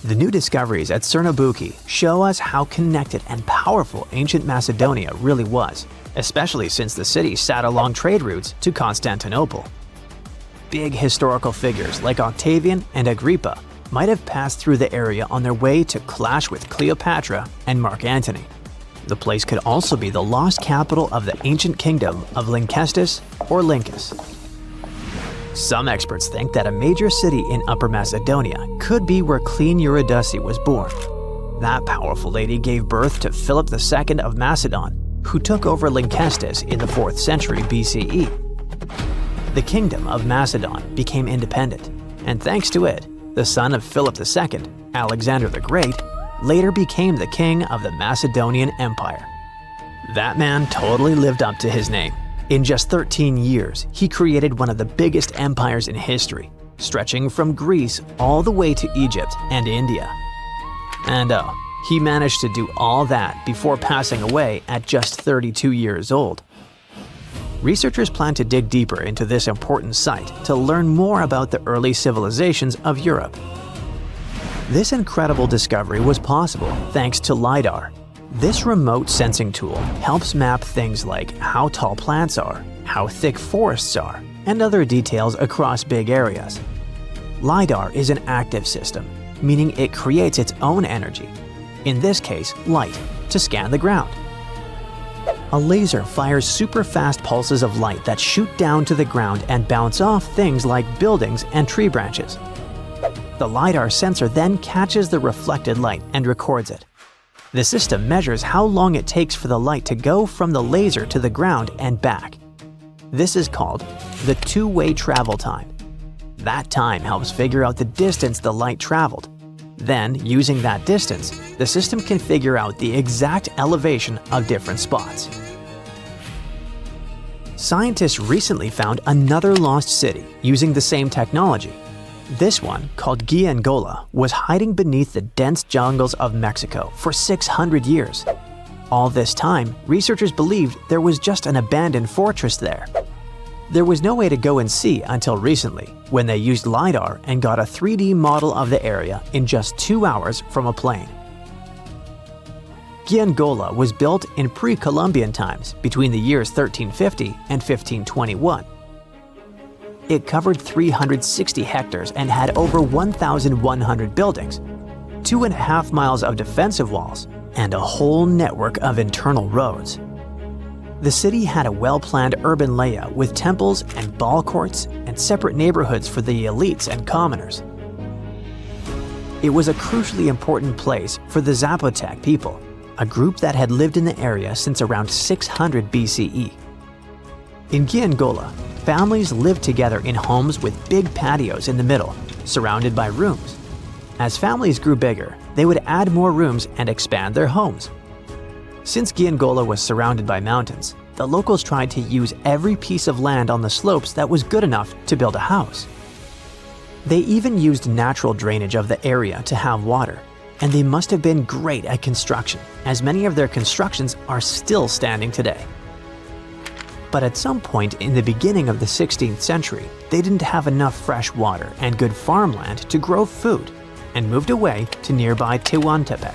The new discoveries at Cernobuki show us how connected and powerful ancient Macedonia really was, especially since the city sat along trade routes to Constantinople. Big historical figures like Octavian and Agrippa might have passed through the area on their way to clash with Cleopatra and Mark Antony. The place could also be the lost capital of the ancient kingdom of Lynkestis or Lyncus. Some experts think that a major city in Upper Macedonia could be where Queen Eurydice was born. That powerful lady gave birth to Philip II of Macedon, who took over Lynkestis in the 4th century BCE. The kingdom of Macedon became independent, and thanks to it, the son of Philip II, Alexander the Great, later became the king of the Macedonian Empire. That man totally lived up to his name. In just 13 years, he created one of the biggest empires in history, stretching from Greece all the way to Egypt and India. And he managed to do all that before passing away at just 32 years old. Researchers plan to dig deeper into this important site to learn more about the early civilizations of Europe. This incredible discovery was possible thanks to LiDAR. This remote sensing tool helps map things like how tall plants are, how thick forests are, and other details across big areas. LiDAR is an active system, meaning it creates its own energy, in this case light, to scan the ground. A laser fires super fast pulses of light that shoot down to the ground and bounce off things like buildings and tree branches. The LiDAR sensor then catches the reflected light and records it. The system measures how long it takes for the light to go from the laser to the ground and back. This is called the two-way travel time. That time helps figure out the distance the light traveled. Then, using that distance, the system can figure out the exact elevation of different spots. Scientists recently found another lost city using the same technology. This one, called Giangola, was hiding beneath the dense jungles of Mexico for 600 years. All this time, researchers believed there was just an abandoned fortress there. There was no way to go and see until recently, when they used LiDAR and got a 3D model of the area in just 2 hours from a plane. Giangola was built in pre-Columbian times between the years 1350 and 1521. It covered 360 hectares and had over 1,100 buildings, 2.5 miles of defensive walls, and a whole network of internal roads. The city had a well-planned urban layout with temples and ball courts and separate neighborhoods for the elites and commoners. It was a crucially important place for the Zapotec people, a group that had lived in the area since around 600 BCE. In Giangola, families lived together in homes with big patios in the middle, surrounded by rooms. As families grew bigger, they would add more rooms and expand their homes. Since Giangola was surrounded by mountains, the locals tried to use every piece of land on the slopes that was good enough to build a house. They even used natural drainage of the area to have water, and they must have been great at construction, as many of their constructions are still standing today. But at some point in the beginning of the 16th century, they didn't have enough fresh water and good farmland to grow food, and moved away to nearby Tehuantepec.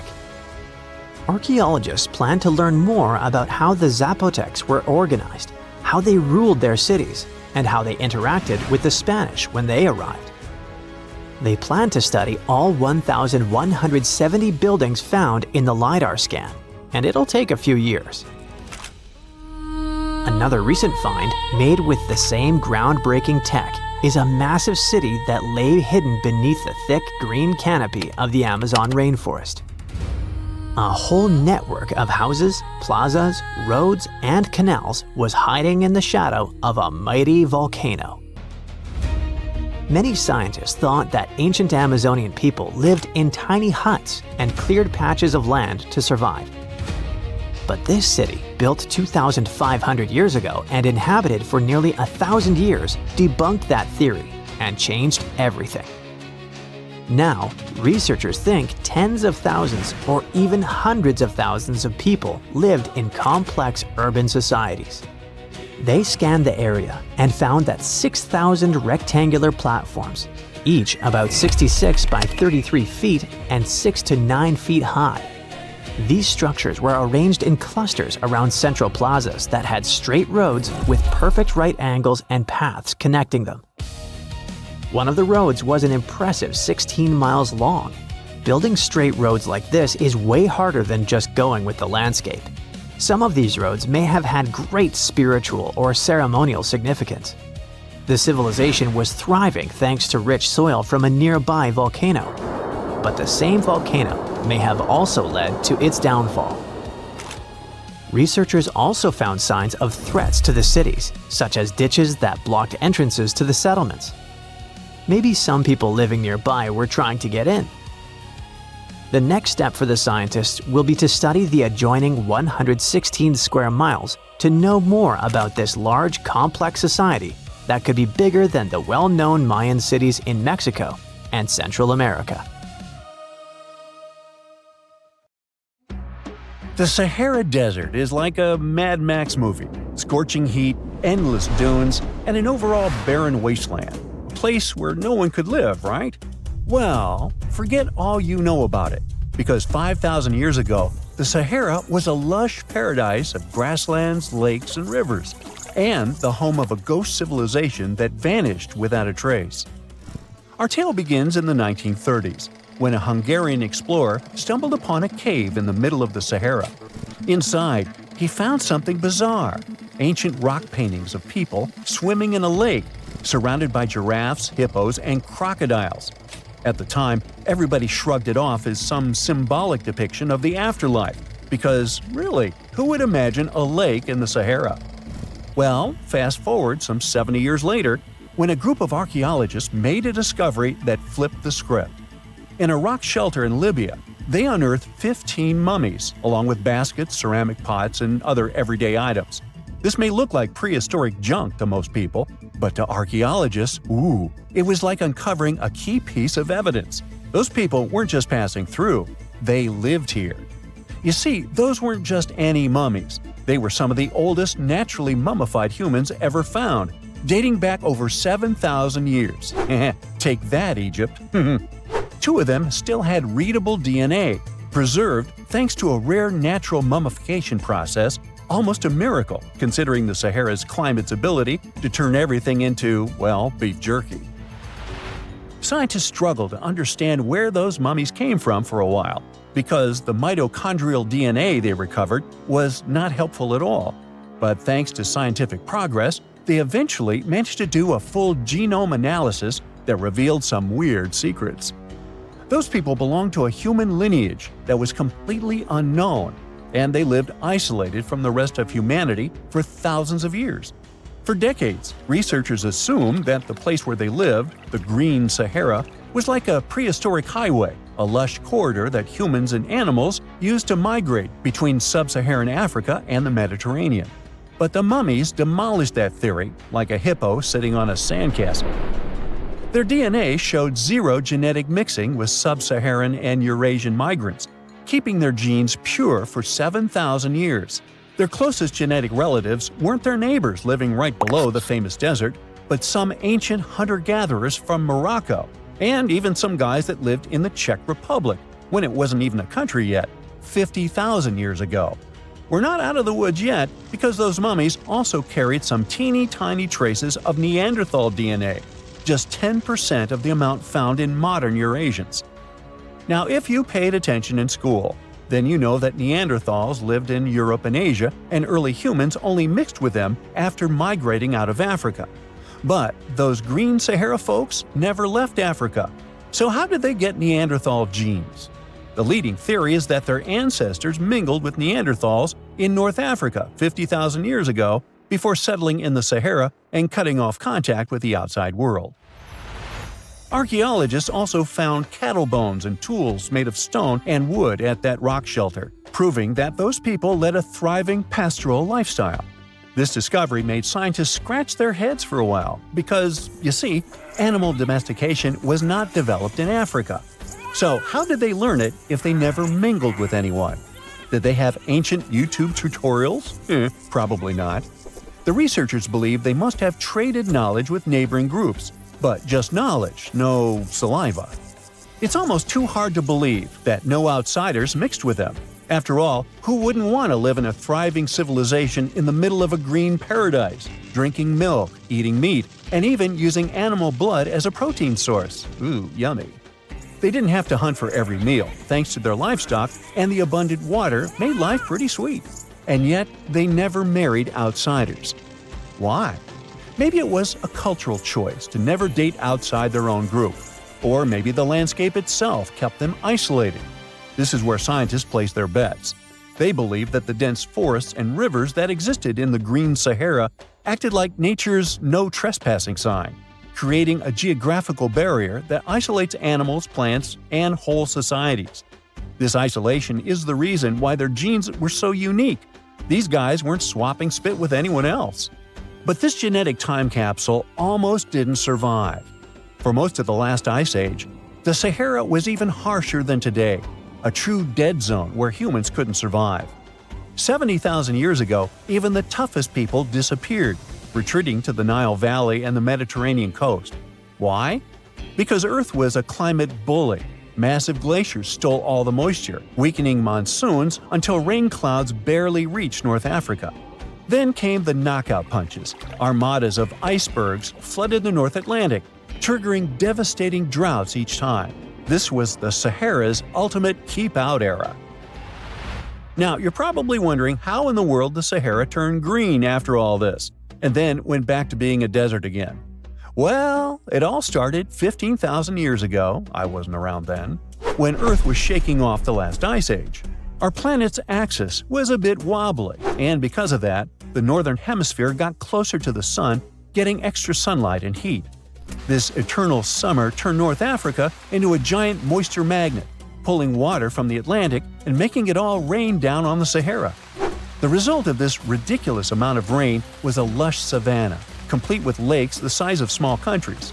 Archaeologists plan to learn more about how the Zapotecs were organized, how they ruled their cities, and how they interacted with the Spanish when they arrived. They plan to study all 1,170 buildings found in the LiDAR scan, and it'll take a few years. Another recent find, made with the same groundbreaking tech, is a massive city that lay hidden beneath the thick green canopy of the Amazon rainforest. A whole network of houses, plazas, roads, and canals was hiding in the shadow of a mighty volcano. Many scientists thought that ancient Amazonian people lived in tiny huts and cleared patches of land to survive. But this city, built 2,500 years ago and inhabited for nearly 1,000 years, debunked that theory and changed everything. Now, researchers think tens of thousands or even hundreds of thousands of people lived in complex urban societies. They scanned the area and found that 6,000 rectangular platforms, each about 66 by 33 feet and 6 to 9 feet high. These structures were arranged in clusters around central plazas that had straight roads with perfect right angles and paths connecting them. One of the roads was an impressive 16 miles long. Building straight roads like this is way harder than just going with the landscape. Some of these roads may have had great spiritual or ceremonial significance. The civilization was thriving thanks to rich soil from a nearby volcano. But the same volcano may have also led to its downfall. Researchers also found signs of threats to the cities, such as ditches that blocked entrances to the settlements. Maybe some people living nearby were trying to get in. The next step for the scientists will be to study the adjoining 116 square miles to know more about this large, complex society that could be bigger than the well-known Mayan cities in Mexico and Central America. The Sahara Desert is like a Mad Max movie. Scorching heat, endless dunes, and an overall barren wasteland. A place where no one could live, right? Well, forget all you know about it, because 5,000 years ago, the Sahara was a lush paradise of grasslands, lakes, and rivers, and the home of a ghost civilization that vanished without a trace. Our tale begins in the 1930s, when a Hungarian explorer stumbled upon a cave in the middle of the Sahara. Inside, he found something bizarre: ancient rock paintings of people swimming in a lake, surrounded by giraffes, hippos, and crocodiles. At the time, everybody shrugged it off as some symbolic depiction of the afterlife, because really, who would imagine a lake in the Sahara? Well, fast forward some 70 years later, when a group of archaeologists made a discovery that flipped the script. In a rock shelter in Libya, they unearthed 15 mummies, along with baskets, ceramic pots, and other everyday items. This may look like prehistoric junk to most people, but to archaeologists, it was like uncovering a key piece of evidence. Those people weren't just passing through, they lived here. You see, those weren't just any mummies. They were some of the oldest naturally mummified humans ever found, dating back over 7,000 years. Take that, Egypt. 2 of them still had readable DNA, preserved thanks to a rare natural mummification process, almost a miracle considering the Sahara's climate's ability to turn everything into, well, beef jerky. Scientists struggled to understand where those mummies came from for a while, because the mitochondrial DNA they recovered was not helpful at all. But thanks to scientific progress, they eventually managed to do a full genome analysis that revealed some weird secrets. Those people belonged to a human lineage that was completely unknown, and they lived isolated from the rest of humanity for thousands of years. For decades, researchers assumed that the place where they lived, the Green Sahara, was like a prehistoric highway, a lush corridor that humans and animals used to migrate between sub-Saharan Africa and the Mediterranean. But the mummies demolished that theory, like a hippo sitting on a sandcastle. Their DNA showed zero genetic mixing with sub-Saharan and Eurasian migrants, keeping their genes pure for 7,000 years. Their closest genetic relatives weren't their neighbors living right below the famous desert, but some ancient hunter-gatherers from Morocco, and even some guys that lived in the Czech Republic, when it wasn't even a country yet, 50,000 years ago. We're not out of the woods yet, because those mummies also carried some teeny-tiny traces of Neanderthal DNA, just 10% of the amount found in modern Eurasians. Now, if you paid attention in school, then you know that Neanderthals lived in Europe and Asia, and early humans only mixed with them after migrating out of Africa. But those green Sahara folks never left Africa. So how did they get Neanderthal genes? The leading theory is that their ancestors mingled with Neanderthals in North Africa 50,000 years ago before settling in the Sahara and cutting off contact with the outside world. Archaeologists also found cattle bones and tools made of stone and wood at that rock shelter, proving that those people led a thriving pastoral lifestyle. This discovery made scientists scratch their heads for a while because, you see, animal domestication was not developed in Africa. So how did they learn it if they never mingled with anyone? Did they have ancient YouTube tutorials? Probably not. The researchers believe they must have traded knowledge with neighboring groups, but just knowledge, no saliva. It's almost too hard to believe that no outsiders mixed with them. After all, who wouldn't want to live in a thriving civilization in the middle of a green paradise, drinking milk, eating meat, and even using animal blood as a protein source? Ooh, yummy. They didn't have to hunt for every meal, thanks to their livestock, and the abundant water made life pretty sweet. And yet, they never married outsiders. Why? Maybe it was a cultural choice to never date outside their own group. Or maybe the landscape itself kept them isolated. This is where scientists place their bets. They believe that the dense forests and rivers that existed in the Green Sahara acted like nature's no trespassing sign, creating a geographical barrier that isolates animals, plants, and whole societies. This isolation is the reason why their genes were so unique. These guys weren't swapping spit with anyone else. But this genetic time capsule almost didn't survive. For most of the last ice age, the Sahara was even harsher than today, a true dead zone where humans couldn't survive. 70,000 years ago, even the toughest people disappeared, retreating to the Nile Valley and the Mediterranean coast. Why? Because Earth was a climate bully. Massive glaciers stole all the moisture, weakening monsoons until rain clouds barely reached North Africa. Then came the knockout punches. Armadas of icebergs flooded the North Atlantic, triggering devastating droughts each time. This was the Sahara's ultimate keep-out era. Now, you're probably wondering how in the world the Sahara turned green after all this, and then went back to being a desert again. Well, it all started 15,000 years ago, I wasn't around then, when Earth was shaking off the last ice age. Our planet's axis was a bit wobbly, and because of that, the northern hemisphere got closer to the sun, getting extra sunlight and heat. This eternal summer turned North Africa into a giant moisture magnet, pulling water from the Atlantic and making it all rain down on the Sahara. The result of this ridiculous amount of rain was a lush savanna, complete with lakes the size of small countries.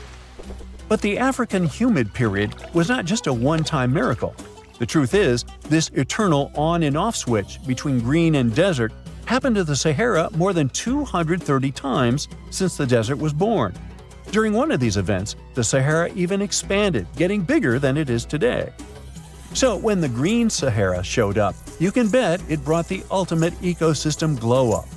But the African humid period was not just a one-time miracle. The truth is, this eternal on and off switch between green and desert happened to the Sahara more than 230 times since the desert was born. During one of these events, the Sahara even expanded, getting bigger than it is today. So when the Green Sahara showed up, you can bet it brought the ultimate ecosystem glow-up.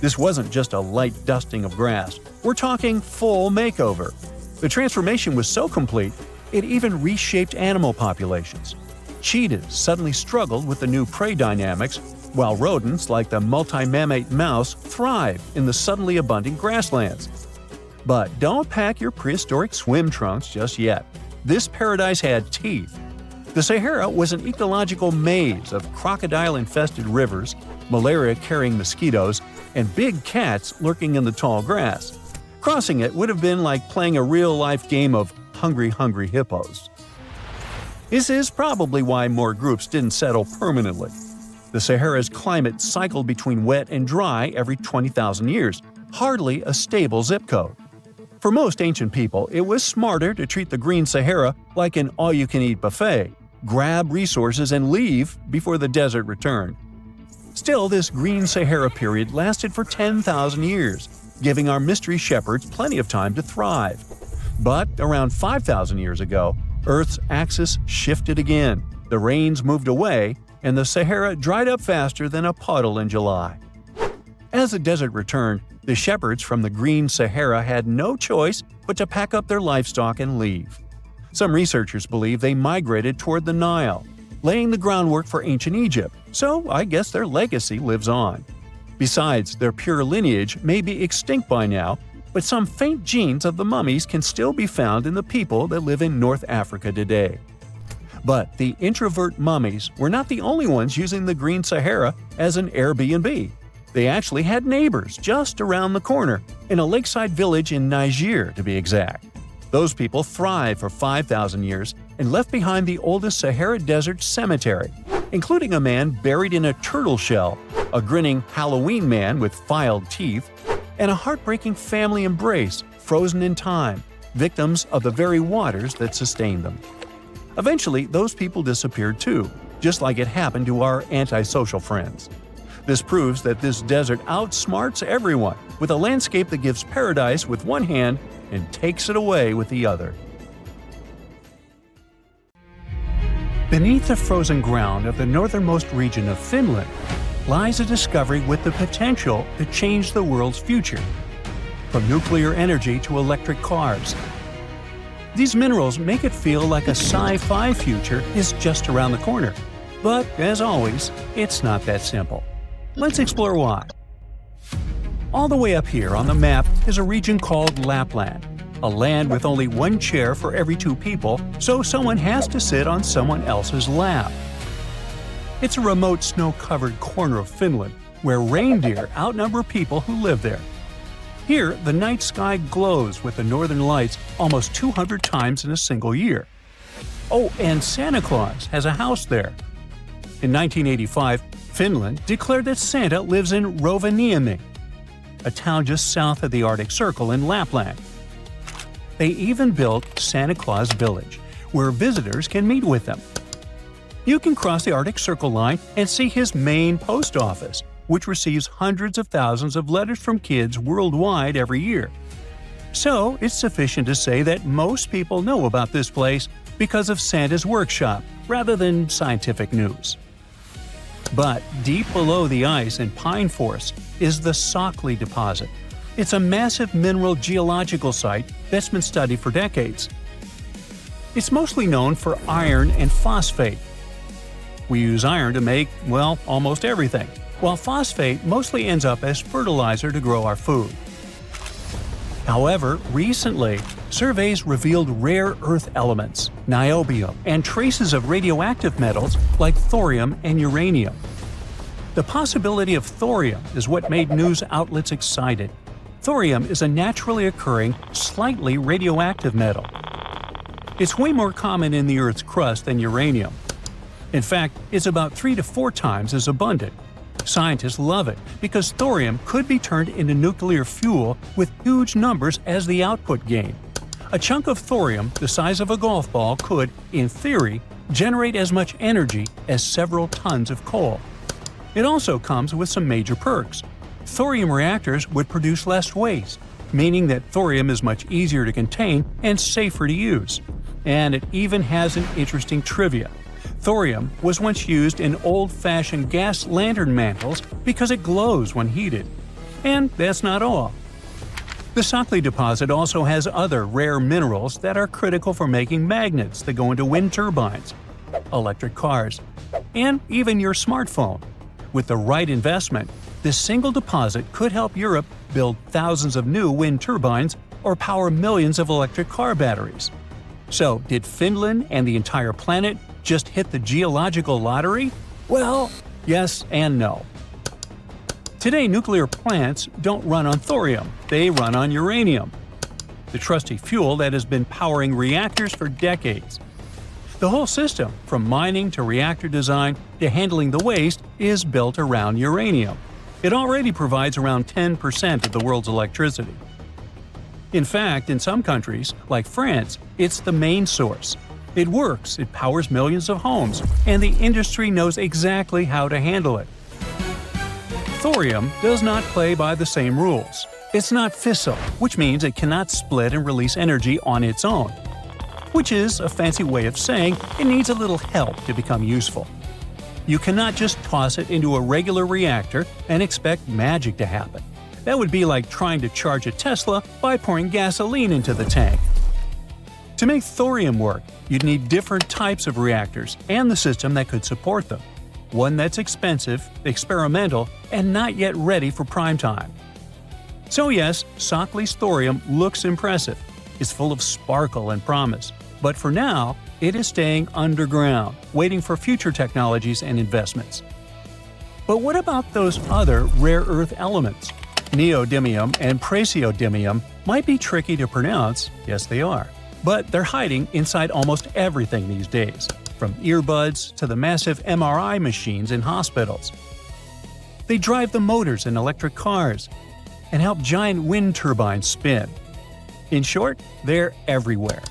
This wasn't just a light dusting of grass. We're talking full makeover. The transformation was so complete, it even reshaped animal populations. Cheetahs suddenly struggled with the new prey dynamics, while rodents like the multi-mammate mouse thrived in the suddenly abundant grasslands. But don't pack your prehistoric swim trunks just yet. This paradise had teeth. The Sahara was an ecological maze of crocodile-infested rivers, malaria-carrying mosquitoes, and big cats lurking in the tall grass. Crossing it would have been like playing a real-life game of Hungry Hungry Hippos. This is probably why more groups didn't settle permanently. The Sahara's climate cycled between wet and dry every 20,000 years, hardly a stable zip code. For most ancient people, it was smarter to treat the Green Sahara like an all-you-can-eat buffet, grab resources and leave before the desert returned. Still, this Green Sahara period lasted for 10,000 years, giving our mystery shepherds plenty of time to thrive. But around 5,000 years ago, Earth's axis shifted again, the rains moved away, and the Sahara dried up faster than a puddle in July. As the desert returned, the shepherds from the Green Sahara had no choice but to pack up their livestock and leave. Some researchers believe they migrated toward the Nile, laying the groundwork for ancient Egypt, so I guess their legacy lives on. Besides, their pure lineage may be extinct by now, but some faint genes of the mummies can still be found in the people that live in North Africa today. But the introvert mummies were not the only ones using the Green Sahara as an Airbnb. They actually had neighbors just around the corner, in a lakeside village in Niger to be exact. Those people thrived for 5,000 years and left behind the oldest Sahara Desert cemetery, including a man buried in a turtle shell, a grinning Halloween man with filed teeth, and a heartbreaking family embrace frozen in time, victims of the very waters that sustained them. Eventually, those people disappeared too, just like it happened to our antisocial friends. This proves that this desert outsmarts everyone, with a landscape that gives paradise with one hand and takes it away with the other. Beneath the frozen ground of the northernmost region of Finland lies a discovery with the potential to change the world's future, from nuclear energy to electric cars. These minerals make it feel like a sci-fi future is just around the corner. But, as always, it's not that simple. Let's explore why. All the way up here on the map is a region called Lapland, a land with only one chair for every two people, so someone has to sit on someone else's lap. It's a remote snow-covered corner of Finland where reindeer outnumber people who live there. Here, the night sky glows with the northern lights almost 200 times in a single year. Oh, and Santa Claus has a house there. In 1985, Finland declared that Santa lives in Rovaniemi, a town just south of the Arctic Circle in Lapland. They even built Santa Claus Village, where visitors can meet with them. You can cross the Arctic Circle line and see his main post office, which receives hundreds of thousands of letters from kids worldwide every year. So, it's sufficient to say that most people know about this place because of Santa's workshop, rather than scientific news. But deep below the ice in pine forests is the Sockley deposit. It's a massive mineral geological site that's been studied for decades. It's mostly known for iron and phosphate. We use iron to make, well, almost everything, while phosphate mostly ends up as fertilizer to grow our food. However, recently, surveys revealed rare earth elements, niobium, and traces of radioactive metals like thorium and uranium. The possibility of thorium is what made news outlets excited. Thorium is a naturally occurring, slightly radioactive metal. It's way more common in the Earth's crust than uranium. In fact, it's about 3 to 4 times as abundant. Scientists love it because thorium could be turned into nuclear fuel with huge numbers as the output gain. A chunk of thorium the size of a golf ball could, in theory, generate as much energy as several tons of coal. It also comes with some major perks. Thorium reactors would produce less waste, meaning that thorium is much easier to contain and safer to use. And it even has an interesting trivia. Thorium was once used in old-fashioned gas lantern mantles because it glows when heated. And that's not all. The Sockley deposit also has other rare minerals that are critical for making magnets that go into wind turbines, electric cars, and even your smartphone. With the right investment, this single deposit could help Europe build thousands of new wind turbines or power millions of electric car batteries. So, did Finland and the entire planet just hit the geological lottery? Well, yes and no. Today, nuclear plants don't run on thorium, they run on uranium, the trusty fuel that has been powering reactors for decades. The whole system, from mining to reactor design to handling the waste, is built around uranium. It already provides around 10% of the world's electricity. In fact, in some countries, like France, it's the main source. It works, it powers millions of homes, and the industry knows exactly how to handle it. Thorium does not play by the same rules. It's not fissile, which means it cannot split and release energy on its own. Which is a fancy way of saying it needs a little help to become useful. You cannot just toss it into a regular reactor and expect magic to happen. That would be like trying to charge a Tesla by pouring gasoline into the tank. To make thorium work, you'd need different types of reactors and the system that could support them. One that's expensive, experimental, and not yet ready for prime time. So yes, Shockley's thorium looks impressive. It's full of sparkle and promise. But for now, it is staying underground, waiting for future technologies and investments. But what about those other rare earth elements? Neodymium and praseodymium might be tricky to pronounce, yes they are. But they're hiding inside almost everything these days, from earbuds to the massive MRI machines in hospitals. They drive the motors in electric cars and help giant wind turbines spin. In short, they're everywhere.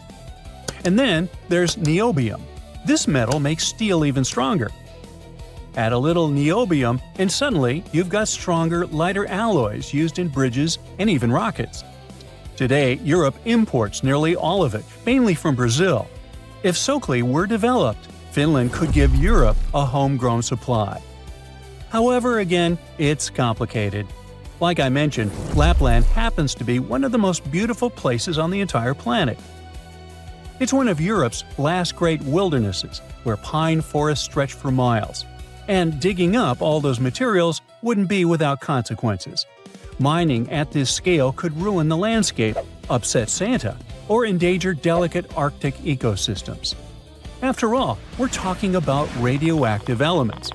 And then there's niobium. This metal makes steel even stronger. Add a little niobium and suddenly you've got stronger, lighter alloys used in bridges and even rockets. Today, Europe imports nearly all of it, mainly from Brazil. If Shockley were developed, Finland could give Europe a homegrown supply. However, again, it's complicated. Like I mentioned, Lapland happens to be one of the most beautiful places on the entire planet. It's one of Europe's last great wildernesses, where pine forests stretch for miles. And digging up all those materials wouldn't be without consequences. Mining at this scale could ruin the landscape, upset Santa, or endanger delicate Arctic ecosystems. After all, we're talking about radioactive elements.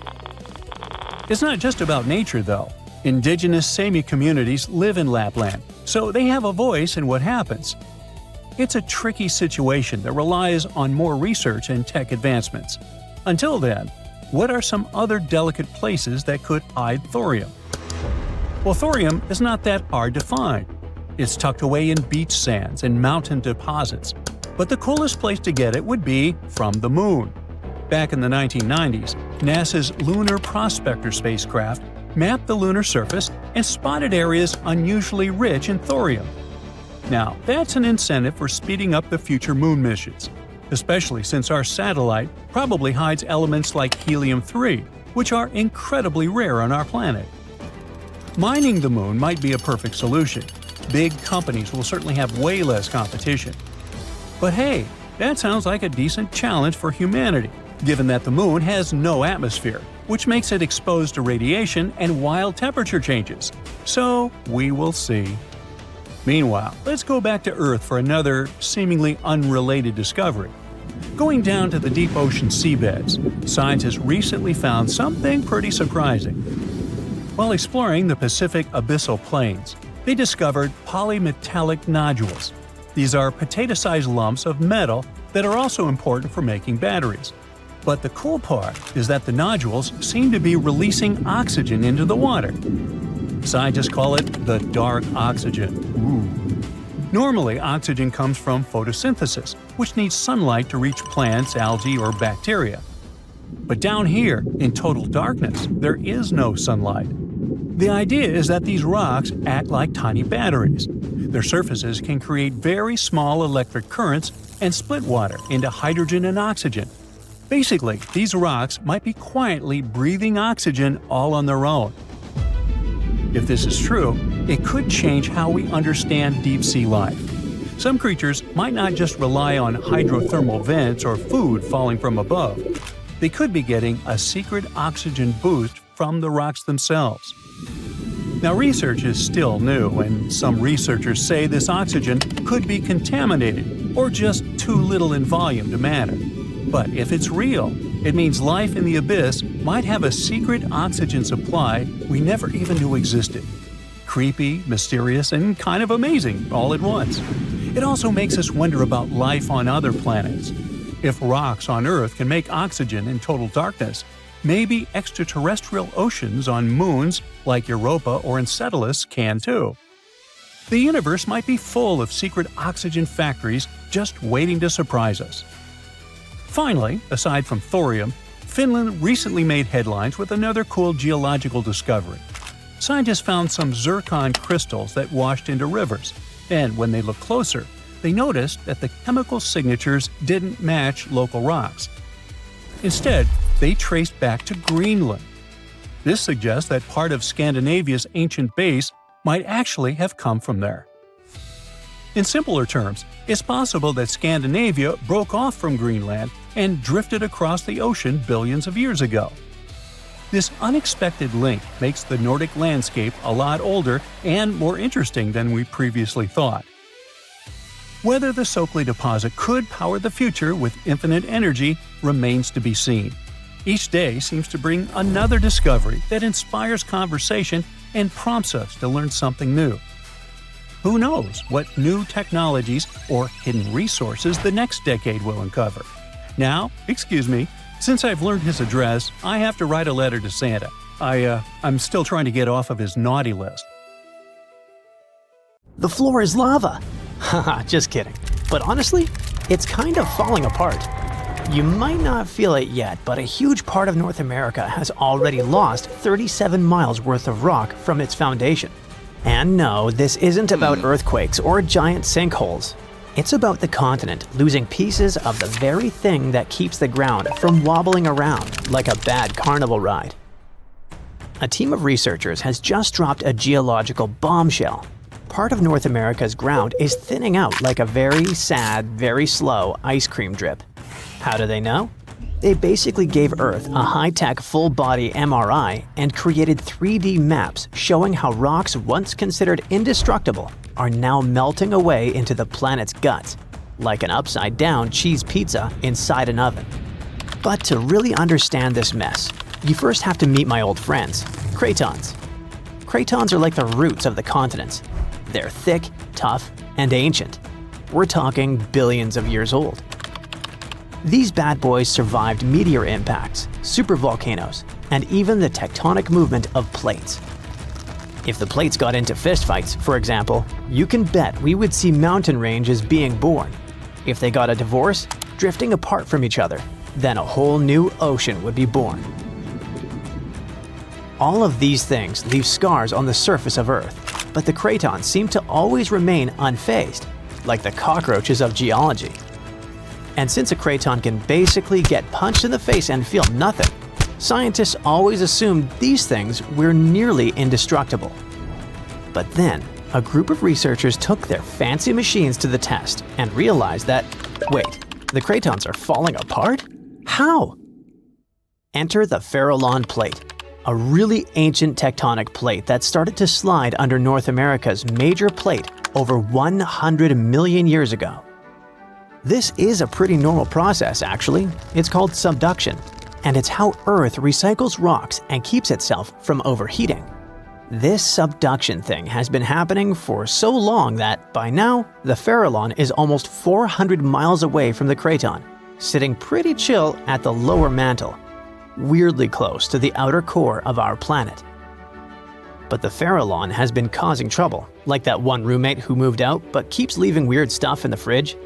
It's not just about nature, though. Indigenous Sami communities live in Lapland, so they have a voice in what happens. It's a tricky situation that relies on more research and tech advancements. Until then, what are some other delicate places that could hide thorium? Well, thorium is not that hard to find. It's tucked away in beach sands and mountain deposits. But the coolest place to get it would be from the moon. Back in the 1990s, NASA's Lunar Prospector spacecraft mapped the lunar surface and spotted areas unusually rich in thorium. Now, that's an incentive for speeding up the future moon missions, especially since our satellite probably hides elements like helium-3, which are incredibly rare on our planet. Mining the moon might be a perfect solution. Big companies will certainly have way less competition. But hey, that sounds like a decent challenge for humanity, given that the moon has no atmosphere, which makes it exposed to radiation and wild temperature changes. So, we will see. Meanwhile, let's go back to Earth for another seemingly unrelated discovery. Going down to the deep ocean seabeds, scientists recently found something pretty surprising. While exploring the Pacific abyssal plains, they discovered polymetallic nodules. These are potato-sized lumps of metal that are also important for making batteries. But the cool part is that the nodules seem to be releasing oxygen into the water. Scientists call it the dark oxygen. Ooh. Normally, oxygen comes from photosynthesis, which needs sunlight to reach plants, algae, or bacteria. But down here, in total darkness, there is no sunlight. The idea is that these rocks act like tiny batteries. Their surfaces can create very small electric currents and split water into hydrogen and oxygen. Basically, these rocks might be quietly breathing oxygen all on their own. If this is true, it could change how we understand deep-sea life. Some creatures might not just rely on hydrothermal vents or food falling from above. They could be getting a secret oxygen boost from the rocks themselves. Now, research is still new, and some researchers say this oxygen could be contaminated or just too little in volume to matter. But if it's real, it means life in the abyss might have a secret oxygen supply we never even knew existed. Creepy, mysterious, and kind of amazing all at once. It also makes us wonder about life on other planets. If rocks on Earth can make oxygen in total darkness, maybe extraterrestrial oceans on moons like Europa or Enceladus can too. The universe might be full of secret oxygen factories just waiting to surprise us. Finally, aside from thorium, Finland recently made headlines with another cool geological discovery. Scientists found some zircon crystals that washed into rivers, and when they looked closer, they noticed that the chemical signatures didn't match local rocks. Instead, they traced back to Greenland. This suggests that part of Scandinavia's ancient base might actually have come from there. In simpler terms, it's possible that Scandinavia broke off from Greenland and drifted across the ocean billions of years ago. This unexpected link makes the Nordic landscape a lot older and more interesting than we previously thought. Whether the Sokley deposit could power the future with infinite energy remains to be seen. Each day seems to bring another discovery that inspires conversation and prompts us to learn something new. Who knows what new technologies or hidden resources the next decade will uncover? Now, excuse me, since I've learned his address, I have to write a letter to Santa. I'm still trying to get off of his naughty list. The floor is lava! Haha, just kidding. But honestly, it's kind of falling apart. You might not feel it yet, but a huge part of North America has already lost 37 miles worth of rock from its foundation. And no, this isn't about earthquakes or giant sinkholes. It's about the continent losing pieces of the very thing that keeps the ground from wobbling around like a bad carnival ride. A team of researchers has just dropped a geological bombshell. Part of North America's ground is thinning out like a very sad, very slow ice cream drip. How do they know? They basically gave Earth a high-tech full-body MRI and created 3D maps showing how rocks once considered indestructible are now melting away into the planet's guts, like an upside-down cheese pizza inside an oven. But to really understand this mess, you first have to meet my old friends, cratons. Cratons are like the roots of the continents. They're thick, tough, and ancient. We're talking billions of years old. These bad boys survived meteor impacts, supervolcanoes, and even the tectonic movement of plates. If the plates got into fistfights, for example, you can bet we would see mountain ranges being born. If they got a divorce, drifting apart from each other, then a whole new ocean would be born. All of these things leave scars on the surface of Earth, but the cratons seem to always remain unfazed, like the cockroaches of geology. And since a craton can basically get punched in the face and feel nothing, scientists always assumed these things were nearly indestructible. But then, a group of researchers took their fancy machines to the test and realized that, wait, the cratons are falling apart? How? Enter the Farallon Plate, a really ancient tectonic plate that started to slide under North America's major plate over 100 million years ago. This is a pretty normal process, actually. It's called subduction, and it's how Earth recycles rocks and keeps itself from overheating. This subduction thing has been happening for so long that, by now, the Farallon is almost 400 miles away from the craton, sitting pretty chill at the lower mantle, weirdly close to the outer core of our planet. But the Farallon has been causing trouble, like that one roommate who moved out but keeps leaving weird stuff in the fridge.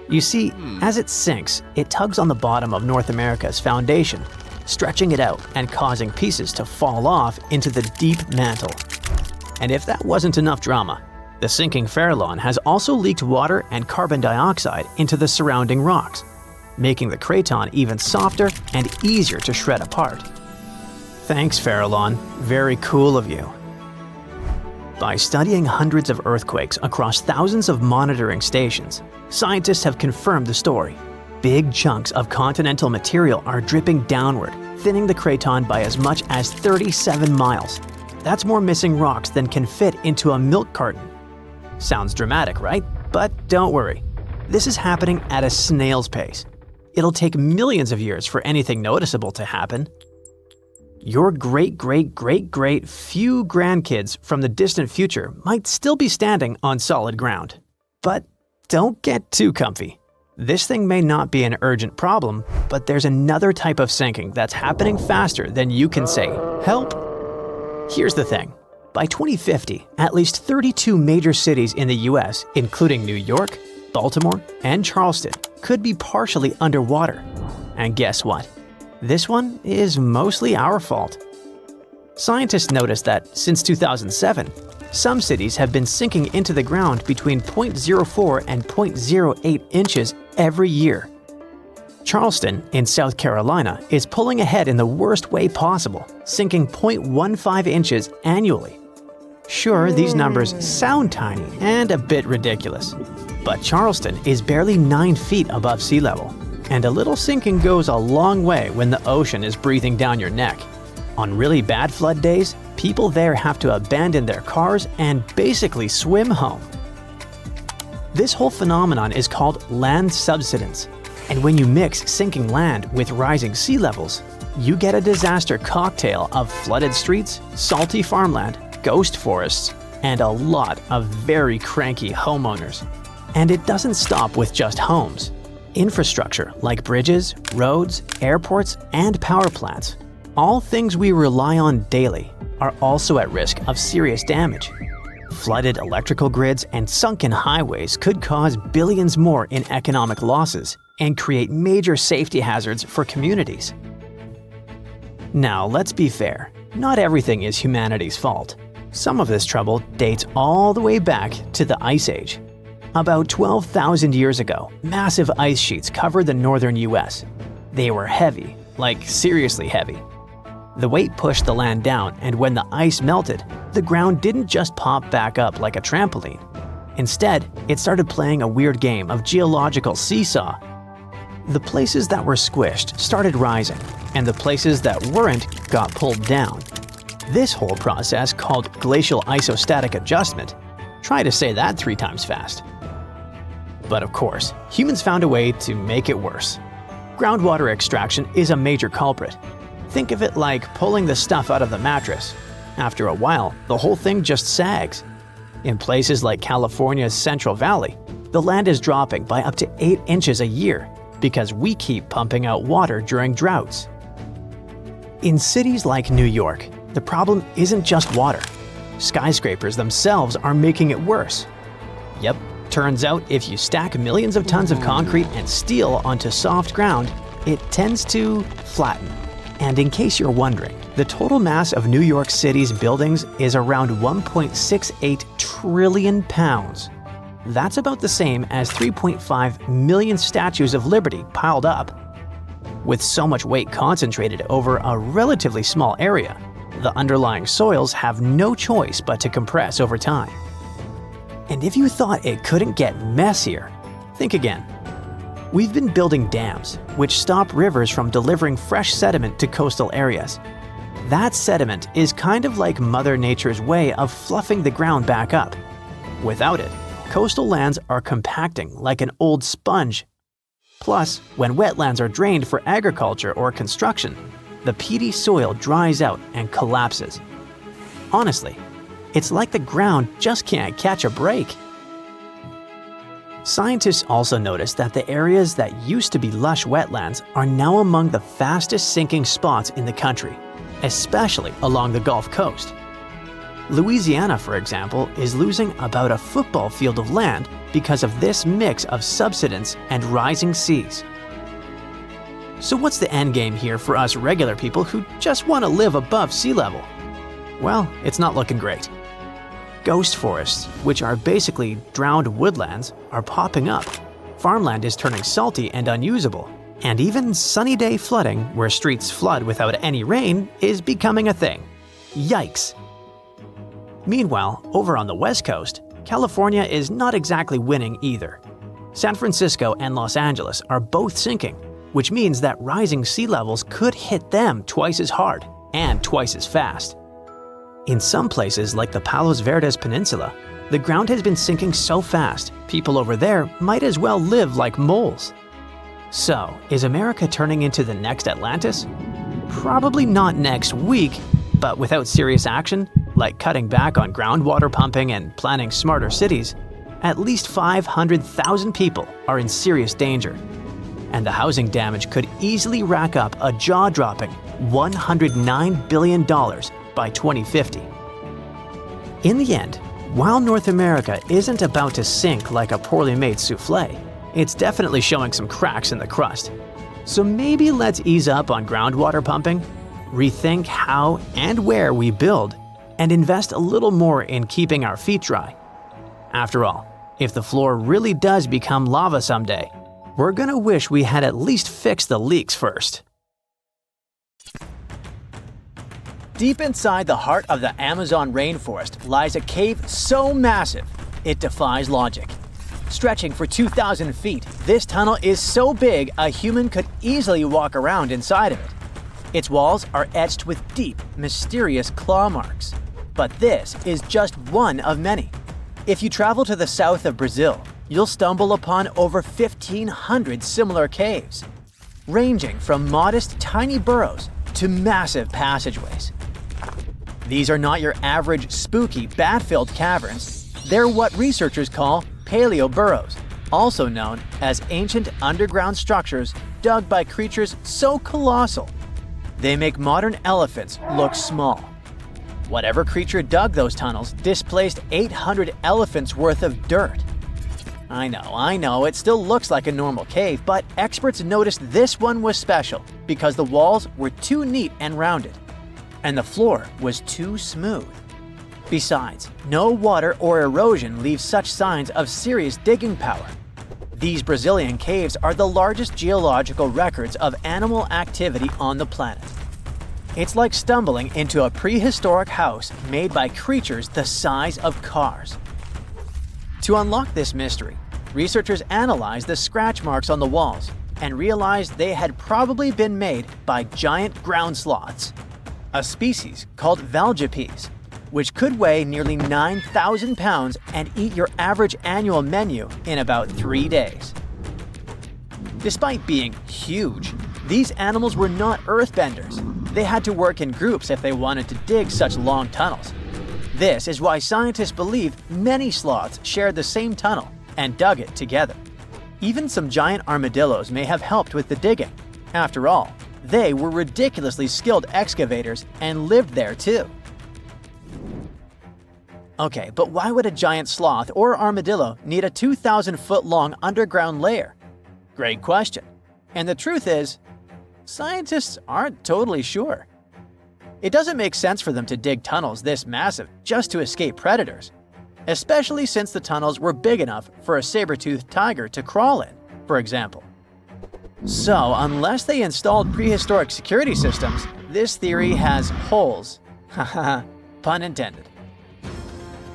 You see, as it sinks, it tugs on the bottom of North America's foundation, stretching it out and causing pieces to fall off into the deep mantle. And if that wasn't enough drama, the sinking Farallon has also leaked water and carbon dioxide into the surrounding rocks, making the craton even softer and easier to shred apart. Thanks, Farallon. Very cool of you. By studying hundreds of earthquakes across thousands of monitoring stations, scientists have confirmed the story. Big chunks of continental material are dripping downward, thinning the craton by as much as 37 miles. That's more missing rocks than can fit into a milk carton. Sounds dramatic, right? But don't worry. This is happening at a snail's pace. It'll take millions of years for anything noticeable to happen. Your great-great-great-great few grandkids from the distant future might still be standing on solid ground. But don't get too comfy. This thing may not be an urgent problem, but there's another type of sinking that's happening faster than you can say, "Help!" Here's the thing. By 2050, at least 32 major cities in the US, including New York, Baltimore, and Charleston, could be partially underwater. And guess what? This one is mostly our fault. Scientists noticed that since 2007, some cities have been sinking into the ground between 0.04 and 0.08 inches every year. Charleston, in South Carolina, is pulling ahead in the worst way possible, sinking 0.15 inches annually. Sure, these numbers sound tiny and a bit ridiculous, but Charleston is barely 9 feet above sea level, and a little sinking goes a long way when the ocean is breathing down your neck. On really bad flood days, people there have to abandon their cars and basically swim home. This whole phenomenon is called land subsidence, and when you mix sinking land with rising sea levels, you get a disaster cocktail of flooded streets, salty farmland, ghost forests, and a lot of very cranky homeowners. And it doesn't stop with just homes. Infrastructure like bridges, roads, airports, and power plants, all things we rely on daily, are also at risk of serious damage. Flooded electrical grids and sunken highways could cause billions more in economic losses and create major safety hazards for communities. Now, let's be fair. Not everything is humanity's fault. Some of this trouble dates all the way back to the Ice Age. About 12,000 years ago, massive ice sheets covered the northern US. They were heavy, like seriously heavy. The weight pushed the land down, and when the ice melted, the ground didn't just pop back up like a trampoline. Instead, it started playing a weird game of geological seesaw. The places that were squished started rising, and the places that weren't got pulled down. This whole process, called glacial isostatic adjustment, try to say that 3 times fast. But of course, humans found a way to make it worse. Groundwater extraction is a major culprit. Think of it like pulling the stuff out of the mattress. After a while, the whole thing just sags. In places like California's Central Valley, the land is dropping by up to 8 inches a year because we keep pumping out water during droughts. In cities like New York, the problem isn't just water. Skyscrapers themselves are making it worse. Yep, turns out if you stack millions of tons of concrete and steel onto soft ground, it tends to flatten. And in case you're wondering, the total mass of New York City's buildings is around 1.68 trillion pounds. That's about the same as 3.5 million statues of liberty piled up. With so much weight concentrated over a relatively small area, the underlying soils have no choice but to compress over time. And if you thought it couldn't get messier, think again. We've been building dams, which stop rivers from delivering fresh sediment to coastal areas. That sediment is kind of like Mother Nature's way of fluffing the ground back up. Without it, coastal lands are compacting like an old sponge. Plus, when wetlands are drained for agriculture or construction, the peaty soil dries out and collapses. Honestly, it's like the ground just can't catch a break. Scientists also noticed that the areas that used to be lush wetlands are now among the fastest sinking spots in the country, especially along the Gulf Coast. Louisiana, for example, is losing about a football field of land because of this mix of subsidence and rising seas. So what's the end game here for us regular people who just want to live above sea level? Well, it's not looking great. Ghost forests, which are basically drowned woodlands, are popping up. Farmland is turning salty and unusable. And even sunny day flooding, where streets flood without any rain, is becoming a thing. Yikes! Meanwhile, over on the West Coast, California is not exactly winning either. San Francisco and Los Angeles are both sinking, which means that rising sea levels could hit them twice as hard and twice as fast. In some places like the Palos Verdes Peninsula, the ground has been sinking so fast, people over there might as well live like moles. So, is America turning into the next Atlantis? Probably not next week, but without serious action, like cutting back on groundwater pumping and planning smarter cities, at least 500,000 people are in serious danger. And the housing damage could easily rack up a jaw-dropping $109 billion by 2050. In the end, while North America isn't about to sink like a poorly made souffle, it's definitely showing some cracks in the crust. So maybe let's ease up on groundwater pumping, rethink how and where we build, and invest a little more in keeping our feet dry. After all, if the floor really does become lava someday, we're gonna wish we had at least fixed the leaks first. Deep inside the heart of the Amazon rainforest lies a cave so massive, it defies logic. Stretching for 2,000 feet, this tunnel is so big a human could easily walk around inside of it. Its walls are etched with deep, mysterious claw marks. But this is just one of many. If you travel to the south of Brazil, you'll stumble upon over 1,500 similar caves, ranging from modest tiny burrows to massive passageways. These are not your average spooky, bat-filled caverns. They're what researchers call paleo burrows, also known as ancient underground structures dug by creatures so colossal they make modern elephants look small. Whatever creature dug those tunnels displaced 800 elephants worth of dirt. I know, it still looks like a normal cave, but experts noticed this one was special because the walls were too neat and rounded, and the floor was too smooth. Besides, no water or erosion leaves such signs of serious digging power. These Brazilian caves are the largest geological records of animal activity on the planet. It's like stumbling into a prehistoric house made by creatures the size of cars. To unlock this mystery, researchers analyzed the scratch marks on the walls and realized they had probably been made by giant ground sloths, a species called valgipes, which could weigh nearly 9,000 pounds and eat your average annual menu in about 3 days. Despite being huge, these animals were not earthbenders. They had to work in groups if they wanted to dig such long tunnels. This is why scientists believe many sloths shared the same tunnel and dug it together. Even some giant armadillos may have helped with the digging. After all, they were ridiculously skilled excavators and lived there too. Okay, but why would a giant sloth or armadillo need a 2,000-foot-long underground lair? Great question. And the truth is, scientists aren't totally sure. It doesn't make sense for them to dig tunnels this massive just to escape predators, especially since the tunnels were big enough for a saber-toothed tiger to crawl in, for example. So, unless they installed prehistoric security systems, this theory has holes. Haha, pun intended.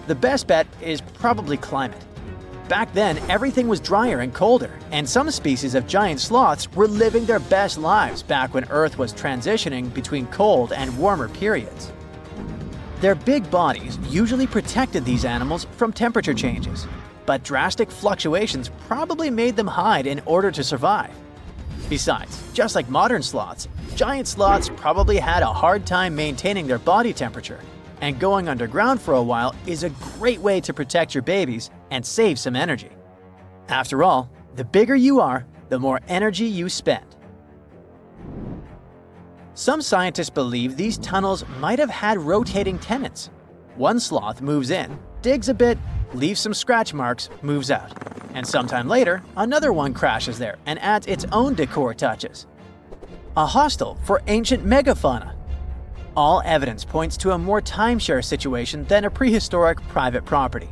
The best bet is probably climate. Back then, everything was drier and colder, and some species of giant sloths were living their best lives back when Earth was transitioning between cold and warmer periods. Their big bodies usually protected these animals from temperature changes, but drastic fluctuations probably made them hide in order to survive. Besides, just like modern sloths, giant sloths probably had a hard time maintaining their body temperature, and going underground for a while is a great way to protect your babies and save some energy. After all, the bigger you are, the more energy you spend. Some scientists believe these tunnels might have had rotating tenants. One sloth moves in, digs a bit, leaves some scratch marks, moves out. And sometime later, another one crashes there and adds its own decor touches. A hostel for ancient megafauna. All evidence points to a more timeshare situation than a prehistoric private property.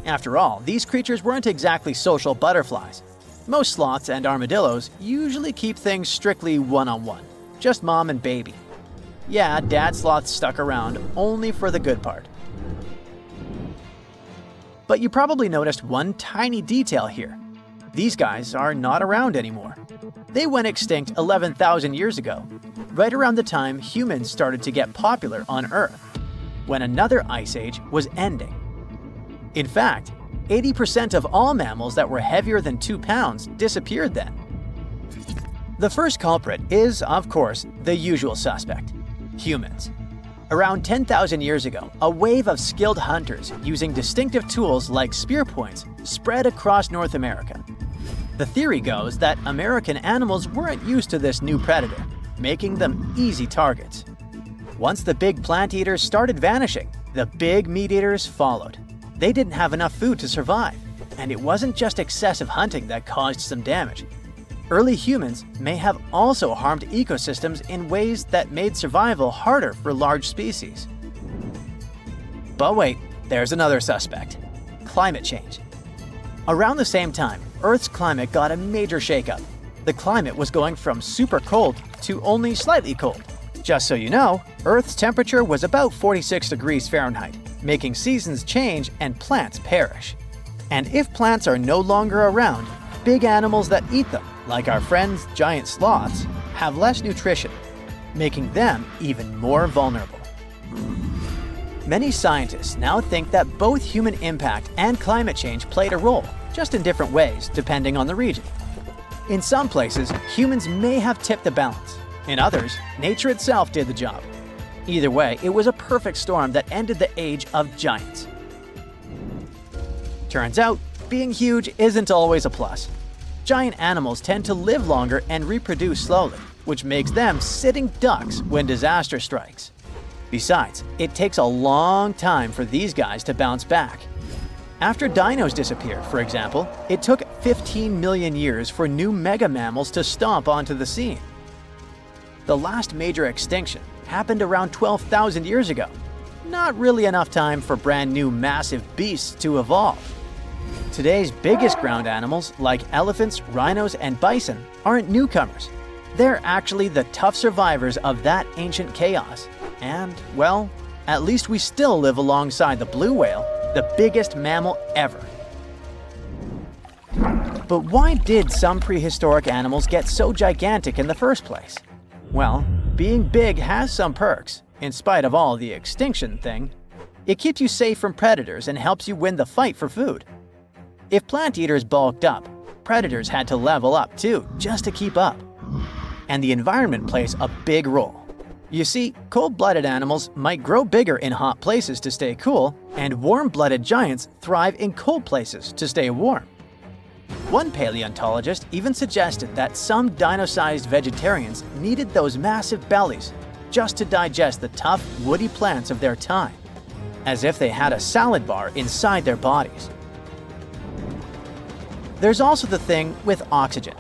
After all, these creatures weren't exactly social butterflies. Most sloths and armadillos usually keep things strictly one-on-one, just mom and baby. Yeah, dad sloth stuck around only for the good part. But you probably noticed one tiny detail here. These guys are not around anymore. They went extinct 11,000 years ago, right around the time humans started to get popular on Earth, when another ice age was ending. In fact, 80% of all mammals that were heavier than 2 pounds disappeared then. The first culprit is, of course, the usual suspect: humans. Around 10,000 years ago, a wave of skilled hunters using distinctive tools like spear points spread across North America. The theory goes that American animals weren't used to this new predator, making them easy targets. Once the big plant eaters started vanishing, The big meat-eaters followed. They didn't have enough food to survive, and it wasn't just excessive hunting that caused some damage. Early humans may have also harmed ecosystems in ways that made survival harder for large species. But wait, there's another suspect: climate change. Around the same time, Earth's climate got a major shakeup. The climate was going from super cold to only slightly cold. Just so you know, Earth's temperature was about 46 degrees Fahrenheit, making seasons change and plants perish. And if plants are no longer around, big animals that eat them, like our friends giant sloths, have less nutrition, making them even more vulnerable. Many scientists now think that both human impact and climate change played a role, just in different ways depending on the region. In some places, humans may have tipped the balance. In others, nature itself did the job. Either way, it was a perfect storm that ended the age of giants. Turns out, being huge isn't always a plus. Giant animals tend to live longer and reproduce slowly, which makes them sitting ducks when disaster strikes. Besides, it takes a long time for these guys to bounce back. After dinos disappeared, for example, it took 15 million years for new mega mammals to stomp onto the scene. The last major extinction happened around 12,000 years ago. Not really enough time for brand new massive beasts to evolve. Today's biggest ground animals, like elephants, rhinos, and bison, aren't newcomers. They're actually the tough survivors of that ancient chaos. And, well, at least we still live alongside the blue whale, the biggest mammal ever. But why did some prehistoric animals get so gigantic in the first place? Well, being big has some perks, in spite of all the extinction thing. It keeps you safe from predators and helps you win the fight for food. If plant eaters bulked up, predators had to level up too, just to keep up. And the environment plays a big role. You see, cold-blooded animals might grow bigger in hot places to stay cool, and warm-blooded giants thrive in cold places to stay warm. One paleontologist even suggested that some dino-sized vegetarians needed those massive bellies just to digest the tough, woody plants of their time, as if they had a salad bar inside their bodies. There's also the thing with oxygen.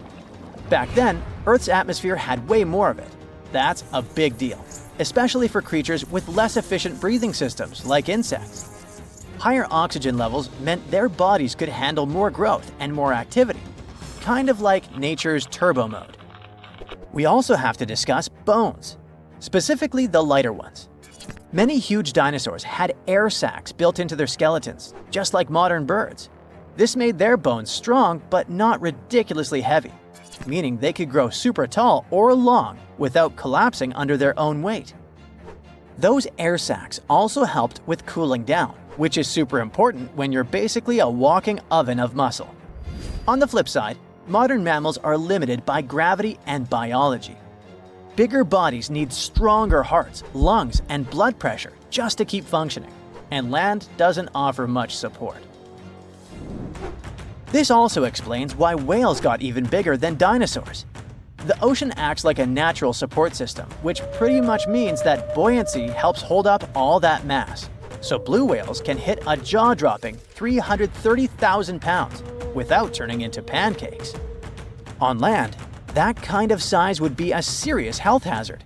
Back then, Earth's atmosphere had way more of it. That's a big deal, especially for creatures with less efficient breathing systems like insects. Higher oxygen levels meant their bodies could handle more growth and more activity, kind of like nature's turbo mode. We also have to discuss bones, specifically the lighter ones. Many huge dinosaurs had air sacs built into their skeletons, just like modern birds. This made their bones strong but not ridiculously heavy, meaning they could grow super tall or long without collapsing under their own weight. Those air sacs also helped with cooling down, which is super important when you're basically a walking oven of muscle. On the flip side, modern mammals are limited by gravity and biology. Bigger bodies need stronger hearts, lungs, and blood pressure just to keep functioning, and land doesn't offer much support. This also explains why whales got even bigger than dinosaurs. The ocean acts like a natural support system, which pretty much means that buoyancy helps hold up all that mass. So blue whales can hit a jaw-dropping 330,000 pounds without turning into pancakes. On land, that kind of size would be a serious health hazard.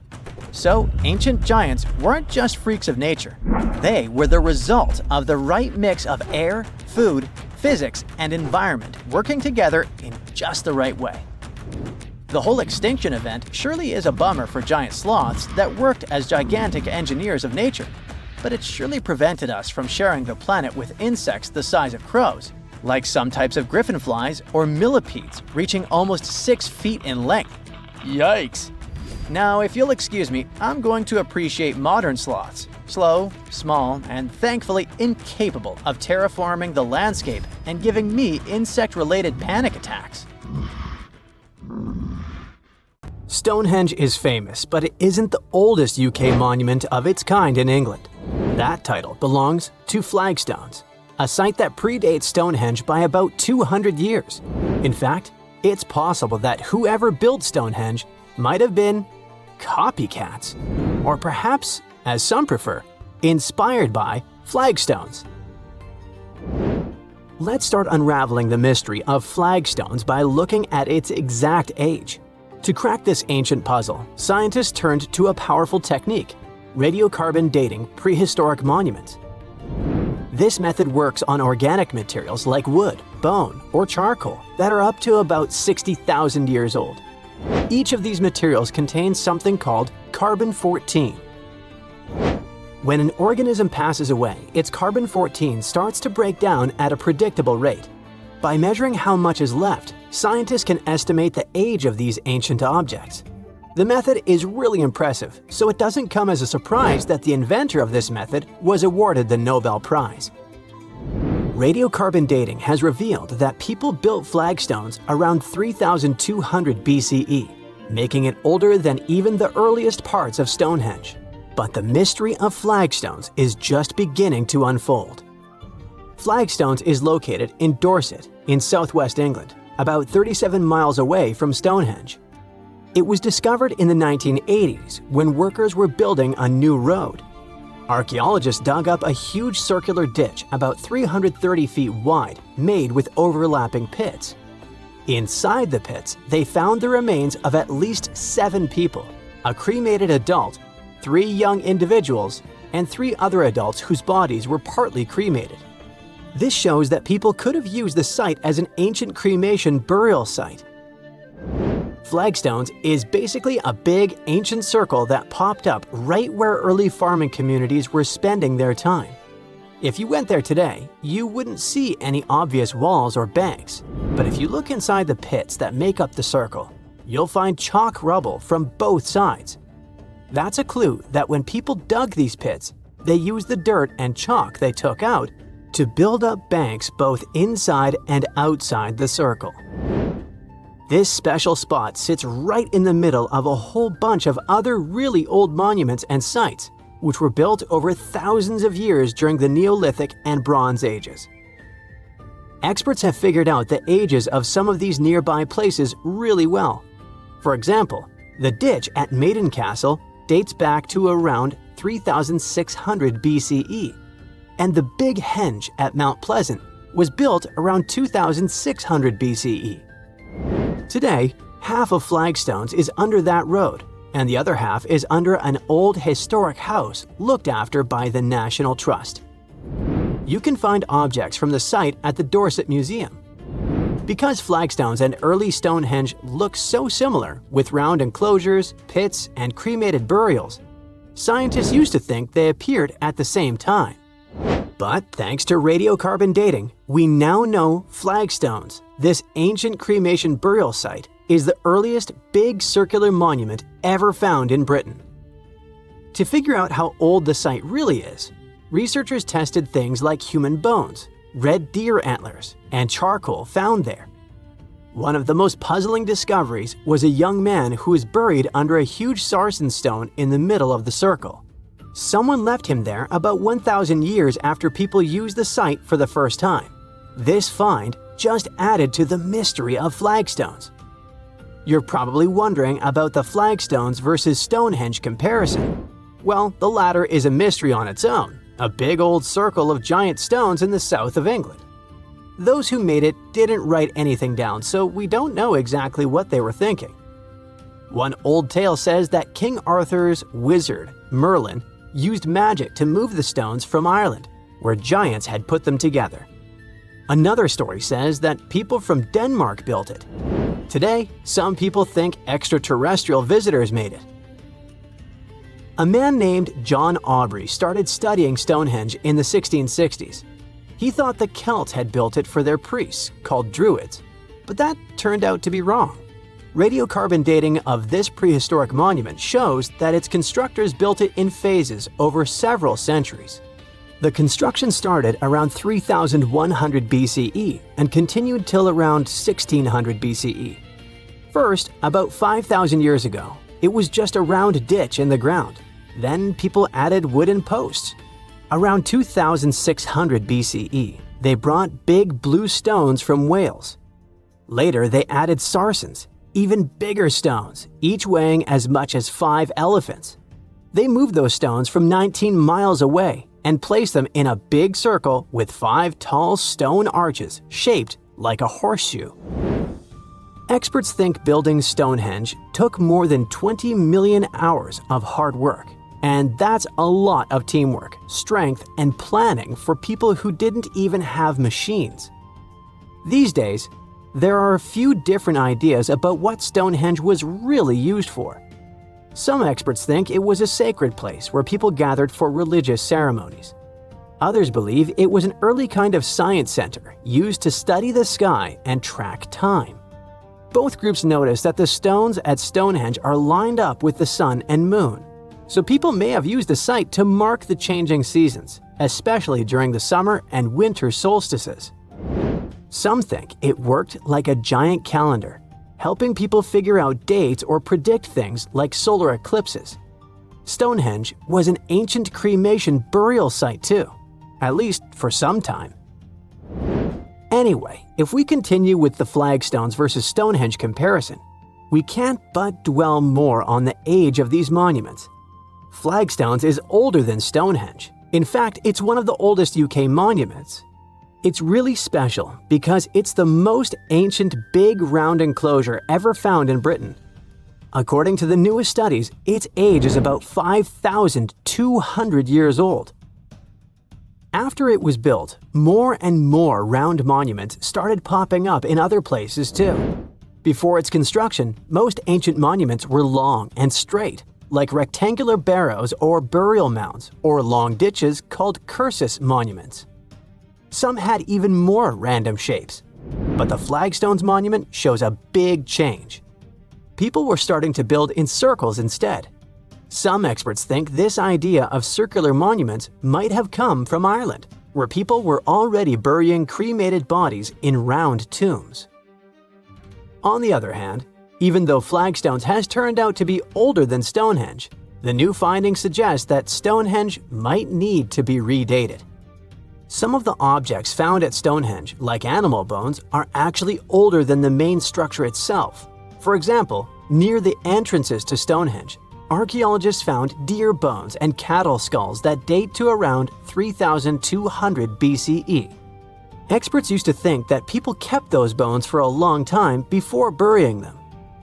So ancient giants weren't just freaks of nature. They were the result of the right mix of air, food, physics, and environment working together in just the right way. The whole extinction event surely is a bummer for giant sloths that worked as gigantic engineers of nature, but it surely prevented us from sharing the planet with insects the size of crows, like some types of griffinflies or millipedes reaching almost 6 feet in length. Yikes! Now, if you'll excuse me, I'm going to appreciate modern sloths, slow, small, and thankfully incapable of terraforming the landscape and giving me insect-related panic attacks. Stonehenge is famous, but it isn't the oldest UK monument of its kind in England. That title belongs to Flagstones, a site that predates Stonehenge by about 200 years. In fact, it's possible that whoever built Stonehenge might have been copycats, or perhaps, as some prefer, inspired by Flagstones. Let's start unraveling the mystery of flagstones by looking at its exact age. To crack this ancient puzzle, scientists turned to a powerful technique: radiocarbon dating prehistoric monuments. This method works on organic materials like wood, bone, or charcoal that are up to about 60,000 years old. Each of these materials contains something called carbon-14. When an organism passes away, its carbon-14 starts to break down at a predictable rate. By measuring how much is left, scientists can estimate the age of these ancient objects. The method is really impressive, so it doesn't come as a surprise that the inventor of this method was awarded the Nobel Prize. Radiocarbon dating has revealed that people built flagstones around 3,200 BCE, making it older than even the earliest parts of Stonehenge. But the mystery of flagstones is just beginning to unfold. Flagstones is located in Dorset, in southwest England, about 37 miles away from Stonehenge. It was discovered in the 1980s when workers were building a new road. Archaeologists dug up a huge circular ditch about 330 feet wide, made with overlapping pits. Inside the pits, they found the remains of at least 7 people, a cremated adult, 3 young individuals, and 3 other adults whose bodies were partly cremated. This shows that people could have used the site as an ancient cremation burial site. Flagstones is basically a big, ancient circle that popped up right where early farming communities were spending their time. If you went there today, you wouldn't see any obvious walls or banks, but if you look inside the pits that make up the circle, you'll find chalk rubble from both sides. That's a clue that when people dug these pits, they used the dirt and chalk they took out to build up banks both inside and outside the circle. This special spot sits right in the middle of a whole bunch of other really old monuments and sites, which were built over thousands of years during the Neolithic and Bronze Ages. Experts have figured out the ages of some of these nearby places really well. For example, the ditch at Maiden Castle dates back to around 3,600 BCE, and the Big Henge at Mount Pleasant was built around 2,600 BCE. Today, half of Flagstones is under that road, and the other half is under an old historic house looked after by the National Trust. You can find objects from the site at the Dorset Museum. Because flagstones and early Stonehenge look so similar, with round enclosures, pits, and cremated burials, scientists used to think they appeared at the same time. But thanks to radiocarbon dating, we now know flagstones, this ancient cremation burial site, is the earliest big circular monument ever found in Britain. To figure out how old the site really is, researchers tested things like human bones, red deer antlers, and charcoal found there. One of the most puzzling discoveries was a young man who was buried under a huge sarsen stone in the middle of the circle. Someone left him there about 1,000 years after people used the site for the first time. This find just added to the mystery of flagstones. You're probably wondering about the flagstones versus Stonehenge comparison. Well, the latter is a mystery on its own, a big old circle of giant stones in the south of England. Those who made it didn't write anything down, so we don't know exactly what they were thinking. One old tale says that King Arthur's wizard, Merlin, used magic to move the stones from Ireland, where giants had put them together. Another story says that people from Denmark built it. Today, some people think extraterrestrial visitors made it. A man named John Aubrey started studying Stonehenge in the 1660s. He thought the Celts had built it for their priests, called Druids, but that turned out to be wrong. Radiocarbon dating of this prehistoric monument shows that its constructors built it in phases over several centuries. The construction started around 3,100 BCE and continued till around 1600 BCE. First, about 5,000 years ago, it was just a round ditch in the ground. Then people added wooden posts. Around 2600 BCE, they brought big blue stones from Wales. Later, they added sarsens, even bigger stones, each weighing as much as 5 elephants. They moved those stones from 19 miles away and placed them in a big circle with 5 tall stone arches shaped like a horseshoe. Experts think building Stonehenge took more than 20 million hours of hard work. And that's a lot of teamwork, strength, and planning for people who didn't even have machines. These days, there are a few different ideas about what Stonehenge was really used for. Some experts think it was a sacred place where people gathered for religious ceremonies. Others believe it was an early kind of science center used to study the sky and track time. Both groups notice that the stones at Stonehenge are lined up with the sun and moon, so people may have used the site to mark the changing seasons, especially during the summer and winter solstices. Some think it worked like a giant calendar, helping people figure out dates or predict things like solar eclipses. Stonehenge was an ancient cremation burial site too, at least for some time. Anyway, if we continue with the flagstones versus Stonehenge comparison, we can't but dwell more on the age of these monuments. Flagstones is older than Stonehenge. In fact, it's one of the oldest UK monuments. It's really special because it's the most ancient big round enclosure ever found in Britain. According to the newest studies, its age is about 5,200 years old. After it was built, more and more round monuments started popping up in other places too. Before its construction, most ancient monuments were long and straight, like rectangular barrows or burial mounds, or long ditches called cursus monuments. Some had even more random shapes, but the Flagstones monument shows a big change. People were starting to build in circles instead. Some experts think this idea of circular monuments might have come from Ireland, where people were already burying cremated bodies in round tombs. On the other hand, even though Flagstones has turned out to be older than Stonehenge, the new findings suggest that Stonehenge might need to be redated. Some of the objects found at Stonehenge, like animal bones, are actually older than the main structure itself. For example, near the entrances to Stonehenge, archaeologists found deer bones and cattle skulls that date to around 3,200 BCE. Experts used to think that people kept those bones for a long time before burying them.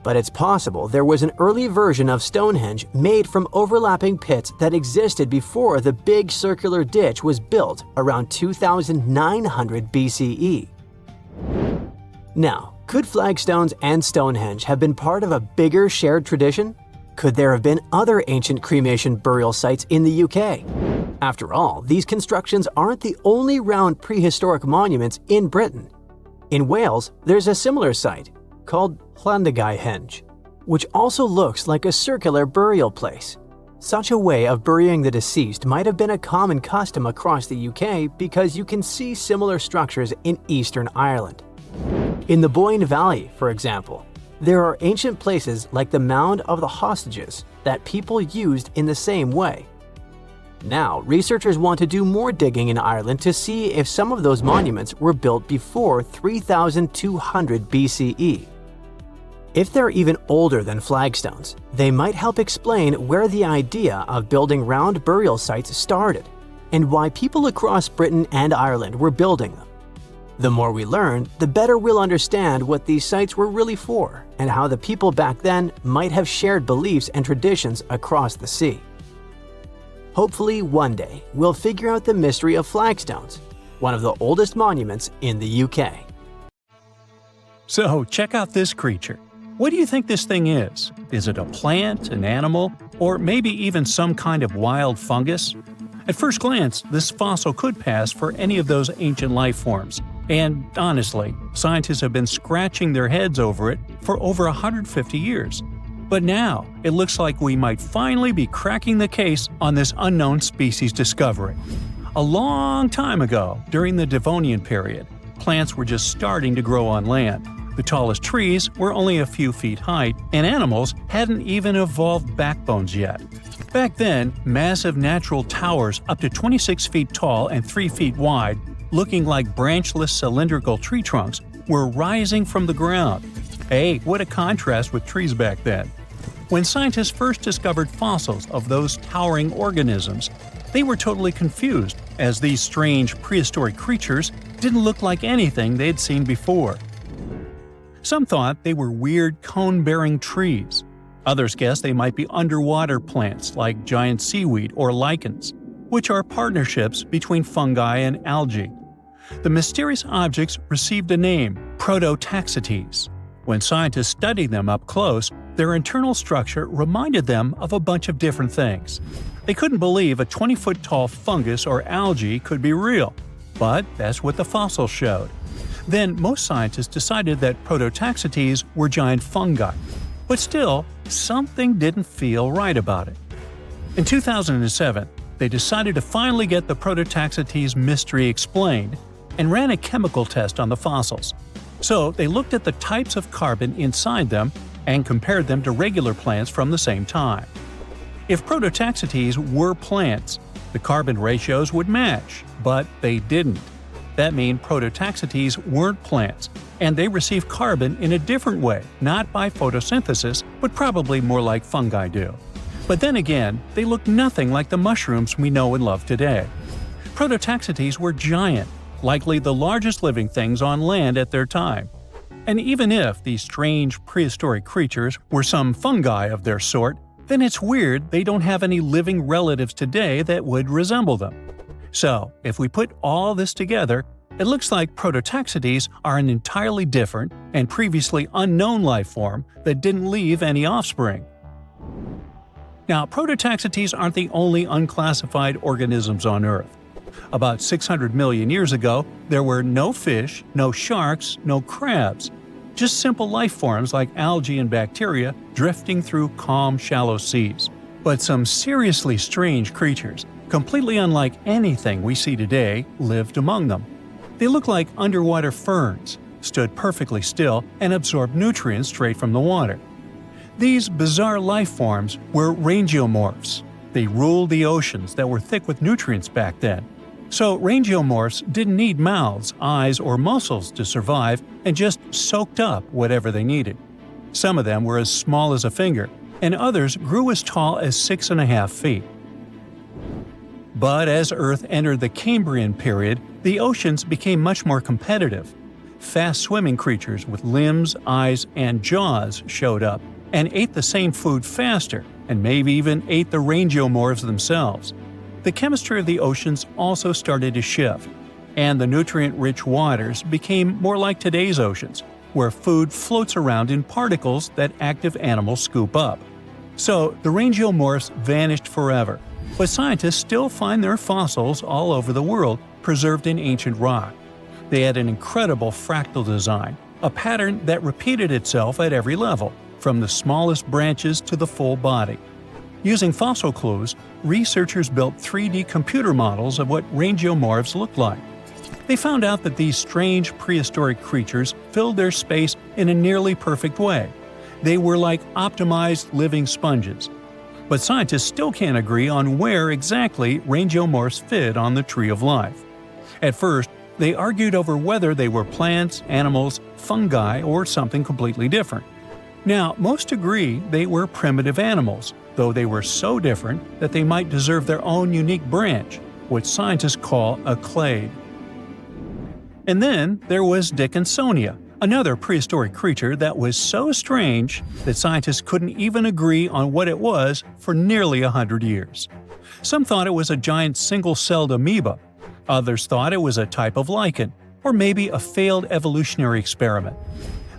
But it's possible there was an early version of Stonehenge made from overlapping pits that existed before the big circular ditch was built around 2,900 BCE. Now, could Flagstones and Stonehenge have been part of a bigger shared tradition? Could there have been other ancient cremation burial sites in the UK? After all, these constructions aren't the only round prehistoric monuments in Britain. In Wales, there's a similar site called Llandagai, which also looks like a circular burial place. Such a way of burying the deceased might have been a common custom across the UK because you can see similar structures in Eastern Ireland. In the Boyne Valley, for example, there are ancient places like the Mound of the Hostages that people used in the same way. Now, researchers want to do more digging in Ireland to see if some of those monuments were built before 3,200 BCE. If they're even older than flagstones, they might help explain where the idea of building round burial sites started and why people across Britain and Ireland were building them. The more we learn, the better we'll understand what these sites were really for and how the people back then might have shared beliefs and traditions across the sea. Hopefully, one day, we'll figure out the mystery of flagstones, one of the oldest monuments in the UK. So, check out this creature. What do you think this thing is? Is it a plant, an animal, or maybe even some kind of wild fungus? At first glance, this fossil could pass for any of those ancient life forms. And honestly, scientists have been scratching their heads over it for over 150 years. But now, it looks like we might finally be cracking the case on this unknown species discovery. A long time ago, during the Devonian period, plants were just starting to grow on land. The tallest trees were only a few feet high, and animals hadn't even evolved backbones yet. Back then, massive natural towers up to 26 feet tall and 3 feet wide, looking like branchless cylindrical tree trunks, were rising from the ground. Hey, what a contrast with trees back then. When scientists first discovered fossils of those towering organisms, They were totally confused, as these strange prehistoric creatures didn't look like anything they'd seen before. Some thought they were weird cone-bearing trees. Others guessed they might be underwater plants like giant seaweed or lichens, which are partnerships between fungi and algae. The mysterious objects received a name, prototaxites. When scientists studied them up close, their internal structure reminded them of a bunch of different things. They couldn't believe a 20-foot-tall fungus or algae could be real, but that's what the fossils showed. Then most scientists decided that prototaxites were giant fungi. But still, something didn't feel right about it. In 2007, they decided to finally get the prototaxites mystery explained and ran a chemical test on the fossils. So they looked at the types of carbon inside them and compared them to regular plants from the same time. If prototaxites were plants, the carbon ratios would match, but they didn't. That means prototaxites weren't plants, and they receive carbon in a different way, not by photosynthesis, but probably more like fungi do. But then again, they look nothing like the mushrooms we know and love today. Prototaxites were giant, likely the largest living things on land at their time. And even if these strange prehistoric creatures were some fungi of their sort, then it's weird they don't have any living relatives today that would resemble them. So, if we put all this together, it looks like prototaxites are an entirely different and previously unknown life form that didn't leave any offspring. Now, prototaxites aren't the only unclassified organisms on Earth. About 600 million years ago, there were no fish, no sharks, no crabs. Just simple life forms like algae and bacteria drifting through calm, shallow seas. But some seriously strange creatures, completely unlike anything we see today, lived among them. They looked like underwater ferns, stood perfectly still, and absorbed nutrients straight from the water. These bizarre life forms were rangeomorphs. They ruled the oceans that were thick with nutrients back then. So rangeomorphs didn't need mouths, eyes, or muscles to survive and just soaked up whatever they needed. Some of them were as small as a finger, and others grew as tall as 6.5 feet. But as Earth entered the Cambrian period, the oceans became much more competitive. Fast-swimming creatures with limbs, eyes, and jaws showed up and ate the same food faster, and maybe even ate the rangeomorphs themselves. The chemistry of the oceans also started to shift, and the nutrient-rich waters became more like today's oceans, where food floats around in particles that active animals scoop up. So the rangeomorphs vanished forever, but scientists still find their fossils all over the world, preserved in ancient rock. They had an incredible fractal design, a pattern that repeated itself at every level, from the smallest branches to the full body. Using fossil clues, researchers built 3D computer models of what rangeomorphs looked like. They found out that these strange prehistoric creatures filled their space in a nearly perfect way. They were like optimized living sponges. But scientists still can't agree on where exactly rangeomorphs fit on the tree of life. At first, they argued over whether they were plants, animals, fungi, or something completely different. Now, most agree they were primitive animals, though they were so different that they might deserve their own unique branch, what scientists call a clade. And then there was Dickinsonia, another prehistoric creature that was so strange that scientists couldn't even agree on what it was for nearly 100 years. Some thought it was a giant single-celled amoeba. Others thought it was a type of lichen, or maybe a failed evolutionary experiment.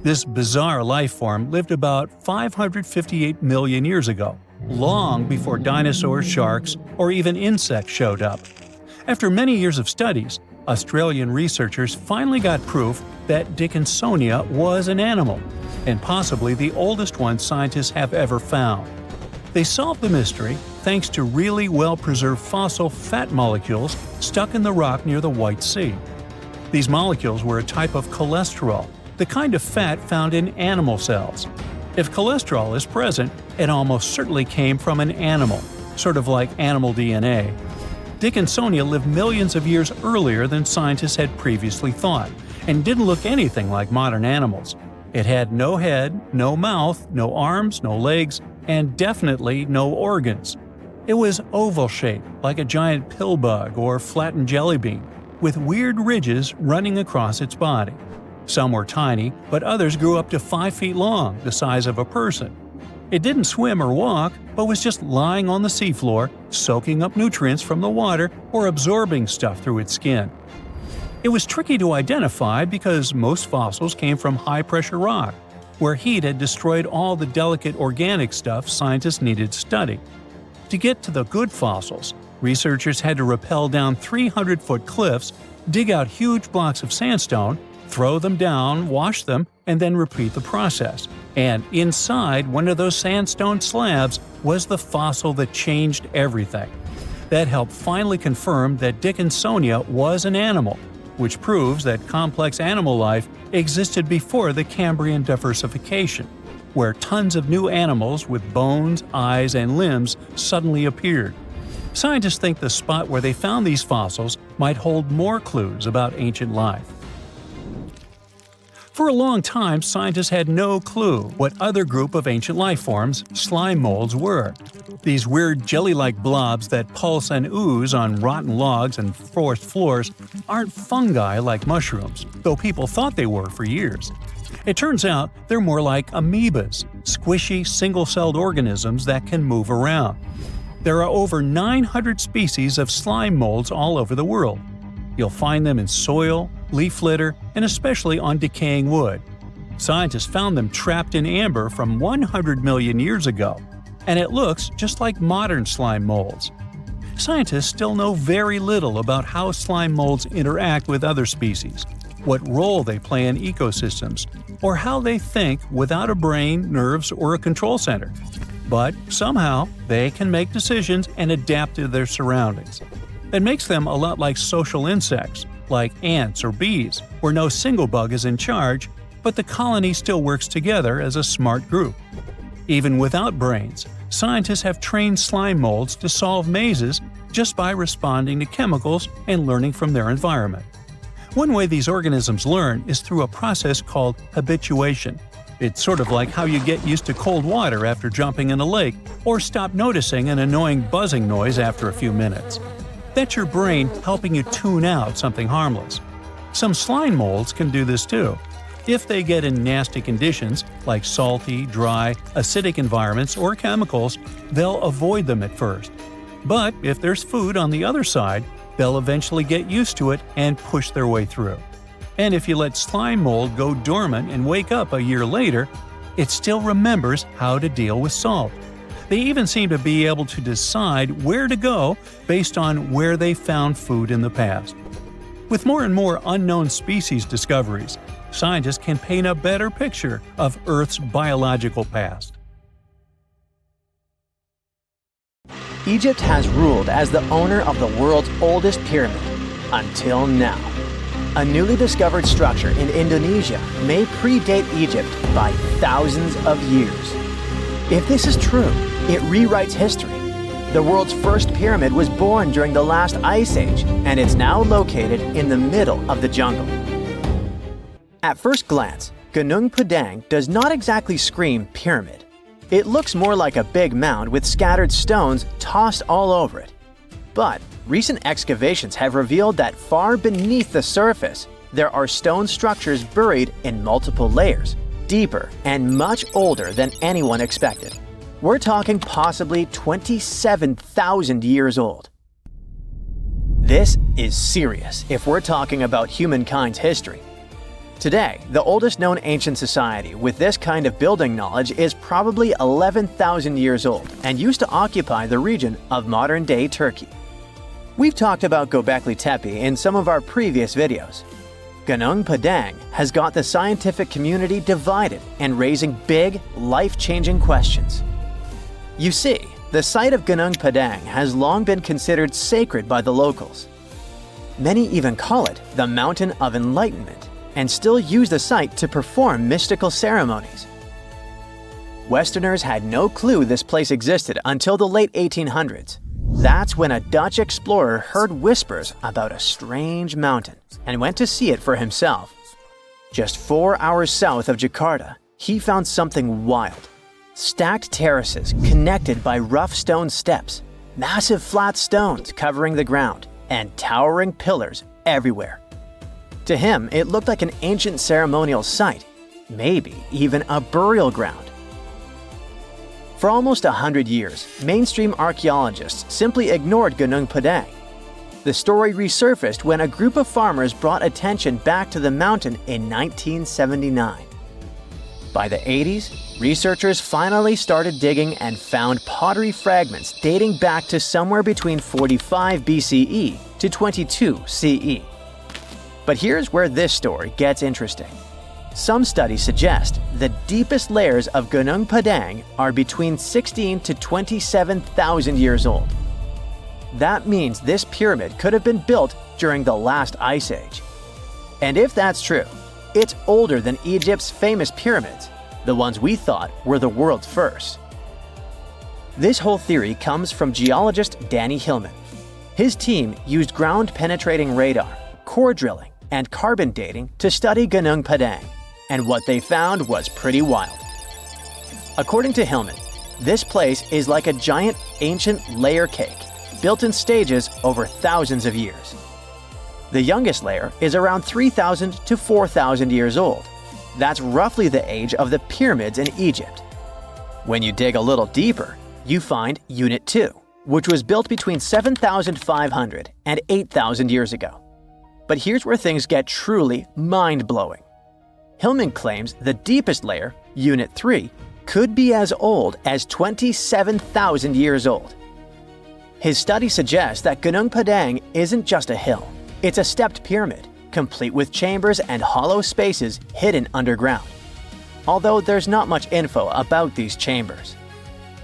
This bizarre life form lived about 558 million years ago, long before dinosaurs, sharks, or even insects showed up. After many years of studies, Australian researchers finally got proof that Dickinsonia was an animal, and possibly the oldest one scientists have ever found. They solved the mystery thanks to really well-preserved fossil fat molecules stuck in the rock near the White Sea. These molecules were a type of cholesterol, the kind of fat found in animal cells. If cholesterol is present, it almost certainly came from an animal, sort of like animal DNA. Dickinsonia lived millions of years earlier than scientists had previously thought, and didn't look anything like modern animals. It had no head, no mouth, no arms, no legs, and definitely no organs. It was oval-shaped, like a giant pill bug or flattened jelly bean, with weird ridges running across its body. Some were tiny, but others grew up to 5 feet long, the size of a person. It didn't swim or walk, but was just lying on the seafloor, soaking up nutrients from the water or absorbing stuff through its skin. It was tricky to identify because most fossils came from high-pressure rock, where heat had destroyed all the delicate organic stuff scientists needed to study. To get to the good fossils, researchers had to rappel down 300-foot cliffs, dig out huge blocks of sandstone, throw them down, wash them, and then repeat the process. And inside one of those sandstone slabs was the fossil that changed everything. That helped finally confirm that Dickinsonia was an animal, which proves that complex animal life existed before the Cambrian diversification, where tons of new animals with bones, eyes, and limbs suddenly appeared. Scientists think the spot where they found these fossils might hold more clues about ancient life. For a long time, scientists had no clue what other group of ancient life forms, slime molds, were. These weird jelly-like blobs that pulse and ooze on rotten logs and forest floors aren't fungi like mushrooms, though people thought they were for years. It turns out they're more like amoebas, squishy, single-celled organisms that can move around. There are over 900 species of slime molds all over the world. You'll find them in soil, leaf litter, and especially on decaying wood. Scientists found them trapped in amber from 100 million years ago, and it looks just like modern slime molds. Scientists still know very little about how slime molds interact with other species, what role they play in ecosystems, or how they think without a brain, nerves, or a control center. But somehow, they can make decisions and adapt to their surroundings. That makes them a lot like social insects, like ants or bees, where no single bug is in charge, but the colony still works together as a smart group. Even without brains, scientists have trained slime molds to solve mazes just by responding to chemicals and learning from their environment. One way these organisms learn is through a process called habituation. It's sort of like how you get used to cold water after jumping in a lake, or stop noticing an annoying buzzing noise after a few minutes. That's your brain helping you tune out something harmless. Some slime molds can do this too. If they get in nasty conditions, like salty, dry, acidic environments or chemicals, they'll avoid them at first. But if there's food on the other side, they'll eventually get used to it and push their way through. And if you let slime mold go dormant and wake up a year later, it still remembers how to deal with salt. They even seem to be able to decide where to go based on where they found food in the past. With more and more unknown species discoveries, scientists can paint a better picture of Earth's biological past. Egypt has ruled as the owner of the world's oldest pyramid, until now. A newly discovered structure in Indonesia may predate Egypt by thousands of years. If this is true, it rewrites history. The world's first pyramid was born during the last ice age, and it's now located in the middle of the jungle. At first glance, Gunung Padang does not exactly scream pyramid. It looks more like a big mound with scattered stones tossed all over it. But recent excavations have revealed that far beneath the surface, there are stone structures buried in multiple layers, deeper and much older than anyone expected. We're talking possibly 27,000 years old. This is serious if we're talking about humankind's history. Today, the oldest known ancient society with this kind of building knowledge is probably 11,000 years old and used to occupy the region of modern-day Turkey. We've talked about Göbekli Tepe in some of our previous videos. Gunung Padang has got the scientific community divided and raising big, life-changing questions. You see, the site of Gunung Padang has long been considered sacred by the locals. Many even call it the Mountain of Enlightenment, and still use the site to perform mystical ceremonies. Westerners had no clue this place existed until the late 1800s. That's when a Dutch explorer heard whispers about a strange mountain and went to see it for himself. Just 4 hours south of Jakarta, he found something wild. Stacked terraces connected by rough stone steps. massive flat stones covering the ground, and towering pillars everywhere. To him, it looked like an ancient ceremonial site, maybe even a burial ground. For almost 100 years, mainstream archaeologists simply ignored Gunung Padang. The story resurfaced when a group of farmers brought attention back to the mountain in 1979. By the 80s, researchers finally started digging and found pottery fragments dating back to somewhere between 45 BCE to 22 CE. But here's where this story gets interesting. Some studies suggest the deepest layers of Gunung Padang are between 16 to 27,000 years old. That means this pyramid could have been built during the last ice age. And if that's true, it's older than Egypt's famous pyramids, the ones we thought were the world's first. This whole theory comes from geologist Danny Hillman. His team used ground-penetrating radar, core drilling, and carbon dating to study Gunung Padang, and what they found was pretty wild. According to Hillman, this place is like a giant ancient layer cake, built in stages over thousands of years. The youngest layer is around 3,000 to 4,000 years old. That's roughly the age of the pyramids in Egypt. When you dig a little deeper, you find Unit 2, which was built between 7,500 and 8,000 years ago. But here's where things get truly mind-blowing. Hillman claims the deepest layer, Unit 3, could be as old as 27,000 years old. His study suggests that Gunung Padang isn't just a hill. It's a stepped pyramid, complete with chambers and hollow spaces hidden underground. Although there's not much info about these chambers.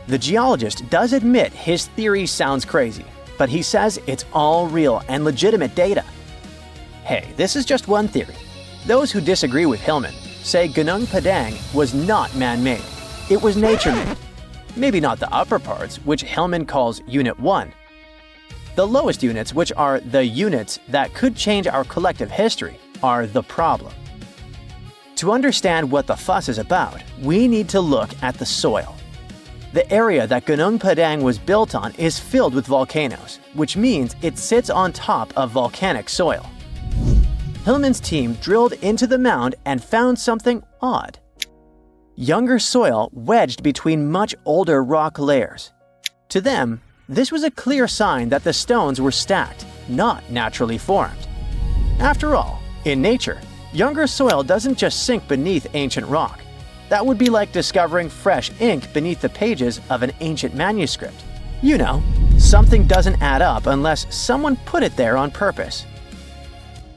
The geologist does admit his theory sounds crazy, but he says it's all real and legitimate data. Hey, this is just one theory. Those who disagree with Hillman say Gunung Padang was not man-made. It was nature-made. Maybe not the upper parts, which Hillman calls Unit 1. The lowest units, which are the units that could change our collective history, are the problem. To understand what the fuss is about, we need to look at the soil. The area that Gunung Padang was built on is filled with volcanoes, which means it sits on top of volcanic soil. Hillman's team drilled into the mound and found something odd. Younger soil wedged between much older rock layers. To them, this was a clear sign that the stones were stacked, not naturally formed. After all, in nature, younger soil doesn't just sink beneath ancient rock. That would be like discovering fresh ink beneath the pages of an ancient manuscript. You know, something doesn't add up unless someone put it there on purpose.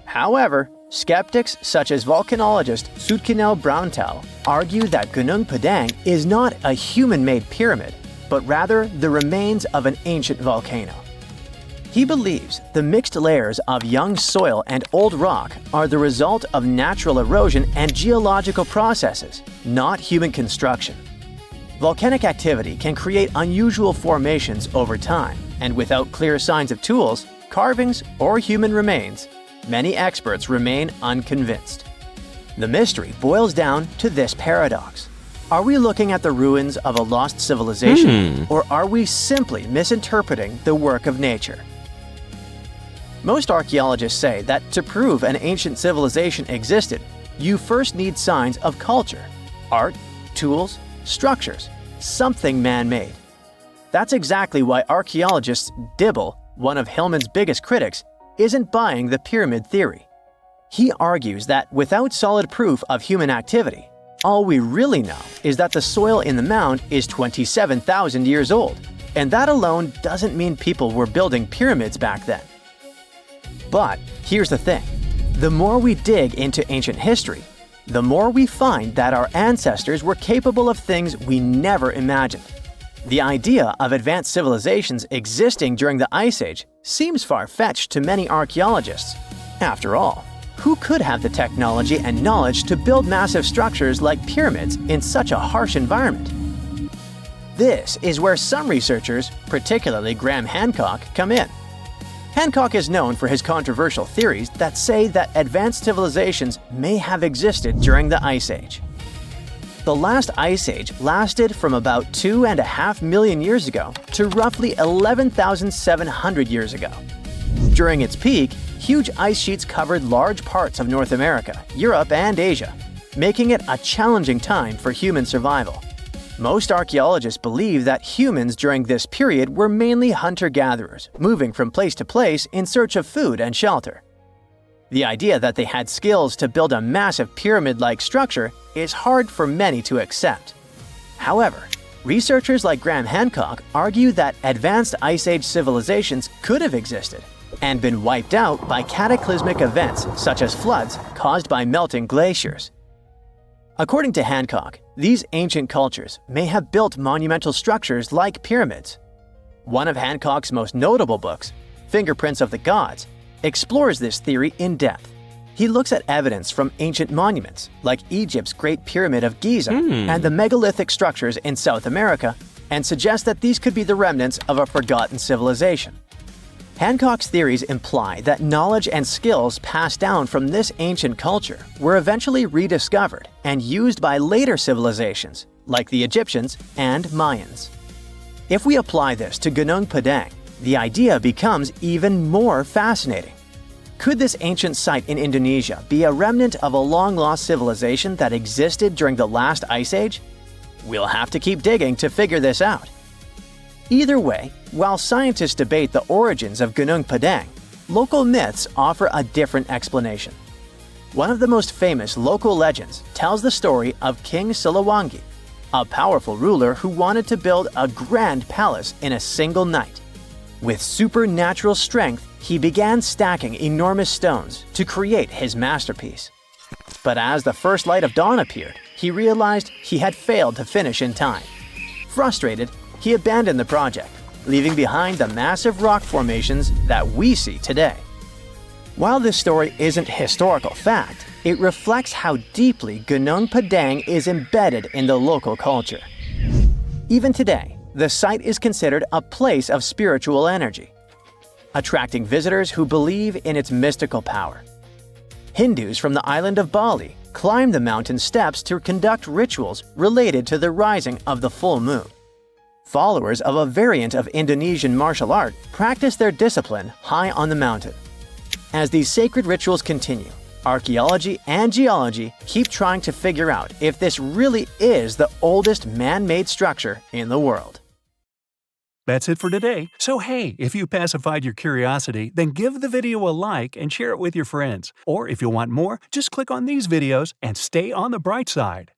However, skeptics such as volcanologist Zoetkenel Braunthal argue that Gunung Padang is not a human-made pyramid, but rather the remains of an ancient volcano. He believes the mixed layers of young soil and old rock are the result of natural erosion and geological processes, not human construction. Volcanic activity can create unusual formations over time, and without clear signs of tools, carvings, or human remains, many experts remain unconvinced. The mystery boils down to this paradox. Are we looking at the ruins of a lost civilization, or are we simply misinterpreting the work of nature? Most archaeologists say that to prove an ancient civilization existed, you first need signs of culture, art, tools, structures, something man-made. That's exactly why archaeologist Dibble, one of Hillman's biggest critics, isn't buying the pyramid theory. He argues that without solid proof of human activity, all we really know is that the soil in the mound is 27,000 years old, and that alone doesn't mean people were building pyramids back then. But here's the thing. The more we dig into ancient history, the more we find that our ancestors were capable of things we never imagined. The idea of advanced civilizations existing during the Ice Age seems far-fetched to many archaeologists. After all, who could have the technology and knowledge to build massive structures like pyramids in such a harsh environment? This is where some researchers, particularly Graham Hancock, come in. Hancock is known for his controversial theories that say that advanced civilizations may have existed during the Ice Age. The last ice age lasted from about 2.5 million years ago to roughly 11,700 years ago. During its peak, huge ice sheets covered large parts of North America, Europe, and Asia, making it a challenging time for human survival. Most archaeologists believe that humans during this period were mainly hunter-gatherers, moving from place to place in search of food and shelter. The idea that they had skills to build a massive pyramid-like structure is hard for many to accept. However, researchers like Graham Hancock argue that advanced Ice Age civilizations could have existed and been wiped out by cataclysmic events such as floods caused by melting glaciers. According to Hancock, these ancient cultures may have built monumental structures like pyramids. One of Hancock's most notable books, Fingerprints of the Gods, explores this theory in depth. He looks at evidence from ancient monuments like Egypt's Great Pyramid of Giza and the megalithic structures in South America and suggests that these could be the remnants of a forgotten civilization. Hancock's theories imply that knowledge and skills passed down from this ancient culture were eventually rediscovered and used by later civilizations, like the Egyptians and Mayans. If we apply this to Gunung Padang, the idea becomes even more fascinating. Could this ancient site in Indonesia be a remnant of a long-lost civilization that existed during the last ice age? We'll have to keep digging to figure this out. Either way, while scientists debate the origins of Gunung Padang, local myths offer a different explanation. One of the most famous local legends tells the story of King Siliwangi, a powerful ruler who wanted to build a grand palace in a single night. With supernatural strength, he began stacking enormous stones to create his masterpiece. But as the first light of dawn appeared, he realized he had failed to finish in time. Frustrated, he abandoned the project, leaving behind the massive rock formations that we see today. While this story isn't historical fact, it reflects how deeply Gunung Padang is embedded in the local culture. Even today, the site is considered a place of spiritual energy, attracting visitors who believe in its mystical power. Hindus from the island of Bali climb the mountain steps to conduct rituals related to the rising of the full moon. Followers of a variant of Indonesian martial art practice their discipline high on the mountain. As these sacred rituals continue, archaeology and geology keep trying to figure out if this really is the oldest man-made structure in the world. That's it for today. So hey, if you pacified your curiosity, then give the video a like and share it with your friends. Or if you want more, just click on these videos and stay on the bright side.